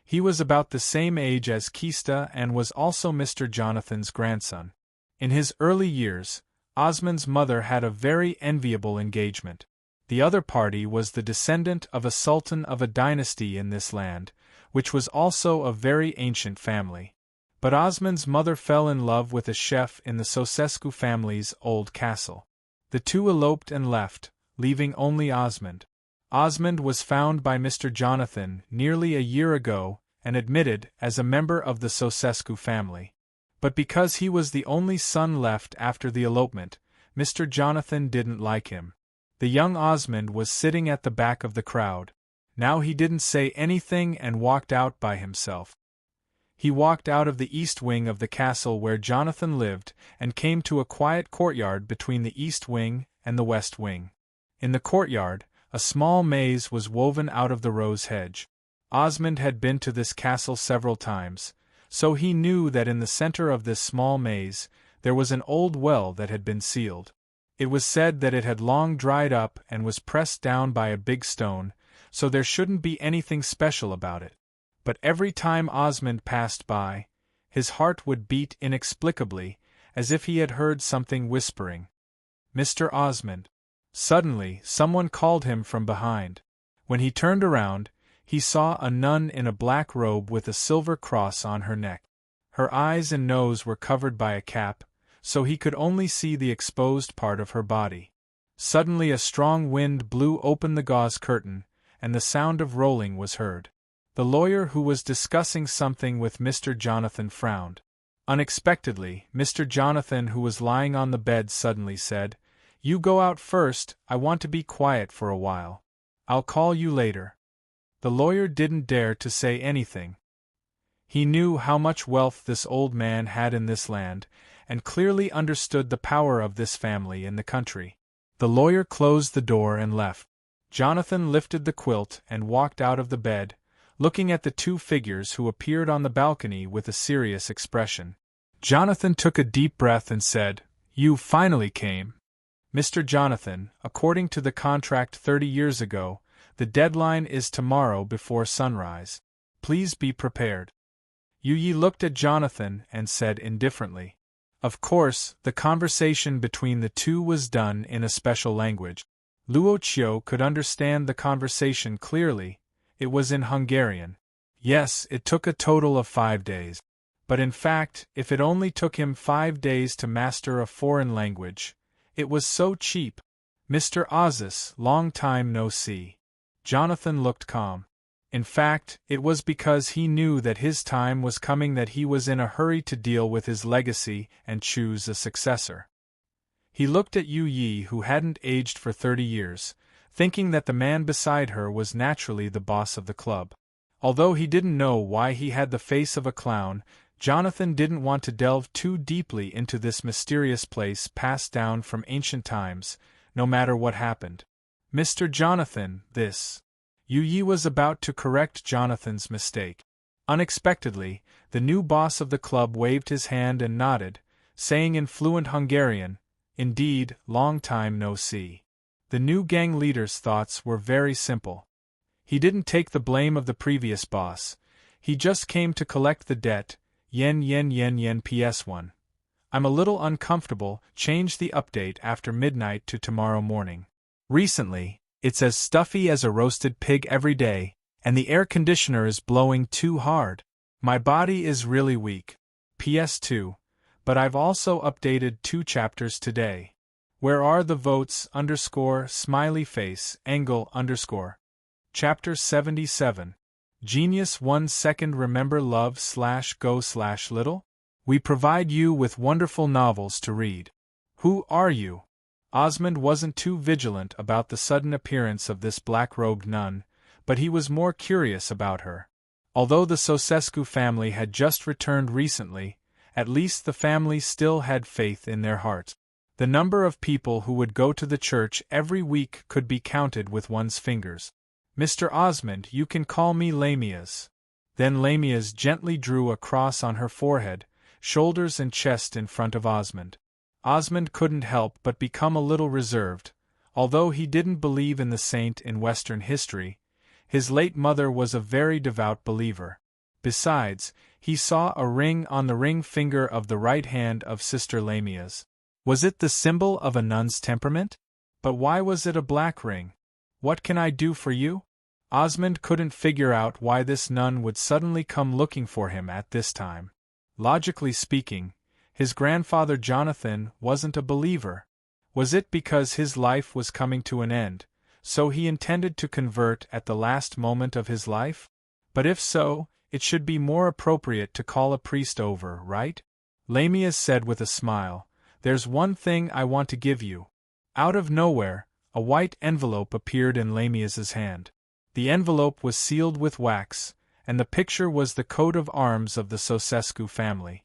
Speaker 1: He was about the same age as Kista and was also Mr. Jonathan's grandson. In his early years, Osmond's mother had a very enviable engagement. The other party was the descendant of a sultan of a dynasty in this land, which was also a very ancient family. But Osmond's mother fell in love with a chef in the Sosescu family's old castle. The two eloped and left, leaving only Osmond. Osmond was found by Mr. Jonathan nearly a year ago and admitted as a member of the Sosescu family. But because he was the only son left after the elopement, Mr. Jonathan didn't like him. The young Osmond was sitting at the back of the crowd. Now he didn't say anything and walked out by himself. He walked out of the east wing of the castle where Jonathan lived and came to a quiet courtyard between the east wing and the west wing. In the courtyard, A small maze was woven out of the rose hedge. Osmond had been to this castle several times, so he knew that in the center of this small maze, there was an old well that had been sealed. It was said that it had long dried up and was pressed down by a big stone, so there shouldn't be anything special about it. But every time Osmond passed by, his heart would beat inexplicably, as if he had heard something whispering. "Mr. Osmond." Suddenly, someone called him from behind. When he turned around, he saw a nun in a black robe with a silver cross on her neck. Her eyes and nose were covered by a cap, so he could only see the exposed part of her body. Suddenly a strong wind blew open the gauze curtain, and the sound of rolling was heard. The lawyer who was discussing something with Mr. Jonathan frowned. Unexpectedly, Mr. Jonathan, who was lying on the bed, suddenly said, "You go out first, I want to be quiet for a while. I'll call you later." The lawyer didn't dare to say anything. He knew how much wealth this old man had in this land, and clearly understood the power of this family in the country. The lawyer closed the door and left. Jonathan lifted the quilt and walked out of the bed, looking at the two figures who appeared on the balcony with a serious expression. Jonathan took a deep breath and said, "You finally came. Mr. Jonathan, according to the contract 30 years ago, the deadline is tomorrow before sunrise. Please be prepared." Yu Yi looked at Jonathan and said indifferently. Of course, the conversation between the two was done in a special language. Luo Qiu could understand the conversation clearly. It was in Hungarian. Yes, it took a total of 5 days. But in fact, if it only took him 5 days to master a foreign language, it was so cheap. "Mr. Ozus, long time no see." Jonathan looked calm. In fact, it was because he knew that his time was coming that he was in a hurry to deal with his legacy and choose a successor. He looked at Yu Yi, who hadn't aged for 30 years, thinking that the man beside her was naturally the boss of the club. Although he didn't know why he had the face of a clown, Jonathan didn't want to delve too deeply into this mysterious place passed down from ancient times, no matter what happened. "Mr. Jonathan, this..." Yu Yi was about to correct Jonathan's mistake. Unexpectedly, the new boss of the club waved his hand and nodded, saying in fluent Hungarian, "Indeed, long time no see." The new gang leader's thoughts were very simple. He didn't take the blame of the previous boss. He just came to collect the debt. Yen yen yen yen PS1. I'm a little uncomfortable. Change the update after midnight to tomorrow morning. Recently, it's as stuffy as a roasted pig every day, and the air conditioner is blowing too hard. My body is really weak. PS2. But I've also updated 2 chapters today. Where are the votes? Smiley face angle _ Chapter 77. Genius 1 second. Remember love /go /little? We provide you with wonderful novels to read. Who are you? Osmond wasn't too vigilant about the sudden appearance of this black-robed nun, but he was more curious about her. Although the Sosescu family had just returned recently, at least the family still had faith in their hearts. The number of people who would go to the church every week could be counted with one's fingers. "Mr. Osmond, you can call me Lamias." Then Lamias gently drew a cross on her forehead, shoulders and chest in front of Osmond. Osmond couldn't help but become a little reserved. Although he didn't believe in the saint in Western history, his late mother was a very devout believer. Besides, he saw a ring on the ring finger of the right hand of Sister Lamias. Was it the symbol of a nun's temperament? But why was it a black ring? "What can I do for you?" Osmond couldn't figure out why this nun would suddenly come looking for him at this time. Logically speaking, his grandfather Jonathan wasn't a believer. Was it because his life was coming to an end, so he intended to convert at the last moment of his life? But if so, it should be more appropriate to call a priest over, right? Lamias said with a smile, "There's one thing I want to give you." Out of nowhere, a white envelope appeared in Lamias's hand. The envelope was sealed with wax, and the picture was the coat of arms of the Sosescu family.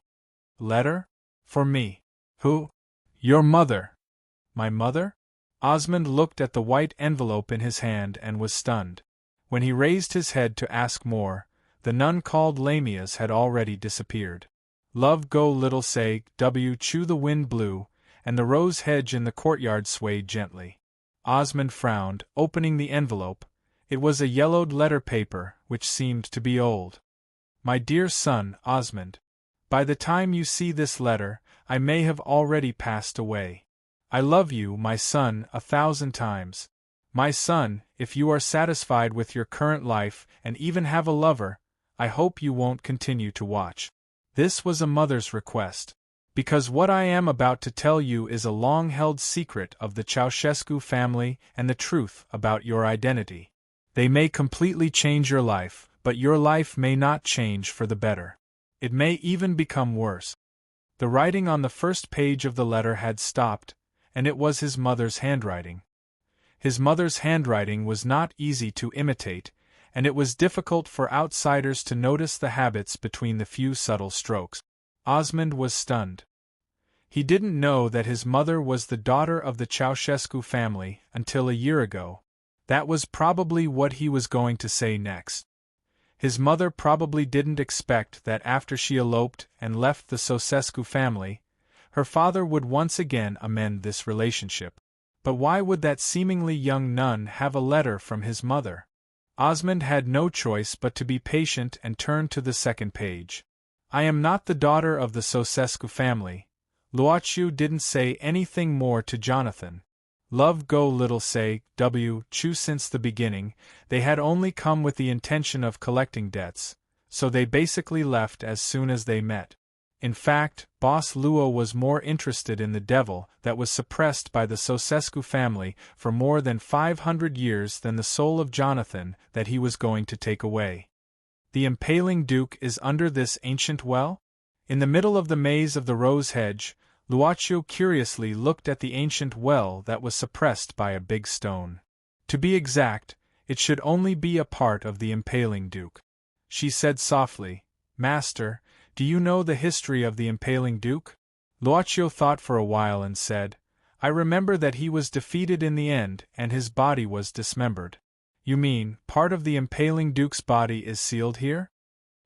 Speaker 1: "Letter? For me? Who?" "Your mother." "My mother?" Osmond looked at the white envelope in his hand and was stunned. When he raised his head to ask more, the nun called Lamias had already disappeared. Love go little say, chew the wind blew, and the rose hedge in the courtyard swayed gently. Osmond frowned, opening the envelope. It was a yellowed letter paper, which seemed to be old. My dear son, Osmond. By the time you see this letter, I may have already passed away. I love you, my son, 1,000 times. My son, if you are satisfied with your current life and even have a lover, I hope you won't continue to watch. This was a mother's request. Because what I am about to tell you is a long-held secret of the Ceausescu family and the truth about your identity. They may completely change your life, but your life may not change for the better. It may even become worse. The writing on the first page of the letter had stopped, and it was his mother's handwriting. His mother's handwriting was not easy to imitate, and it was difficult for outsiders to notice the habits between the few subtle strokes. Osmond was stunned. He didn't know that his mother was the daughter of the Ceausescu family until a year ago. That was probably what he was going to say next. His mother probably didn't expect that after she eloped and left the Ceausescu family, her father would once again amend this relationship. But why would that seemingly young nun have a letter from his mother? Osmond had no choice but to be patient and turn to the second page. I am not the daughter of the Ceausescu family. Luochu didn't say anything more to Jonathan. Love go little say, Chu since the beginning, they had only come with the intention of collecting debts, so they basically left as soon as they met. In fact, Boss Luo was more interested in the devil that was suppressed by the Ceausescu family for more than 500 years than the soul of Jonathan that he was going to take away. The impaling duke is under this ancient well? In the middle of the maze of the rose hedge, Luochu curiously looked at the ancient well that was suppressed by a big stone. To be exact, it should only be a part of the impaling duke. She said softly, Master, do you know the history of the impaling duke? Luochu thought for a while and said, I remember that he was defeated in the end and his body was dismembered. You mean, part of the impaling duke's body is sealed here?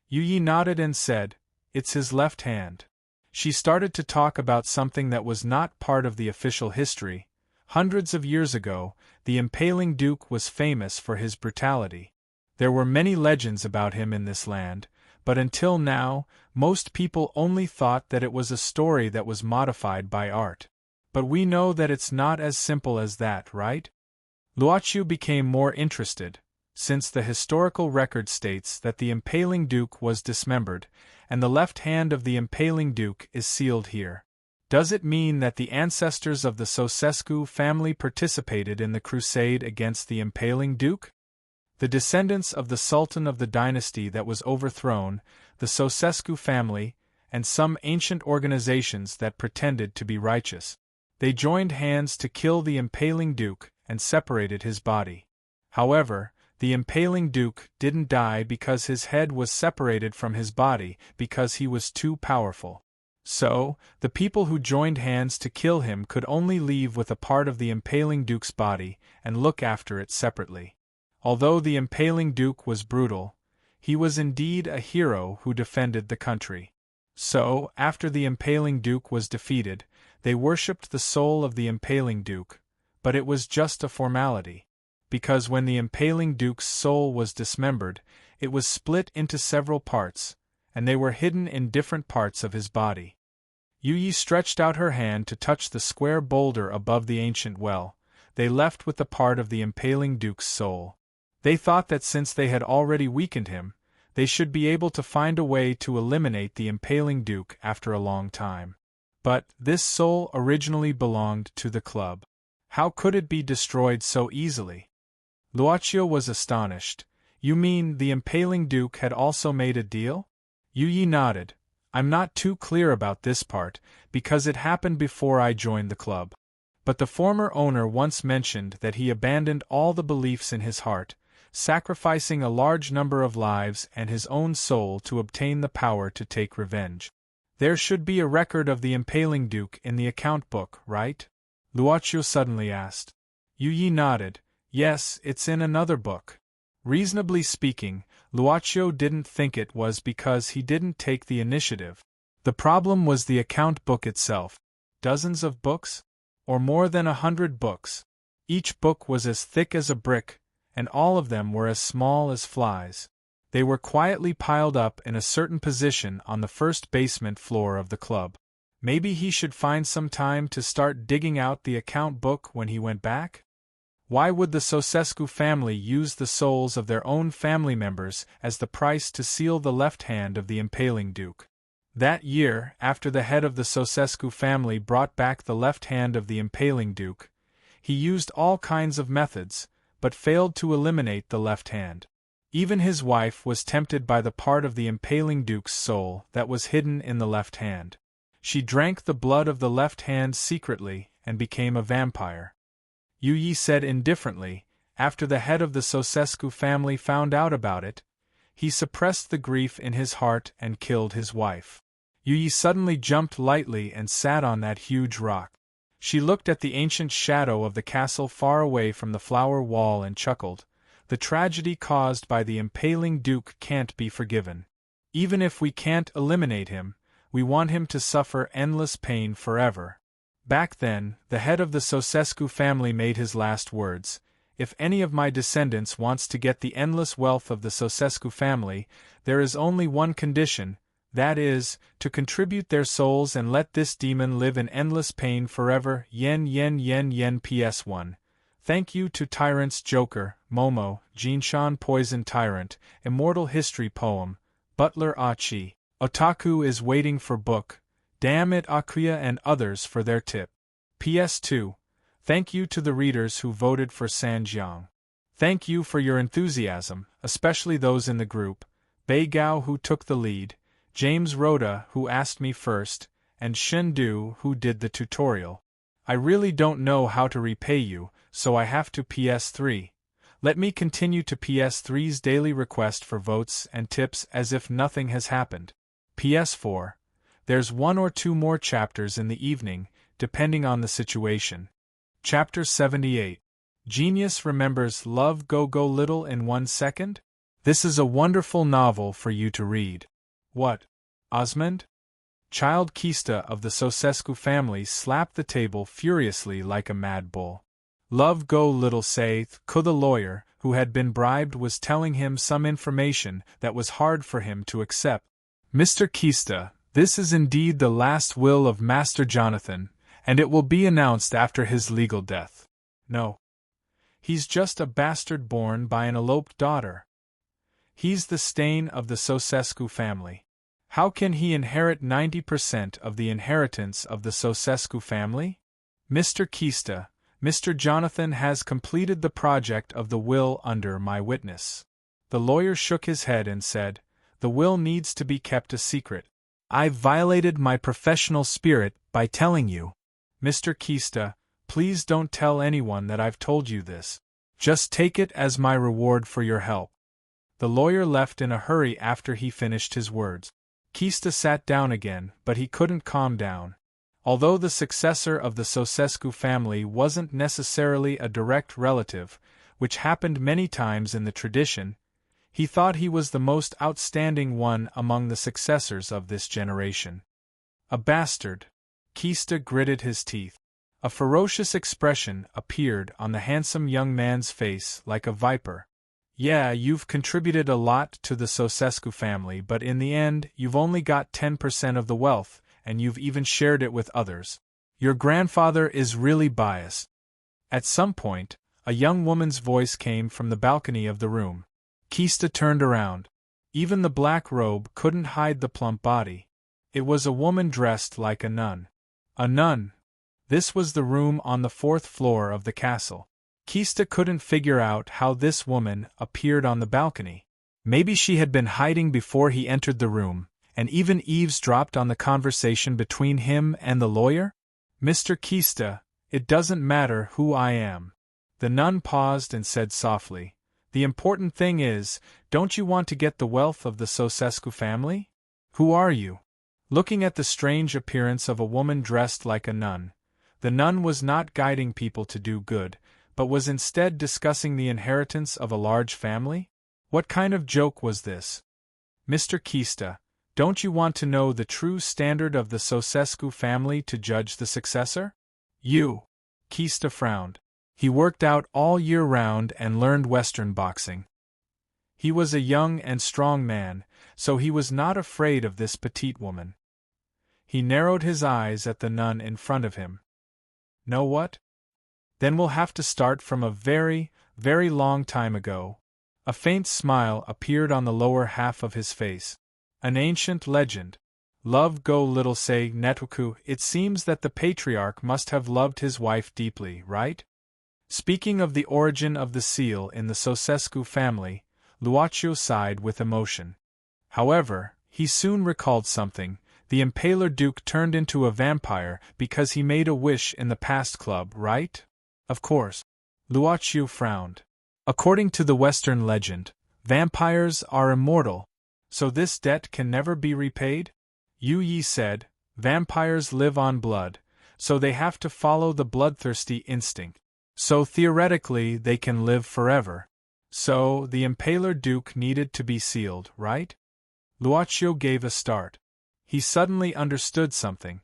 Speaker 1: Yu Yi nodded and said, It's his left hand. She started to talk about something that was not part of the official history. Hundreds of years ago, the impaling duke was famous for his brutality. There were many legends about him in this land, but until now, most people only thought that it was a story that was modified by art. But we know that it's not as simple as that, right? Luochu became more interested, since the historical record states that the impaling duke was dismembered, and the left hand of the impaling duke is sealed here. Does it mean that the ancestors of the Ceausescu family participated in the crusade against the impaling duke? The descendants of the sultan of the dynasty that was overthrown, the Ceausescu family, and some ancient organizations that pretended to be righteous. They joined hands to kill the impaling duke and separated his body. However, the impaling duke didn't die because his head was separated from his body because he was too powerful. So, the people who joined hands to kill him could only leave with a part of the impaling duke's body and look after it separately. Although the impaling duke was brutal, he was indeed a hero who defended the country. So, after the impaling duke was defeated, they worshipped the soul of the impaling duke, but it was just a formality. Because when the impaling duke's soul was dismembered, it was split into several parts, and they were hidden in different parts of his body. Yu Yi stretched out her hand to touch the square boulder above the ancient well. They left with the part of the impaling duke's soul. They thought that since they had already weakened him, they should be able to find a way to eliminate the impaling duke after a long time. But this soul originally belonged to the club. How could it be destroyed so easily? Luochu was astonished. You mean the impaling duke had also made a deal? Yu Yi nodded. I'm not too clear about this part, because it happened before I joined the club. But the former owner once mentioned that he abandoned all the beliefs in his heart, sacrificing a large number of lives and his own soul to obtain the power to take revenge. There should be a record of the impaling duke in the account book, right? Luochu suddenly asked. Yu Yi nodded. Yes, it's in another book. Reasonably speaking, Luocio didn't think it was because he didn't take the initiative. The problem was the account book itself. Dozens of books? Or more than 100 books. Each book was as thick as a brick, and all of them were as small as flies. They were quietly piled up in a certain position on the first basement floor of the club. Maybe he should find some time to start digging out the account book when he went back? Why would the Sosescu family use the souls of their own family members as the price to seal the left hand of the impaling duke? That year, after the head of the Sosescu family brought back the left hand of the impaling duke, he used all kinds of methods, but failed to eliminate the left hand. Even his wife was tempted by the part of the impaling duke's soul that was hidden in the left hand. She drank the blood of the left hand secretly and became a vampire. Yu Yi said indifferently, after the head of the Sosescu family found out about it, he suppressed the grief in his heart and killed his wife. Yu Yi suddenly jumped lightly and sat on that huge rock. She looked at the ancient shadow of the castle far away from the flower wall and chuckled. The tragedy caused by the impaling duke can't be forgiven. Even if we can't eliminate him, we want him to suffer endless pain forever. Back then, the head of the Sosescu family made his last words. If any of my descendants wants to get the endless wealth of the Sosescu family, there is only one condition, that is, to contribute their souls and let this demon live in endless pain forever. Yen yen yen yen. PS1. Thank you to Tyrant's Joker, Momo, Jinshan Poison Tyrant, Immortal History Poem, Butler Achi. Otaku is waiting for book. Damn it, Akuya and others for their tip. PS2. Thank you to the readers who voted for Sanjiang. Thank you for your enthusiasm, especially those in the group, Bei Gao who took the lead, James Rhoda who asked me first, and Shindu who did the tutorial. I really don't know how to repay you, so I have to PS3. Let me continue to PS3's daily request for votes and tips as if nothing has happened. PS4. There's 1 or 2 more chapters in the evening, depending on the situation. Chapter 78. Genius remembers love go little in 1 second? This is a wonderful novel for you to read. What? Osmond? Child Kista of the Sosescu family slapped the table furiously like a mad bull. Love go little saith, the lawyer, who had been bribed, was telling him some information that was hard for him to accept. Mr. Kista, this is indeed the last will of Master Jonathan, and it will be announced after his legal death. No. He's just a bastard born by an eloped daughter. He's the stain of the Sosescu family. How can he inherit 90% of the inheritance of the Sosescu family? Mr. Kista, Mr. Jonathan has completed the project of the will under my witness. The lawyer shook his head and said, the will needs to be kept a secret. I've violated my professional spirit by telling you. Mr. Kista, please don't tell anyone that I've told you this. Just take it as my reward for your help. The lawyer left in a hurry after he finished his words. Kista sat down again, but he couldn't calm down. Although the successor of the Sosescu family wasn't necessarily a direct relative, which happened many times in the tradition, he thought he was the most outstanding one among the successors of this generation. A bastard. Kista gritted his teeth. A ferocious expression appeared on the handsome young man's face like a viper. Yeah, you've contributed a lot to the Sosescu family, but in the end, you've only got 10% of the wealth, and you've even shared it with others. Your grandfather is really biased. At some point, a young woman's voice came from the balcony of the room. Kista turned around. Even the black robe couldn't hide the plump body. It was a woman dressed like a nun. A nun. This was the room on the 4th floor of the castle. Kista couldn't figure out how this woman appeared on the balcony. Maybe she had been hiding before he entered the room, and even eavesdropped on the conversation between him and the lawyer? Mr. Kista, it doesn't matter who I am. The nun paused and said softly, the important thing is, don't you want to get the wealth of the Sosescu family? Who are you? Looking at the strange appearance of a woman dressed like a nun, the nun was not guiding people to do good, but was instead discussing the inheritance of a large family? What kind of joke was this? Mr. Kista, don't you want to know the true standard of the Sosescu family to judge the successor? You. Kista frowned. He worked out all year round and learned Western boxing. He was a young and strong man, so he was not afraid of this petite woman. He narrowed his eyes at the nun in front of him. Know what? Then we'll have to start from a very, very long time ago. A faint smile appeared on the lower half of his face. An ancient legend. Love go little say netwaku. It seems that the patriarch must have loved his wife deeply, right? Speaking of the origin of the seal in the Sosescu family, Luocio sighed with emotion. However, he soon recalled something. The Impaler Duke turned into a vampire because he made a wish in the past club, right? Of course. Luocio frowned. According to the Western legend, vampires are immortal, so this debt can never be repaid? Yu Yi said, vampires live on blood, so they have to follow the bloodthirsty instinct. So theoretically they can live forever. So, the Impaler Duke needed to be sealed, right? Luocio gave a start. He suddenly understood something.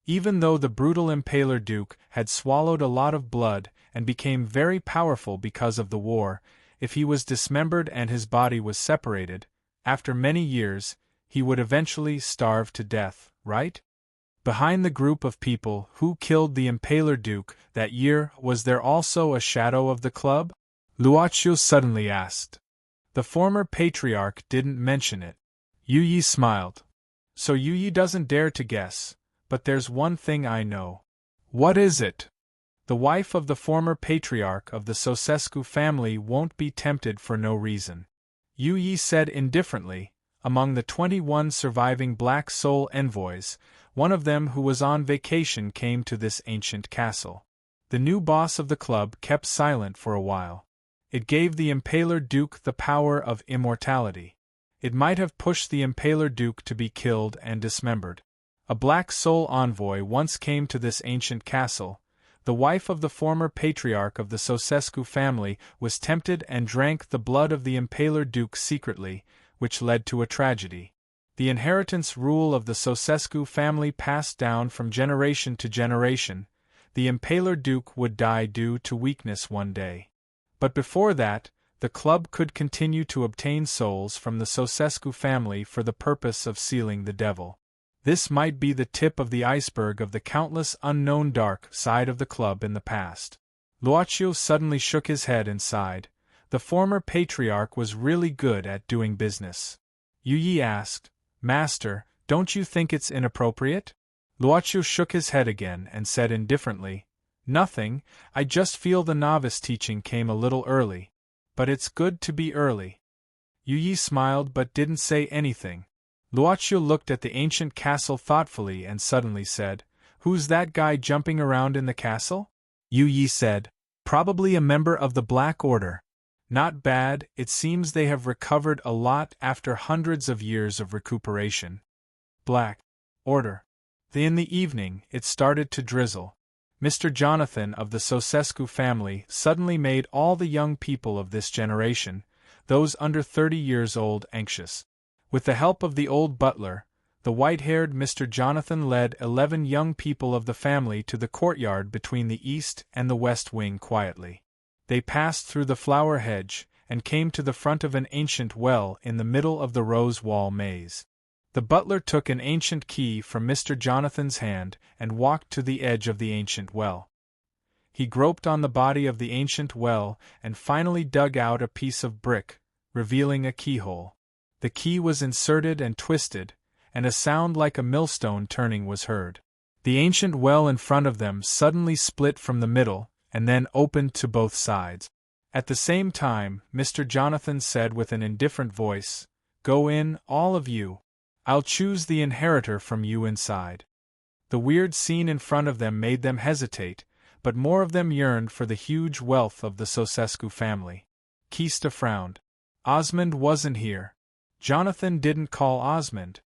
Speaker 1: Even though the brutal Impaler Duke had swallowed a lot of blood and became very powerful because of the war, if he was dismembered and his body was separated, after many years, he would eventually starve to death, right? Behind the group of people who killed the Impaler Duke that year, was there also a shadow of the club? Luocio suddenly asked. The former patriarch didn't mention it. Yu Yi smiled. So Yu Yi doesn't dare to guess, but there's one thing I know. What is it? The wife of the former patriarch of the Sosescu family won't be tempted for no reason. Yu Yi said indifferently. Among the 21 surviving Black Soul envoys, one of them who was on vacation came to this ancient castle. The new boss of the club kept silent for a while. It gave the Impaler Duke the power of immortality. It might have pushed the Impaler Duke to be killed and dismembered. A Black Soul envoy once came to this ancient castle. The wife of the former patriarch of the Sosescu family was tempted and drank the blood of the Impaler Duke secretly, which led to a tragedy. The inheritance rule of the Sosescu family passed down from generation to generation. The Impaler Duke would die due to weakness one day. But before that, the club could continue to obtain souls from the Sosescu family for the purpose of sealing the devil. This might be the tip of the iceberg of the countless unknown dark side of the club in the past. Luocio suddenly shook his head and sighed. The former patriarch was really good at doing business. Yu Yi asked, Master, don't you think it's inappropriate? Luocio shook his head again and said indifferently, Nothing, I just feel the novice teaching came a little early. But it's good to be early. Yu Yi smiled but didn't say anything. Luocio looked at the ancient castle thoughtfully and suddenly said, Who's that guy jumping around in the castle? Yu Yi said, Probably a member of the Black Order. Not bad, it seems they have recovered a lot after hundreds of years of recuperation. Black Order. In the evening, it started to drizzle. Mr. Jonathan of the Sosescu family suddenly made all the young people of this generation, those under 30 years old, anxious. With the help of the old butler, the white-haired Mr. Jonathan led 11 young people of the family to the courtyard between the east and the west wing quietly. They passed through the flower hedge and came to the front of an ancient well in the middle of the rose wall maze. The butler took an ancient key from Mr. Jonathan's hand and walked to the edge of the ancient well. He groped on the body of the ancient well and finally dug out a piece of brick, revealing a keyhole. The key was inserted and twisted, and a sound like a millstone turning was heard. The ancient well in front of them suddenly split from the middle, and then opened to both sides. At the same time, Mr. Jonathan said with an indifferent voice, Go in, all of you. I'll choose the inheritor from you inside. The weird scene in front of them made them hesitate, but more of them yearned for the huge wealth of the Sosescu family. Kista frowned. Osmond wasn't here. Jonathan didn't call Osmond.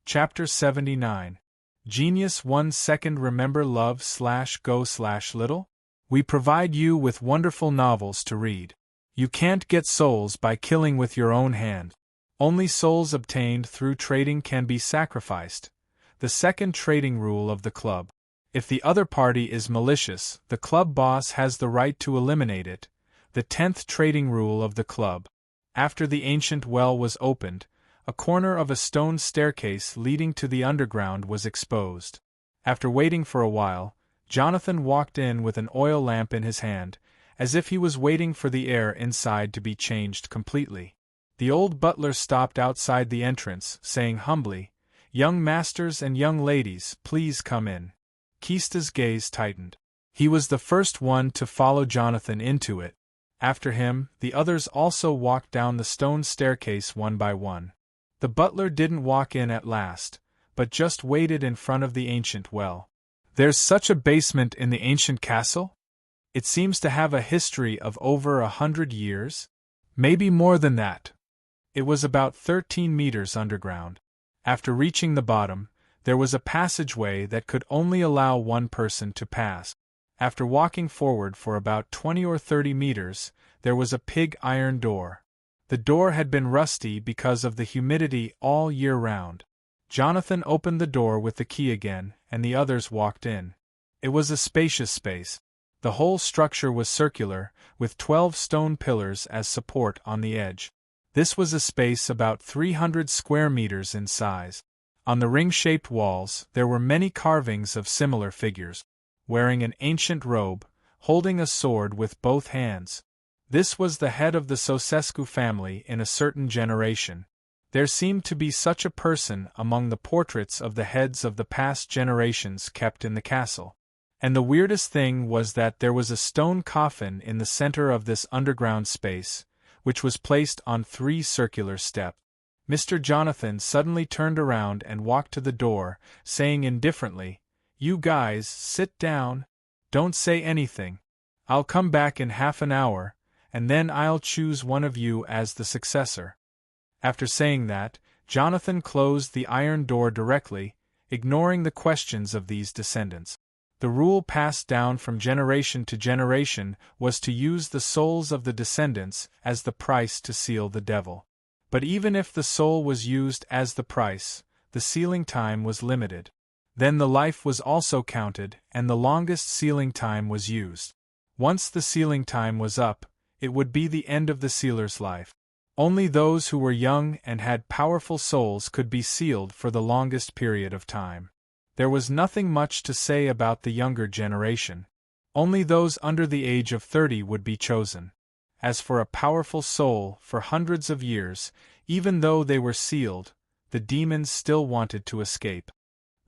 Speaker 1: Chapter 79. Genius 1 second. Remember love /go/little? We provide you with wonderful novels to read. You can't get souls by killing with your own hand. Only souls obtained through trading can be sacrificed. The second trading rule of the club. If the other party is malicious, the club boss has the right to eliminate it. The 10th trading rule of the club. After the ancient well was opened, a corner of a stone staircase leading to the underground was exposed. After waiting for a while, Jonathan walked in with an oil lamp in his hand, as if he was waiting for the air inside to be changed completely. The old butler stopped outside the entrance, saying humbly, "Young masters and young ladies, please come in." Kista's gaze tightened. He was the first one to follow Jonathan into it. After him, the others also walked down the stone staircase one by one. The butler didn't walk in at last, but just waited in front of the ancient well. "There's such a basement in the ancient castle? It seems to have a history of over 100 years? Maybe more than that." It was about 13 meters underground. After reaching the bottom, there was a passageway that could only allow one person to pass. After walking forward for about 20 or 30 meters, there was a pig iron door. The door had been rusty because of the humidity all year round. Jonathan opened the door with the key again, and the others walked in. It was a spacious space. The whole structure was circular, with 12 stone pillars as support on the edge. This was a space about 300 square meters in size. On the ring-shaped walls, there were many carvings of similar figures, wearing an ancient robe, holding a sword with both hands. This was the head of the Sosescu family in a certain generation. There seemed to be such a person among the portraits of the heads of the past generations kept in the castle. And the weirdest thing was that there was a stone coffin in the center of this underground space, which was placed on 3 circular steps. Mr. Jonathan suddenly turned around and walked to the door, saying indifferently, "You guys, sit down. Don't say anything. I'll come back in half an hour, and then I'll choose one of you as the successor." After saying that, Jonathan closed the iron door directly, ignoring the questions of these descendants. The rule passed down from generation to generation was to use the souls of the descendants as the price to seal the devil. But even if the soul was used as the price, the sealing time was limited. Then the life was also counted, and the longest sealing time was used. Once the sealing time was up, it would be the end of the sealer's life. Only those who were young and had powerful souls could be sealed for the longest period of time. There was nothing much to say about the younger generation. Only those under the age of 30 would be chosen. As for a powerful soul, for hundreds of years, even though they were sealed, the demons still wanted to escape.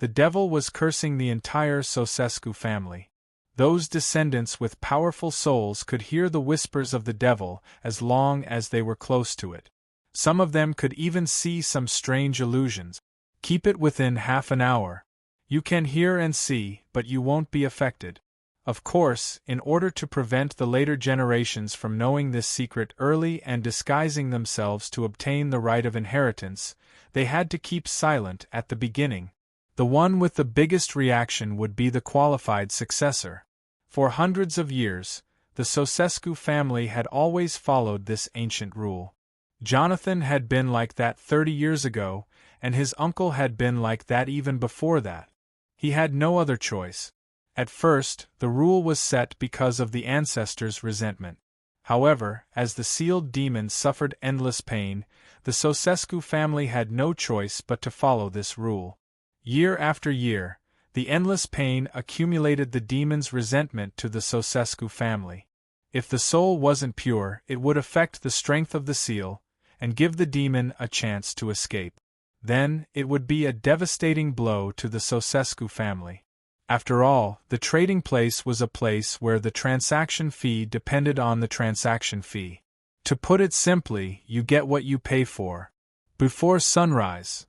Speaker 1: The devil was cursing the entire Sosescu family. Those descendants with powerful souls could hear the whispers of the devil as long as they were close to it. Some of them could even see some strange illusions. Keep it within half an hour. You can hear and see, but you won't be affected. Of course, in order to prevent the later generations from knowing this secret early and disguising themselves to obtain the right of inheritance, they had to keep silent at the beginning. The one with the biggest reaction would be the qualified successor. For hundreds of years, the Sosescu family had always followed this ancient rule. Jonathan had been like that 30 years ago, and his uncle had been like that even before that. He had no other choice. At first, the rule was set because of the ancestors' resentment. However, as the sealed demons suffered endless pain, the Sosescu family had no choice but to follow this rule. Year after year, the endless pain accumulated the demons' resentment to the Sosescu family. If the soul wasn't pure, it would affect the strength of the seal, and give the demon a chance to escape. Then, it would be a devastating blow to the Sosescu family. After all, the trading place was a place where the transaction fee depended on the transaction fee. To put it simply, you get what you pay for. Before sunrise,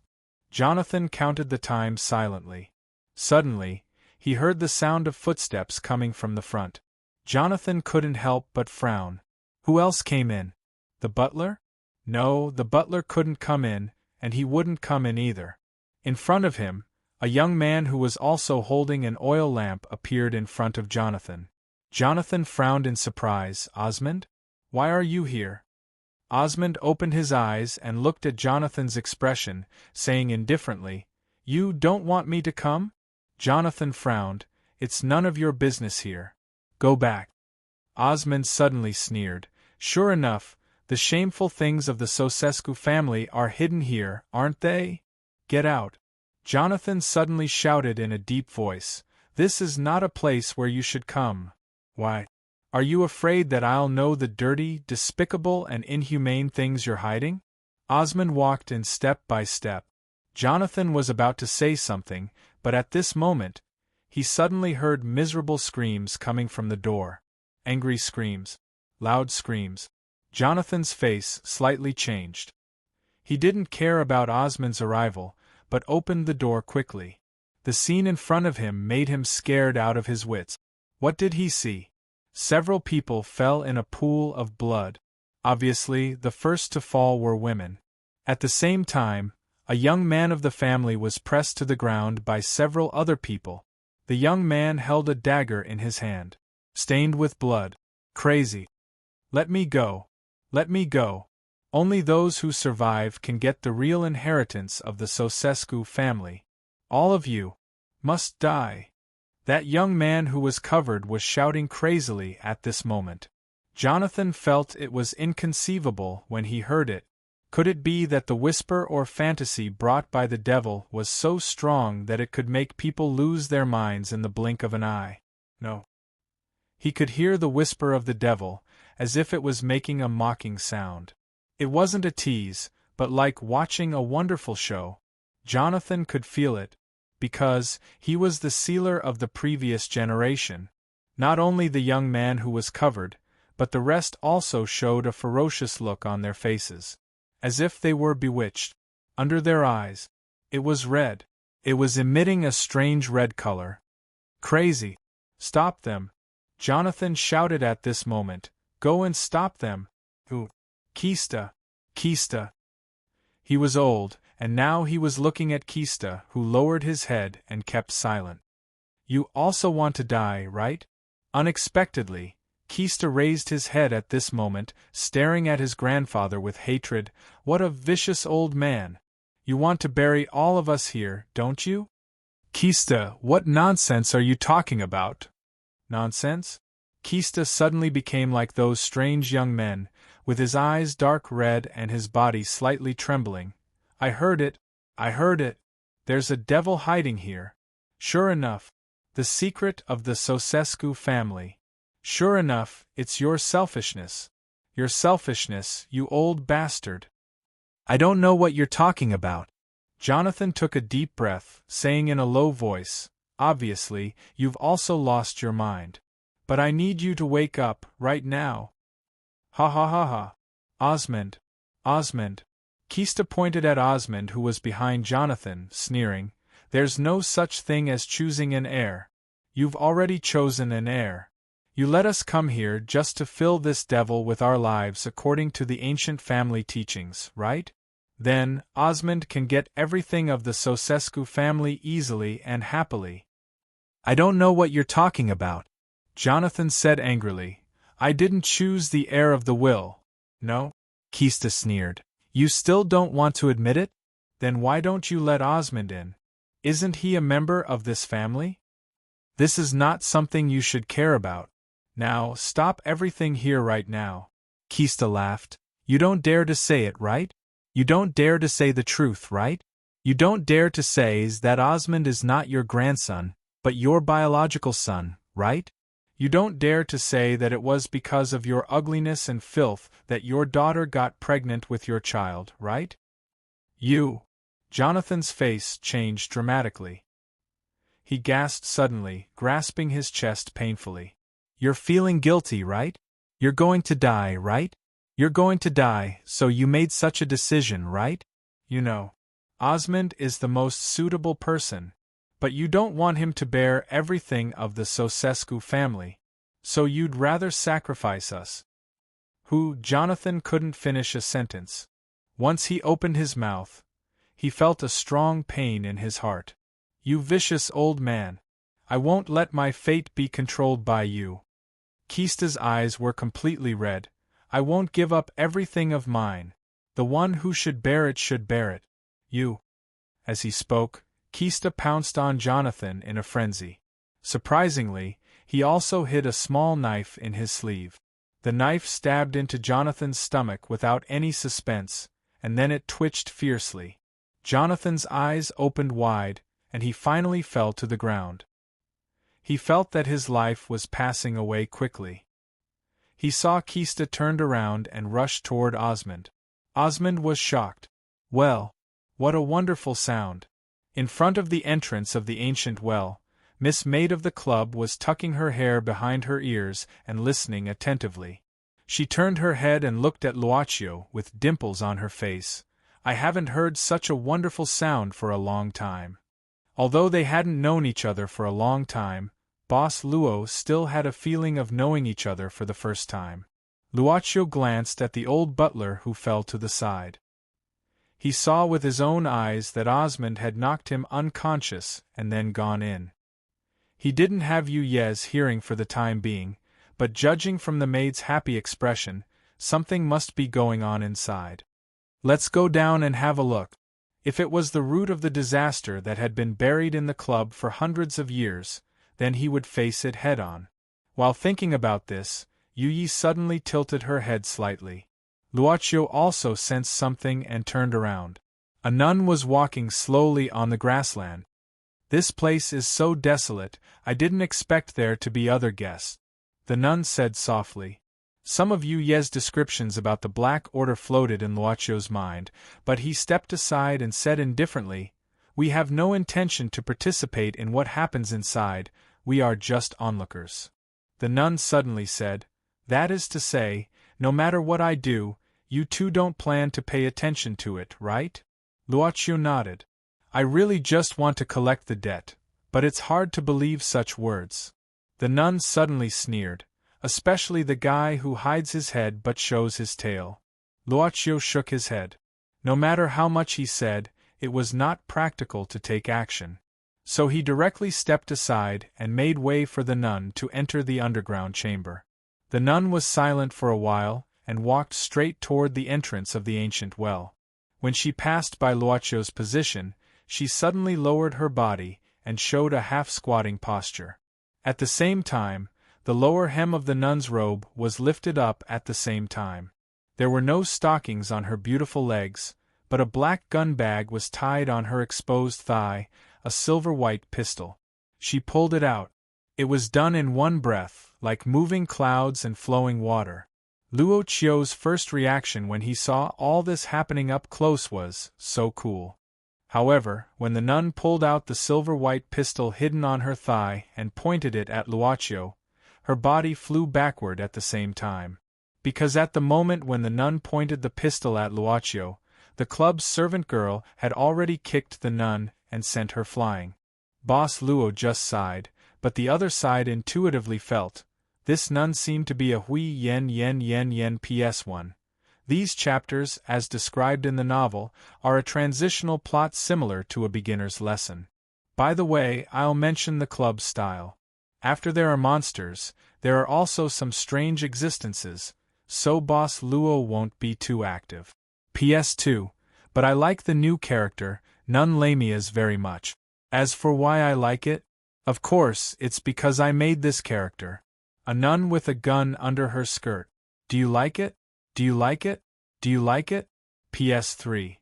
Speaker 1: Jonathan counted the time silently. Suddenly, he heard the sound of footsteps coming from the front. Jonathan couldn't help but frown. Who else came in? The butler? No, the butler couldn't come in, and he wouldn't come in either. In front of him, a young man who was also holding an oil lamp appeared in front of Jonathan. Jonathan frowned in surprise. Osmond? Why are you here? Osmond opened his eyes and looked at Jonathan's expression, saying indifferently, You don't want me to come? Jonathan frowned. It's none of your business here. Go back. Osmond suddenly sneered. Sure enough, the shameful things of the Sosescu family are hidden here, aren't they? Get out. Jonathan suddenly shouted in a deep voice. This is not a place where you should come. Why? Are you afraid that I'll know the dirty, despicable, and inhumane things you're hiding? Osmond walked in step by step. Jonathan was about to say something, but at this moment, he suddenly heard miserable screams coming from the door. Angry screams. Loud screams. Jonathan's face slightly changed. He didn't care about Osmond's arrival, but opened the door quickly. The scene in front of him made him scared out of his wits. What did he see? Several people fell in a pool of blood. Obviously, the first to fall were women. At the same time, a young man of the family was pressed to the ground by several other people. The young man held a dagger in his hand, stained with blood. Crazy. Let me go. Let me go. Only those who survive can get the real inheritance of the Sosescu family. All of you must die. That young man who was covered was shouting crazily at this moment. Jonathan felt it was inconceivable when he heard it. Could it be that the whisper or fantasy brought by the devil was so strong that it could make people lose their minds in the blink of an eye? No. He could hear the whisper of the devil, as if it was making a mocking sound. It wasn't a tease, but like watching a wonderful show. Jonathan could feel it, because he was the sealer of the previous generation. Not only the young man who was covered, but the rest also showed a ferocious look on their faces, as if they were bewitched. Under their eyes, it was red. It was emitting a strange red color. Crazy. Stop them. Jonathan shouted at this moment. Go and stop them. Who? Kista. Kista. He was old, and now he was looking at Kista, who lowered his head and kept silent. You also want to die, right? Unexpectedly, Kista raised his head at this moment, staring at his grandfather with hatred. What a vicious old man! You want to bury all of us here, don't you? Kista, what nonsense are you talking about? Nonsense? Kista suddenly became like those strange young men, with his eyes dark red and his body slightly trembling. I heard it. I heard it. There's a devil hiding here. Sure enough. The secret of the Sosescu family. Sure enough, it's your selfishness. Your selfishness, you old bastard. I don't know what you're talking about. Jonathan took a deep breath, saying in a low voice, Obviously, you've also lost your mind. But I need you to wake up, right now. Ha ha ha ha. Osmond. Osmond. Kista pointed at Osmond, who was behind Jonathan, sneering. There's no such thing as choosing an heir. You've already chosen an heir. You let us come here just to fill this devil with our lives according to the ancient family teachings, right? Then, Osmond can get everything of the Sosescu family easily and happily. I don't know what you're talking about, Jonathan said angrily. I didn't choose the heir of the will. No? Kista sneered. You still don't want to admit it? Then why don't you let Osmond in? Isn't he a member of this family? This is not something you should care about. Now, stop everything here right now. Kista laughed. You don't dare to say it, right? You don't dare to say the truth, right? You don't dare to say that Osmond is not your grandson, but your biological son, right? You don't dare to say that it was because of your ugliness and filth that your daughter got pregnant with your child, right? You. Jonathan's face changed dramatically. He gasped suddenly, grasping his chest painfully. You're feeling guilty, right? You're going to die, right? You're going to die, so you made such a decision, right? You know, Osmond is the most suitable person, but you don't want him to bear everything of the Sosescu family, so you'd rather sacrifice us. Who? Jonathan couldn't finish a sentence. Once he opened his mouth, he felt a strong pain in his heart. You vicious old man! I won't let my fate be controlled by you. Kista's eyes were completely red. I won't give up everything of mine. The one who should bear it should bear it. You. As he spoke, Kista pounced on Jonathan in a frenzy. Surprisingly, he also hid a small knife in his sleeve. The knife stabbed into Jonathan's stomach without any suspense, and then it twitched fiercely. Jonathan's eyes opened wide, and he finally fell to the ground. He felt that his life was passing away quickly. He saw Kista turned around and rushed toward Osmond. Osmond was shocked. Well, what a wonderful sound! In front of the entrance of the ancient well, Miss Maid of the club was tucking her hair behind her ears and listening attentively. She turned her head and looked at Luaccio with dimples on her face. I haven't heard such a wonderful sound for a long time. Although they hadn't known each other for a long time, Boss Luo still had a feeling of knowing each other for the first time. Luaccio glanced at the old butler who fell to the side. He saw with his own eyes that Osmond had knocked him unconscious and then gone in. He didn't have Yu's hearing for the time being, but judging from the maid's happy expression, something must be going on inside. Let's go down and have a look. If it was the root of the disaster that had been buried in the club for hundreds of years, then he would face it head-on. While thinking about this, Yu suddenly tilted her head slightly. Luaccio also sensed something and turned around. A nun was walking slowly on the grassland. This place is so desolate, I didn't expect there to be other guests, the nun said softly. Some of Yu's descriptions about the Black Order floated in Luaccio's mind, but he stepped aside and said indifferently, "We have no intention to participate in what happens inside, we are just onlookers." The nun suddenly said, "That is to say, no matter what I do, you two don't plan to pay attention to it, right?" Luaccio nodded. "I really just want to collect the debt, but it's hard to believe such words." The nun suddenly sneered, "Especially the guy who hides his head but shows his tail." Luaccio shook his head. No matter how much he said, it was not practical to take action. So he directly stepped aside and made way for the nun to enter the underground chamber. The nun was silent for a while, and walked straight toward the entrance of the ancient well. When she passed by Luaccio's position, she suddenly lowered her body and showed a half-squatting posture. At the same time, the lower hem of the nun's robe was lifted up at the same time. There were no stockings on her beautiful legs, but a black gun bag was tied on her exposed thigh, a silver-white pistol. She pulled it out. It was done in one breath, like moving clouds and flowing water. Luoccio's first reaction when he saw all this happening up close was, "So cool." However, when the nun pulled out the silver-white pistol hidden on her thigh and pointed it at Luaccio, her body flew backward at the same time. Because at the moment when the nun pointed the pistol at Luaccio, the club's servant girl had already kicked the nun and sent her flying. Boss Luo just sighed, but the other side intuitively felt, this nun seemed to be a hui yen yen yen yen PS1. These chapters, as described in the novel, are a transitional plot similar to a beginner's lesson. By the way, I'll mention the club's style. After there are monsters, there are also some strange existences, so Boss Luo won't be too active. PS2, but I like the new character, Nun Lamia's very much. As for why I like it, of course, it's because I made this character. A nun with a gun under her skirt. Do you like it? Do you like it? Do you like it? PS3.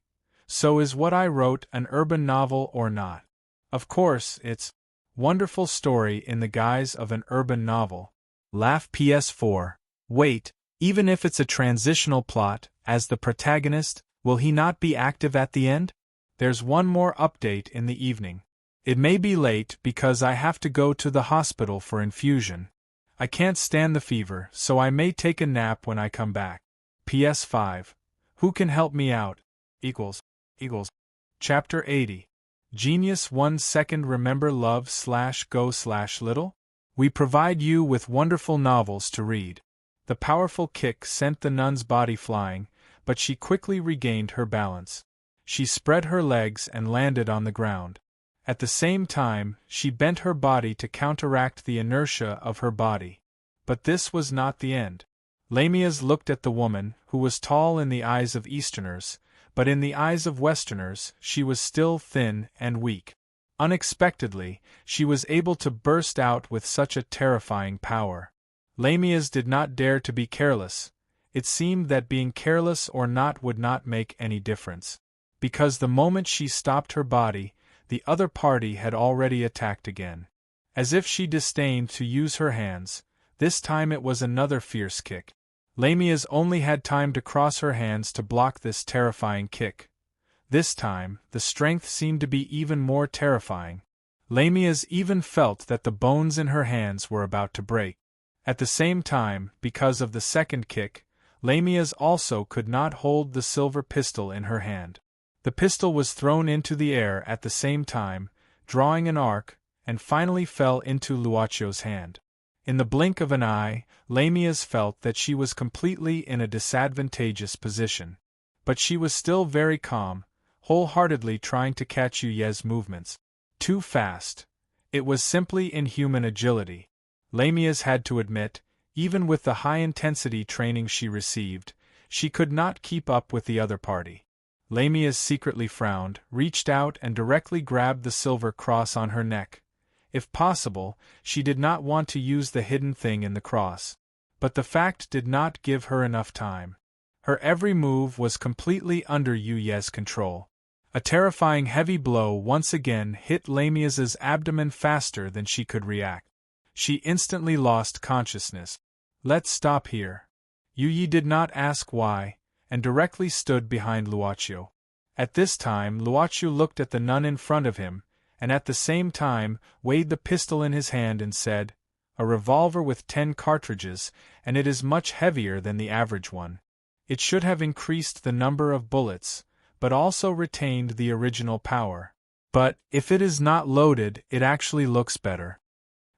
Speaker 1: So is what I wrote an urban novel or not? Of course, it's wonderful story in the guise of an urban novel. Laugh PS4. Wait, even if it's a transitional plot, as the protagonist, will he not be active at the end? There's one more update in the evening. It may be late because I have to go to the hospital for infusion. I can't stand the fever, so I may take a nap when I come back. PS5. Who can help me out? Equals. Chapter 80. Genius 1 second remember love/go/little? We provide you with wonderful novels to read. The powerful kick sent the nun's body flying, but she quickly regained her balance. She spread her legs and landed on the ground. At the same time, she bent her body to counteract the inertia of her body. But this was not the end. Lamias looked at the woman, who was tall in the eyes of Easterners, but in the eyes of Westerners she was still thin and weak. Unexpectedly, she was able to burst out with such a terrifying power. Lamias did not dare to be careless. It seemed that being careless or not would not make any difference. Because the moment she stopped her body, the other party had already attacked again. As if she disdained to use her hands, this time it was another fierce kick. Lamias only had time to cross her hands to block this terrifying kick. This time, the strength seemed to be even more terrifying. Lamias even felt that the bones in her hands were about to break. At the same time, because of the second kick, Lamias also could not hold the silver pistol in her hand. The pistol was thrown into the air at the same time, drawing an arc, and finally fell into Luacio's hand. In the blink of an eye, Lamias felt that she was completely in a disadvantageous position. But she was still very calm, wholeheartedly trying to catch Yuye's movements. Too fast. It was simply inhuman agility. Lamias had to admit, even with the high-intensity training she received, she could not keep up with the other party. Lamias secretly frowned, reached out and directly grabbed the silver cross on her neck. If possible, she did not want to use the hidden thing in the cross. But the fact did not give her enough time. Her every move was completely under Yuye's control. A terrifying heavy blow once again hit Lamias's abdomen faster than she could react. She instantly lost consciousness. "Let's stop here." Yuye did not ask why, and directly stood behind Luocio. At this time Luocio looked at the nun in front of him, and at the same time weighed the pistol in his hand and said, "A revolver with 10 cartridges, and it is much heavier than the average one. It should have increased the number of bullets, but also retained the original power. But, if it is not loaded, it actually looks better."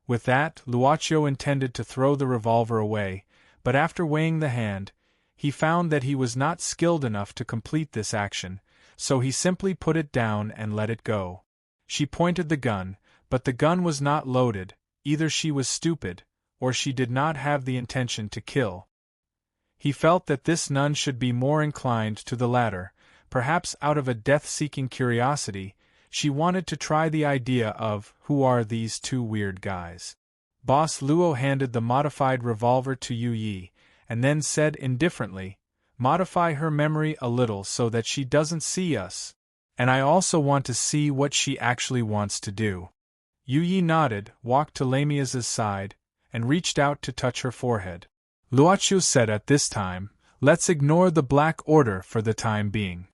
Speaker 1: With that, Luocio intended to throw the revolver away, but after weighing the hand, he found that he was not skilled enough to complete this action, so he simply put it down and let it go. She pointed the gun, but the gun was not loaded. Either she was stupid, or she did not have the intention to kill. He felt that this nun should be more inclined to the latter. Perhaps out of a death-seeking curiosity, she wanted to try the idea of, who are these two weird guys? Boss Luo handed the modified revolver to Yuye, and then said indifferently, "Modify her memory a little so that she doesn't see us. And I also want to see what she actually wants to do." Yuye nodded, walked to Lamias's side, and reached out to touch her forehead. Luocio said at this time, "Let's ignore the Black Order for the time being."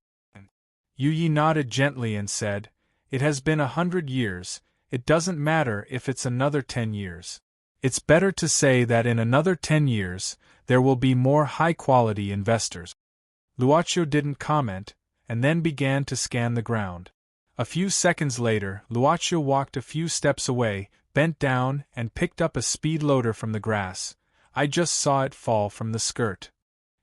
Speaker 1: Yuye nodded gently and said, "It has been 100 years, it doesn't matter if it's another 10 years. It's better to say that in another 10 years, there will be more high-quality investors." Luocio didn't comment, and then began to scan the ground. A few seconds later, Luocio walked a few steps away, bent down, and picked up a speed loader from the grass. "I just saw it fall from the skirt."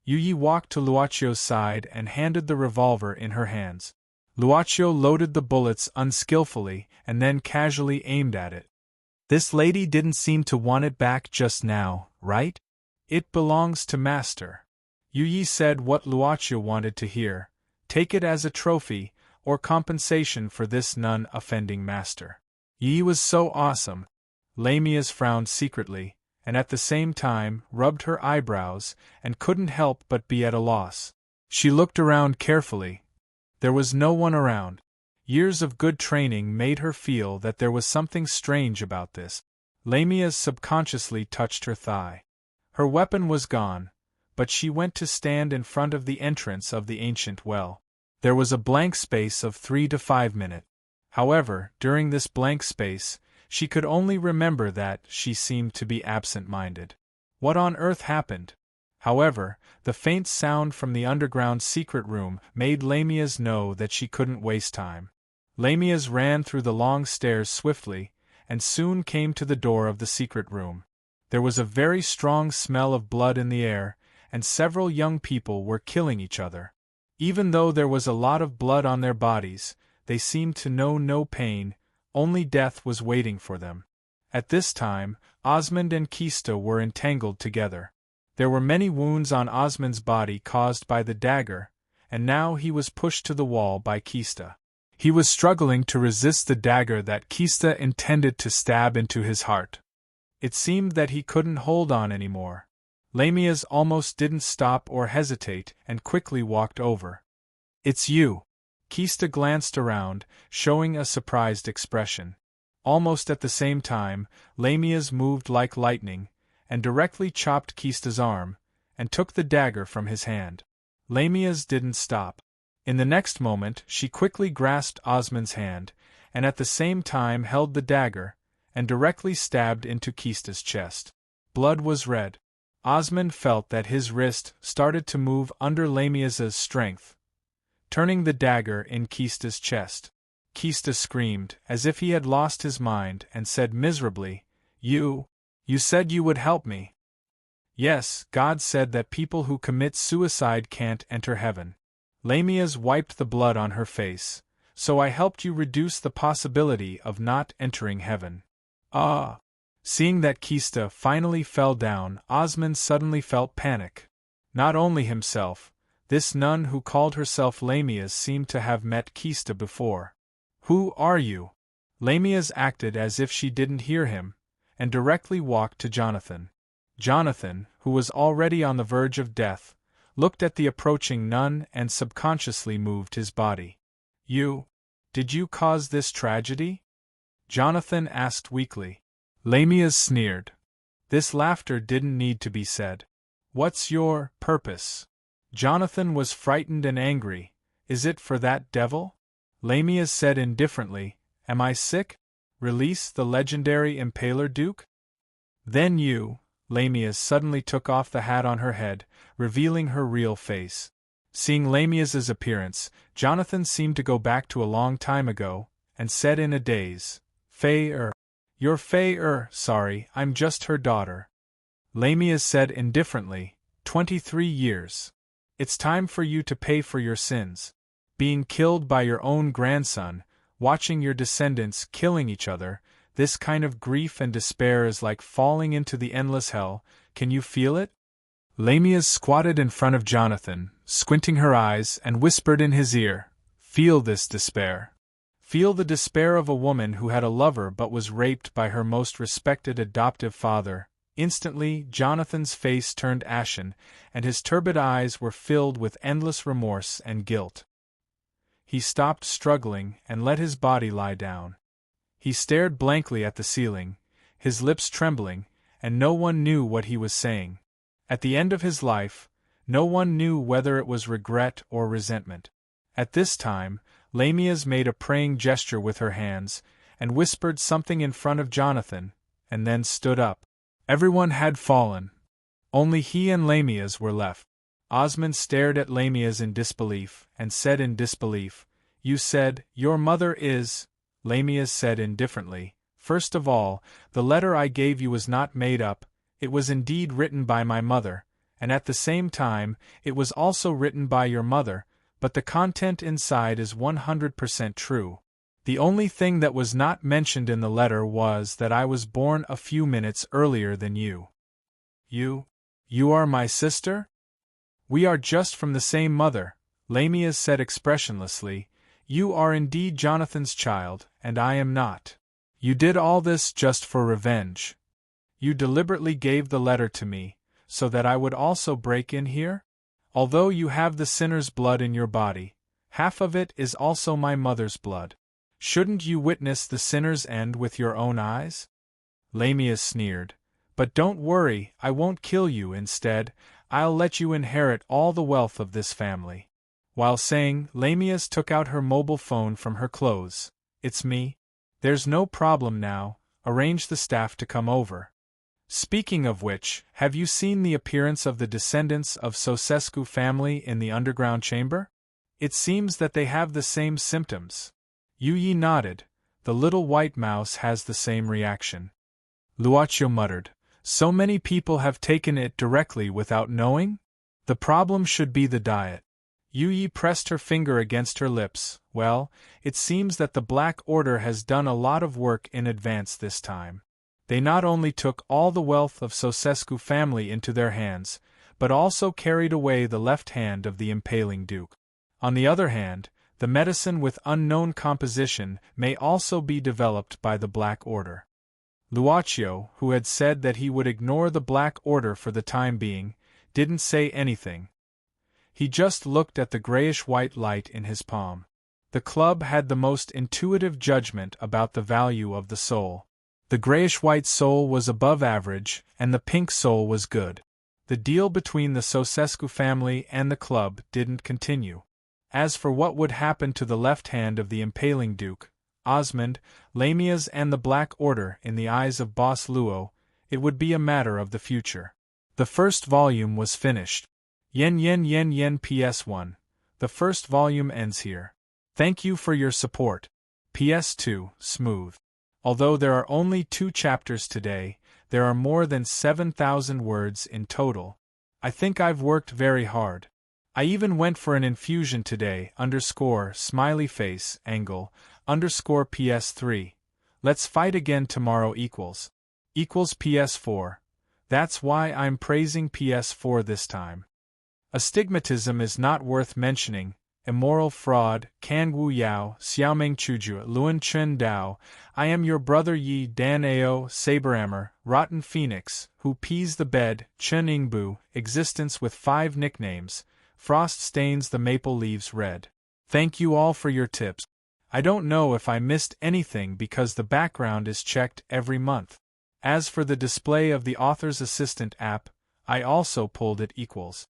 Speaker 1: Yuye walked to Luocio's side and handed the revolver in her hands. Luocio loaded the bullets unskillfully and then casually aimed at it. "This lady didn't seem to want it back just now, right? It belongs to Master." Yuye said what Luocio wanted to hear. Take it as a trophy, or compensation for this non-offending master. Yuye was so awesome. Lamias frowned secretly, and at the same time rubbed her eyebrows, and couldn't help but be at a loss. She looked around carefully. There was no one around. Years of good training made her feel that there was something strange about this. Lamias subconsciously touched her thigh. Her weapon was gone, but she went to stand in front of the entrance of the ancient well. There was a blank space of 3 to 5 minutes. However, during this blank space, she could only remember that she seemed to be absent-minded. What on earth happened? However, the faint sound from the underground secret room made Lamias know that she couldn't waste time. Lamias ran through the long stairs swiftly, and soon came to the door of the secret room. There was a very strong smell of blood in the air, and several young people were killing each other. Even though there was a lot of blood on their bodies, they seemed to know no pain, only death was waiting for them. At this time, Osmond and Kista were entangled together. There were many wounds on Osmond's body caused by the dagger, and now he was pushed to the wall by Kista. He was struggling to resist the dagger that Kista intended to stab into his heart. It seemed that he couldn't hold on anymore. Lamias almost didn't stop or hesitate and quickly walked over. "It's you." Kista glanced around, showing a surprised expression. Almost at the same time, Lamias moved like lightning, and directly chopped Kista's arm, and took the dagger from his hand. Lamias didn't stop. In the next moment she quickly grasped Osmond's hand, and at the same time held the dagger, and directly stabbed into Kista's chest. Blood was red. Osmond felt that his wrist started to move under Lamias's strength, turning the dagger in Kista's chest. Kista screamed, as if he had lost his mind, and said miserably, You said you would help me." "Yes, God said that people who commit suicide can't enter heaven." Lamias wiped the blood on her face. "So I helped you reduce the possibility of not entering heaven." "Ah!" Seeing that Kista finally fell down, Osmond suddenly felt panic. Not only himself, this nun who called herself Lamias seemed to have met Kista before. "Who are you?" Lamias acted as if she didn't hear him, and directly walked to Jonathan. Jonathan, who was already on the verge of death, looked at the approaching nun and subconsciously moved his body. Did you cause this tragedy?" Jonathan asked weakly. Lamias sneered. This laughter didn't need to be said. "What's your purpose?" Jonathan was frightened and angry. "Is it for that devil?" Lamias said indifferently, "Am I sick? Release the legendary Impaler Duke?" "Then Lamias suddenly took off the hat on her head, revealing her real face. Seeing Lamias's appearance, Jonathan seemed to go back to a long time ago, and said in a daze, "You're sorry, I'm just her daughter." Lamias said indifferently, 23 years. It's time for you to pay for your sins. Being killed by your own grandson, watching your descendants killing each other, this kind of grief and despair is like falling into the endless hell. Can you feel it?" Lamias squatted in front of Jonathan, squinting her eyes, and whispered in his ear, "Feel this despair. Feel the despair of a woman who had a lover but was raped by her most respected adoptive father." Instantly, Jonathan's face turned ashen, and his turbid eyes were filled with endless remorse and guilt. He stopped struggling and let his body lie down. He stared blankly at the ceiling, his lips trembling, and no one knew what he was saying. At the end of his life, no one knew whether it was regret or resentment. At this time, Lamias made a praying gesture with her hands, and whispered something in front of Jonathan, and then stood up. Everyone had fallen. Only he and Lamias were left. Osmond stared at Lamias in disbelief, and said in disbelief, "You said, your mother is—" Lamias said indifferently, "First of all, the letter I gave you was not made up, it was indeed written by my mother, and at the same time, it was also written by your mother, but the content inside is 100% true. The only thing that was not mentioned in the letter was that I was born a few minutes earlier than you." You are my sister?" "We are just from the same mother," Lamias said expressionlessly. "You are indeed Jonathan's child, and I am not. You did all this just for revenge. You deliberately gave the letter to me, so that I would also break in here? Although you have the sinner's blood in your body, half of it is also my mother's blood. Shouldn't you witness the sinner's end with your own eyes?" Lamias sneered. "But don't worry, I won't kill you. Instead, I'll let you inherit all the wealth of this family." While saying, Lamias took out her mobile phone from her clothes. "It's me. There's no problem now, arrange the staff to come over. Speaking of which, have you seen the appearance of the descendants of Sosescu family in the underground chamber? It seems that they have the same symptoms." Yuyi nodded. "The little white mouse has the same reaction." Luocho muttered, "So many people have taken it directly without knowing? The problem should be the diet." Yuyi pressed her finger against her lips. "Well, it seems that the Black Order has done a lot of work in advance this time. They not only took all the wealth of Sosescu family into their hands, but also carried away the left hand of the impaling duke. On the other hand, the medicine with unknown composition may also be developed by the Black Order. Luaccio, who had said that he would ignore the Black Order for the time being, didn't say anything. He just looked at the grayish-white light in his palm. The club had the most intuitive judgment about the value of the soul. The grayish-white soul was above average, and the pink soul was good. The deal between the Sosescu family and the club didn't continue. As for what would happen to the left hand of the impaling duke, Osmond, Lamia's and the Black Order in the eyes of Boss Luo, it would be a matter of the future. The first volume was finished. Yen PS1. The first volume ends here. Thank you for your support. PS2, smooth. Although there are only 2 chapters today, there are more than 7,000 words in total. I think I've worked very hard. I even went for an infusion today, smiley face, angle, PS3. Let's fight again tomorrow equals PS4. That's why I'm praising PS4 this time. Astigmatism is not worth mentioning. Immoral fraud, Kangwu Yao, Xiaoming Chuju, Luan Chen Dao, I am your brother Yi Dan Ao, Saberhammer, Rotten Phoenix, Who Pees the Bed, Chen Ingbu, Existence with 5 nicknames, Frost Stains the Maple Leaves Red. Thank you all for your tips. I don't know if I missed anything because the background is checked every month. As for the display of the author's assistant app, I also pulled it equals.